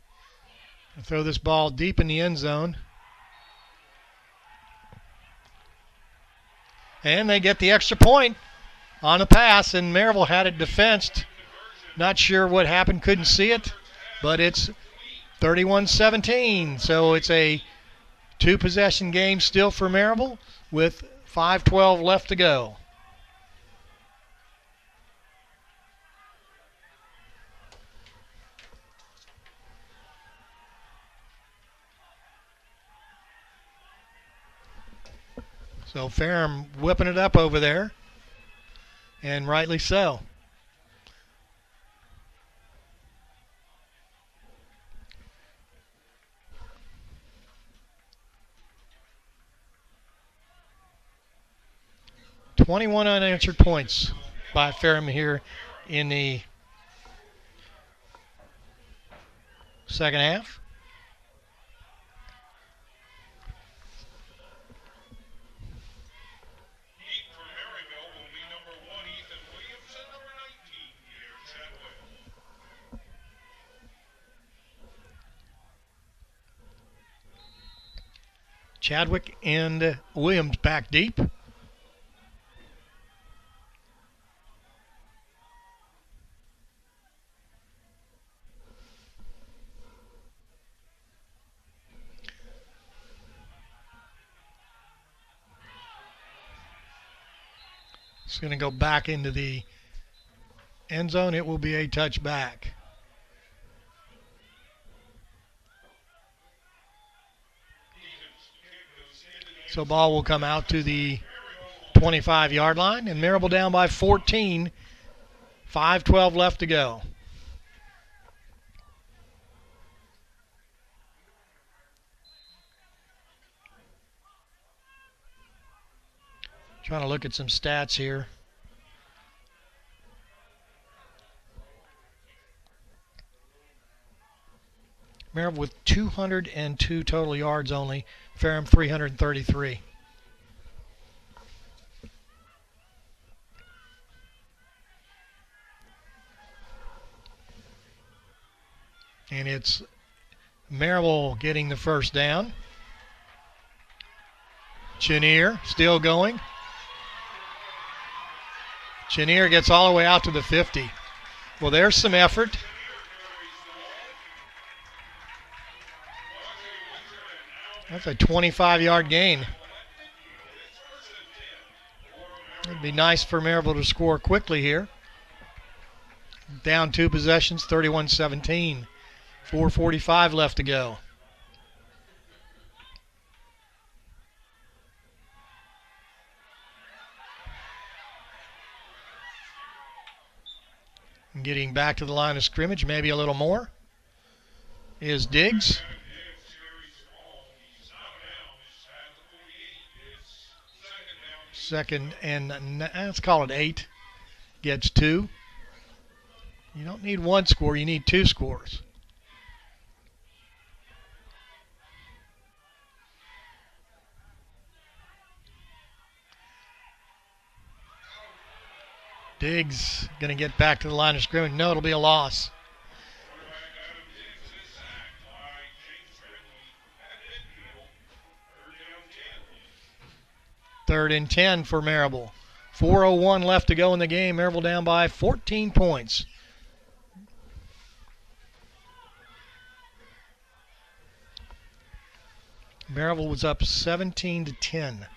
Throw this ball deep in the end zone. And they get the extra point on a pass, and Maryville had it defensed. Not sure what happened, couldn't see it, but it's 31-17. So it's a 2-possession game still for Maryville with 5:12 left to go. So Ferrum whipping it up over there, and rightly so. "21 unanswered points by Ferrum here in the second half. Heat from Maryville will be number 1, Ethan Williams, and number 19, Pierre Chadwick. Chadwick and Williams back deep. It's going to go back into the end zone. It will be a touchback. So ball will come out to the 25-yard line, and Maryville down by 14. 5:12 left to go. Trying to look at some stats here. Maryville with 202 total yards only. Ferrum 333. And it's Maryville getting the first down. Chenier still going. Chenier gets all the way out to the 50. Well, there's some effort. That's a 25-yard gain. It'd be nice for Maryville to score quickly here. Down 2 possessions, 31-17. 4:45 left to go. And getting back to the line of scrimmage, maybe a little more, is Diggs. Second and let's call it 8. Gets 2. You don't need 1 score, you need 2 scores. Diggs going to get back to the line of scrimmage. No, it'll be a loss. Third and 10 for Maryville. 4:01 left to go in the game. Maryville down by 14 points. Maryville was up 17-10.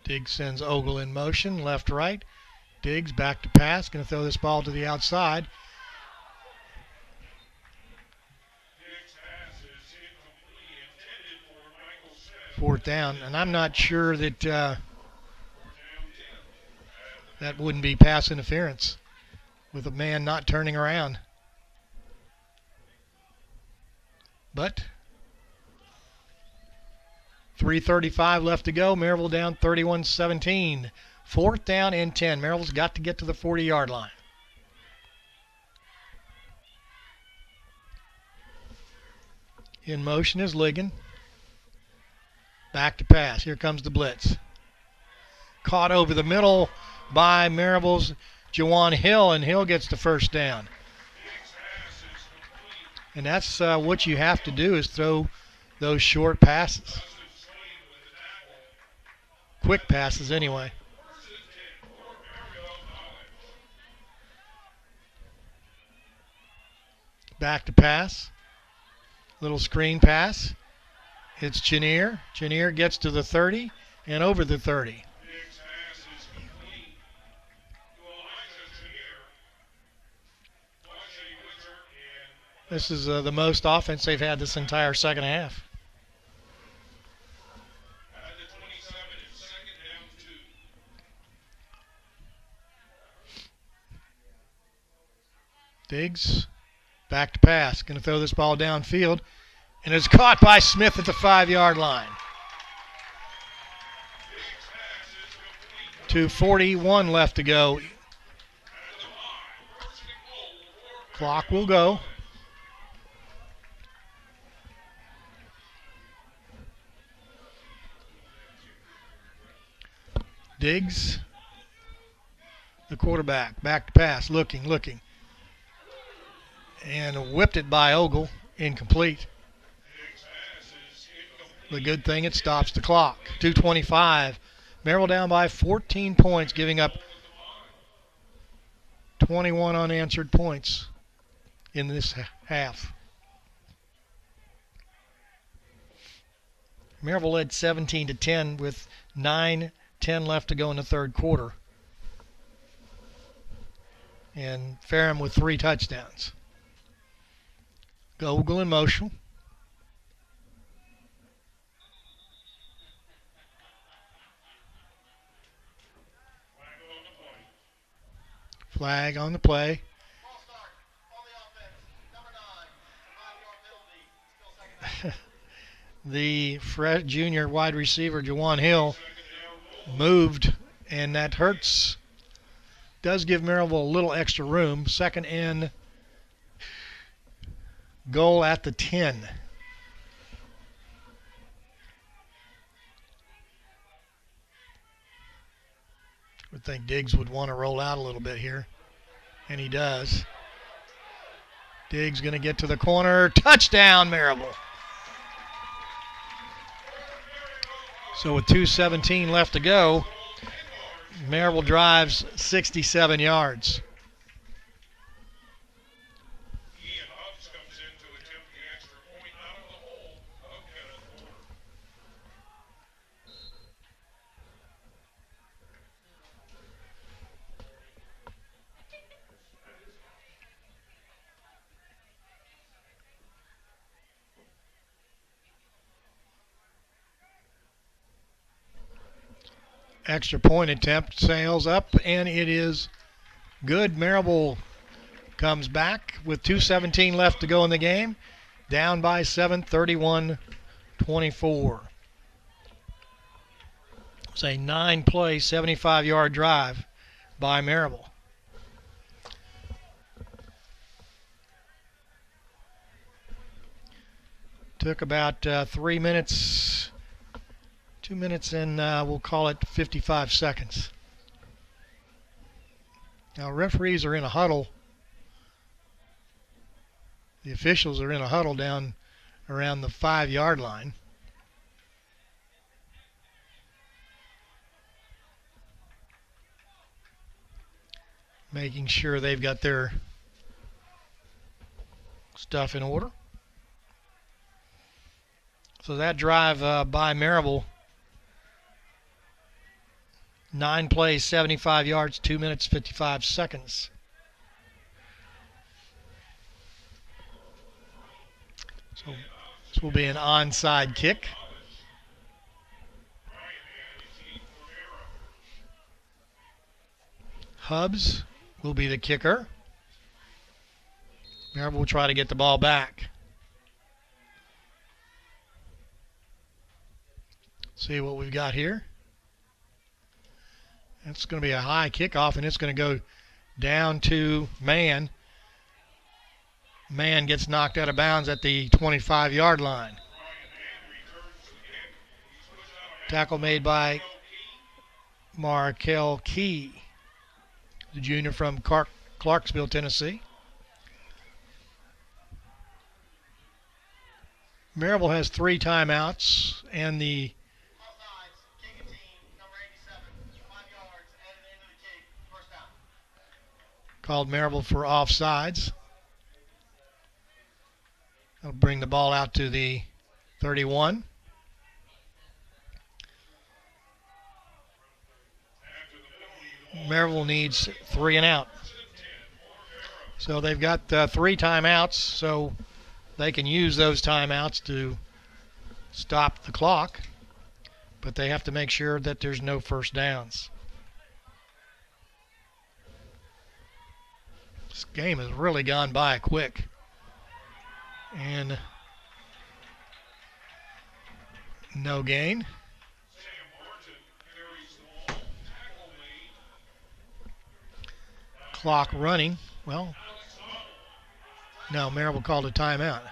Diggs sends Ogle in motion, left, right. Diggs back to pass, going to throw this ball to the outside. Fourth down, and I'm not sure that that wouldn't be pass interference with a man not turning around. But 3:35 left to go. Maryville down 31-17. 4th down and 10. Maryville's got to get to the 40-yard line. In motion is Ligon. Back to pass. Here comes the blitz. Caught over the middle by Maryville's Jawan Hill, and Hill gets the first down. And that's what you have to do, is throw those short passes. Quick passes anyway. Back to pass. Little screen pass. It's Chenier. Chenier gets to the 30 and over the 30. This is the most offense they've had this entire second half. Diggs, back to pass. Going to throw this ball downfield. And it's caught by Smith at the 5-yard line. 2:41 left to go. Clock will go. Diggs, the quarterback, back to pass, looking. And whipped it by Ogle, incomplete. The good thing, it stops the clock. 2:25. Maryville down by 14 points, giving up 21 unanswered points in this half. Maryville led 17-10 with 9:10 left to go in the third quarter. And Ferrum with 3 touchdowns. Ogle in motion. Flag on the play. The junior wide receiver, Jawan Hill, moved, and that hurts. Does give Maryville a little extra room. Second and goal at the 10. Would think Diggs would want to roll out a little bit here, and he does. Diggs going to get to the corner. Touchdown, Maryville. So with 2:17 left to go, Maryville drives 67 yards. Extra point attempt sails up, and it is good. Maryville comes back with 2:17 left to go in the game, down by 7, 31-24. It's a 9-play, 75-yard drive by Maryville. Took about 3 minutes. 2 minutes and we'll call it 55 seconds. Now referees are in a huddle. The officials are in a huddle down around the 5-yard line. Making sure they've got their stuff in order. So that drive by Maryville, 9 plays, 75 yards, 2 minutes, 55 seconds. So this will be an onside kick. Hubbs will be the kicker. Maryville will try to get the ball back. See what we've got here. It's going to be a high kickoff, and it's going to go down to Mann. Mann gets knocked out of bounds at the 25-yard line. Tackle made by Markel Key, the junior from Clarksville, Tennessee. Maryville has 3 timeouts, and the called Maryville for offsides. They'll bring the ball out to the 31. Maryville needs 3 and out. So they've got 3 timeouts, so they can use those timeouts to stop the clock, but they have to make sure that there's no first downs. This game has really gone by quick. And no gain. Clock running. Well, no, Maryville called a timeout.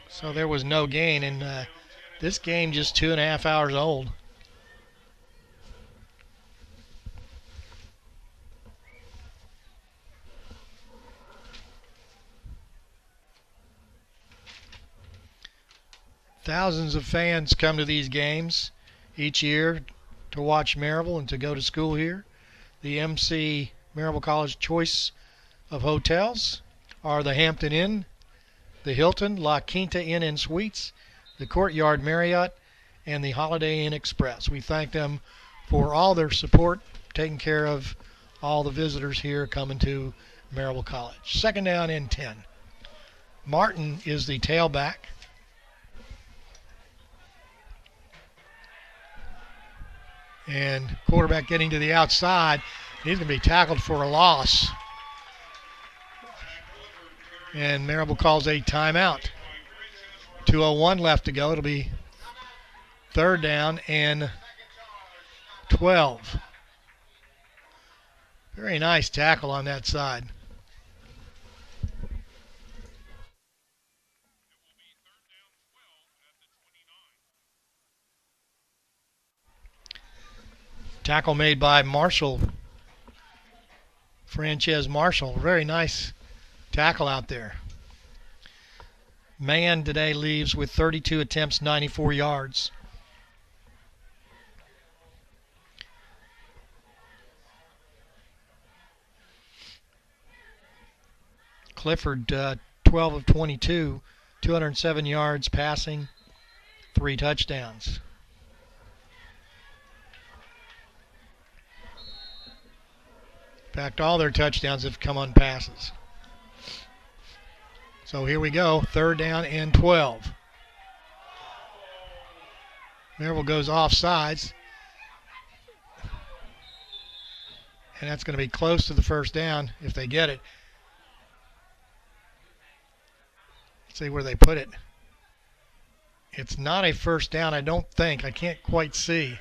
So there was no gain, and this game just 2.5 hours old. Thousands of fans come to these games each year to watch Maryville and to go to school here. The MC Maryville College choice of hotels are the Hampton Inn, the Hilton, La Quinta Inn and Suites, the Courtyard Marriott, and the Holiday Inn Express. We thank them for all their support, taking care of all the visitors here coming to Maryville College. 2nd down and 10. Martin is the tailback. And quarterback getting to the outside. He's going to be tackled for a loss. And Maryville calls a timeout. 2:01 left to go. It'll be 3rd down and 12. Very nice tackle on that side. Tackle made by Marshall, Frances Marshall. Very nice tackle out there. Mann today leaves with 32 attempts, 94 yards. Clifford, 12 of 22, 207 yards passing, 3 touchdowns. In fact, all their touchdowns have come on passes. So here we go, 3rd down and 12. Maryville goes offsides. And that's going to be close to the 1st down if they get it. Let's see where they put it. It's not a 1st down, I don't think. I can't quite see.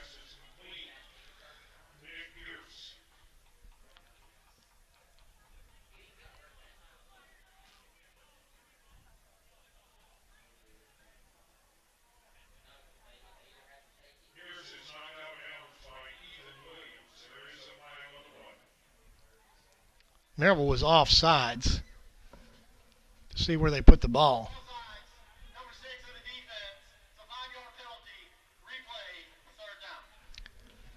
Maryville was offsides. To see where they put the ball.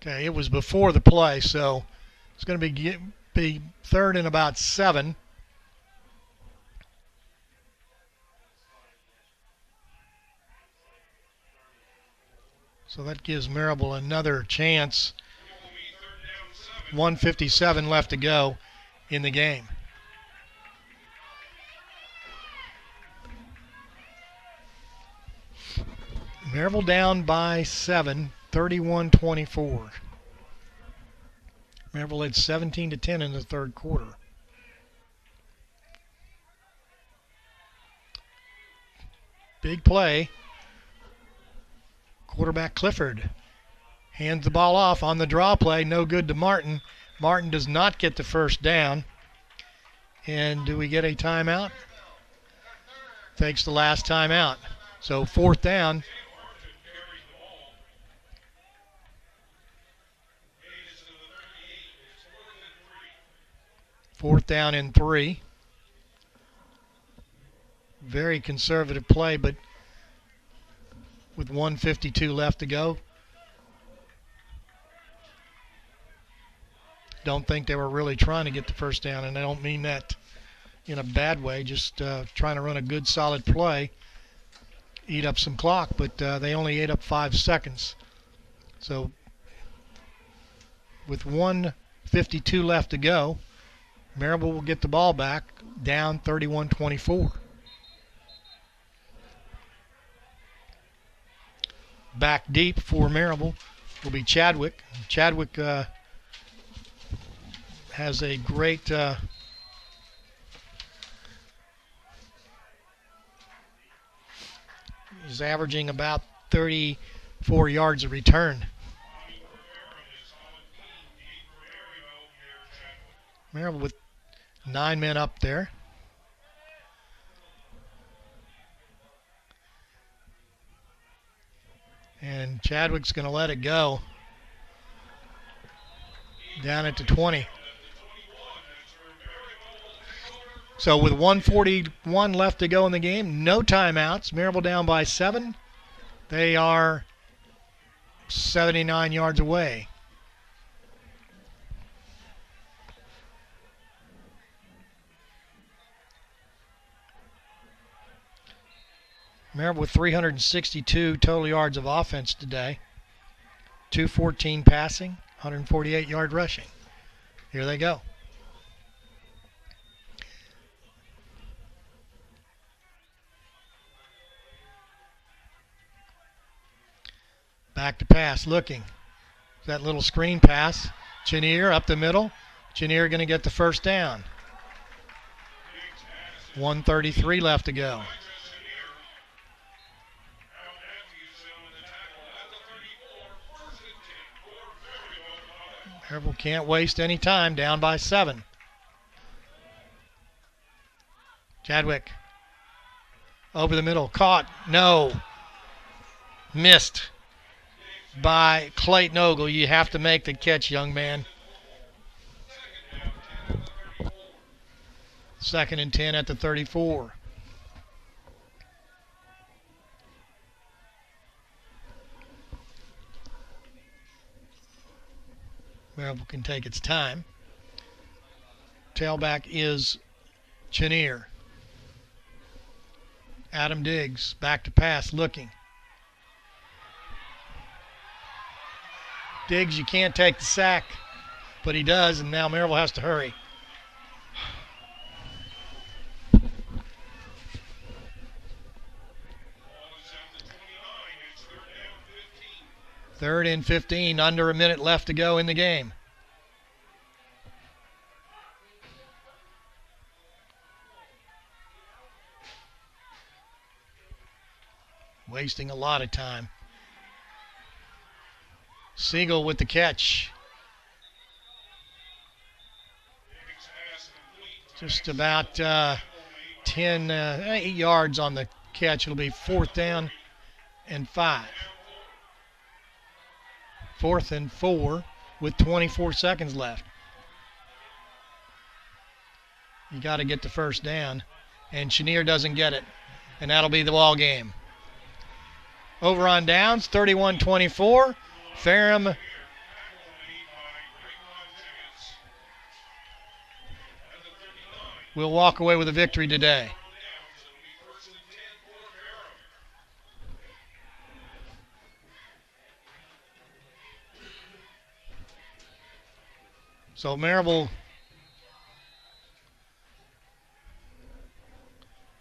Okay, it was before the play, so it's going to be 3rd and about 7. So that gives Maryville another chance. 1:57 left to go in the game. Maryville down by 7, 31-24. Maryville led 17-10 in the 3rd quarter. Big play. Quarterback Clifford hands the ball off on the draw play. No good to Martin. Martin does not get the 1st down. And do we get a timeout? Takes the last timeout. So 4th down. 4th down and 3. Very conservative play, but with 1:52 left to go, don't think they were really trying to get the first down, and I don't mean that in a bad way, just trying to run a good, solid play, eat up some clock, but they only ate up 5 seconds. So with 1:52 left to go, Maryville will get the ball back, down 31-24. Back deep for Maryville will be Chadwick. Chadwick has a great he's averaging about 34 yards a return. Maryville with 9 men up there. And Chadwick's going to let it go. Down at the 20. So with 1:41 left to go in the game, no timeouts. Maryville down by 7. They are 79 yards away. Maryville with 362 total yards of offense today. 214 passing, 148 yard rushing. Here they go. Back to pass, looking. That little screen pass. Chenier up the middle. Chenier going to get the first down. 1:33 left to go. Maryville can't waste any time, down by 7. Chadwick. Over the middle, caught, no. Missed by Clayton Ogle. You have to make the catch, young man. 2nd and 10 at the 34. Maryville can take its time. Tailback is Chenier. Adam Diggs back to pass, looking. Diggs, you can't take the sack, but he does, and now Maryville has to hurry. Third and 15, under a minute left to go in the game. Wasting a lot of time. Siegel with the catch. Just about 8 yards on the catch. It'll be 4th down and 5. 4th and 4 with 24 seconds left. You got to get the first down, and Chenier doesn't get it, and that'll be the ball game. Over on downs, 31-24. Ferrum will walk away with a victory today. So Maryville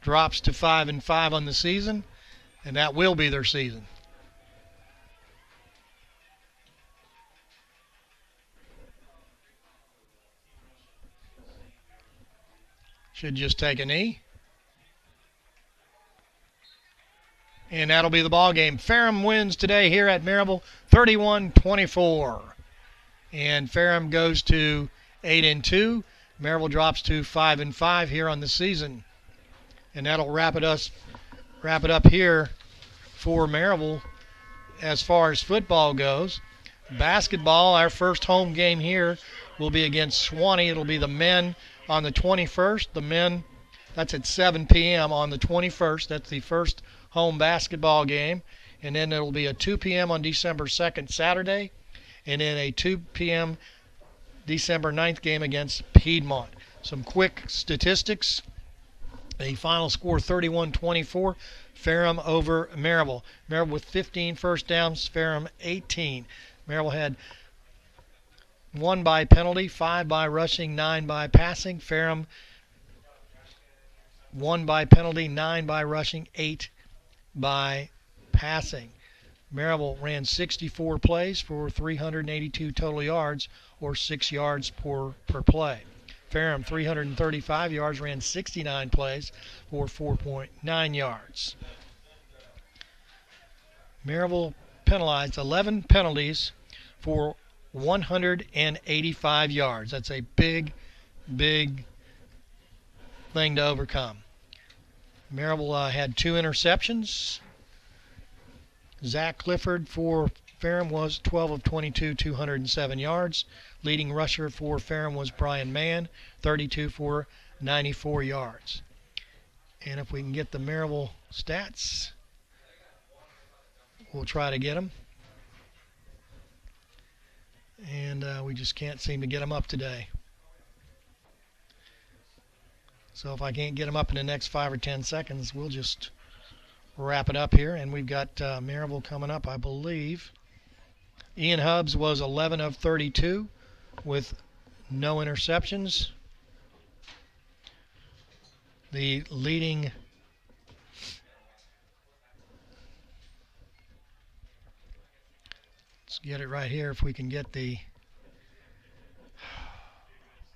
drops to 5-5 on the season, and that will be their season. Should just take a knee. And that'll be the ball game. Ferrum wins today here at Maryville, 31-24. And Ferrum goes to 8-2. Maryville drops to 5-5 here on the season. And that'll wrap it up here for Maryville as far as football goes. Basketball, our first home game here will be against Swanee. It'll be the men on the 21st. The men, that's at 7 p.m. on the 21st. That's the first home basketball game. And then it'll be a 2 p.m. on December 2nd, Saturday. And then a 2 p.m. December 9th game against Piedmont. Some quick statistics. A final score 31-24. Ferrum over Maryville. Maryville with 15 first downs, Ferrum 18. Maryville had 1 by penalty, 5 by rushing, 9 by passing. Ferrum 1 by penalty, 9 by rushing, 8 by passing. Maryville ran 64 plays for 382 total yards, or 6 yards per play. Ferrum 335 yards, ran 69 plays for 4.9 yards. Maryville penalized 11 penalties for 185 yards. That's a big thing to overcome. Maryville had 2 interceptions. Zach Clifford for Ferrum was 12 of 22, 207 yards. Leading rusher for Ferrum was Brian Mann, 32 for 94 yards. And if we can get the Maryville stats, we'll try to get them. And we just can't seem to get them up today. So if I can't get them up in the next 5 or 10 seconds, we'll just wrap it up here. And we've got Maryville coming up, I believe. Ian Hubbs was 11 of 32 with no interceptions. The leading let's get it right here if we can get the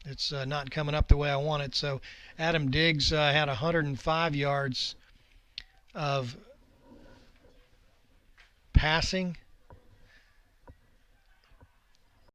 it's not coming up the way I want it. So Adam Diggs had 105 yards of passing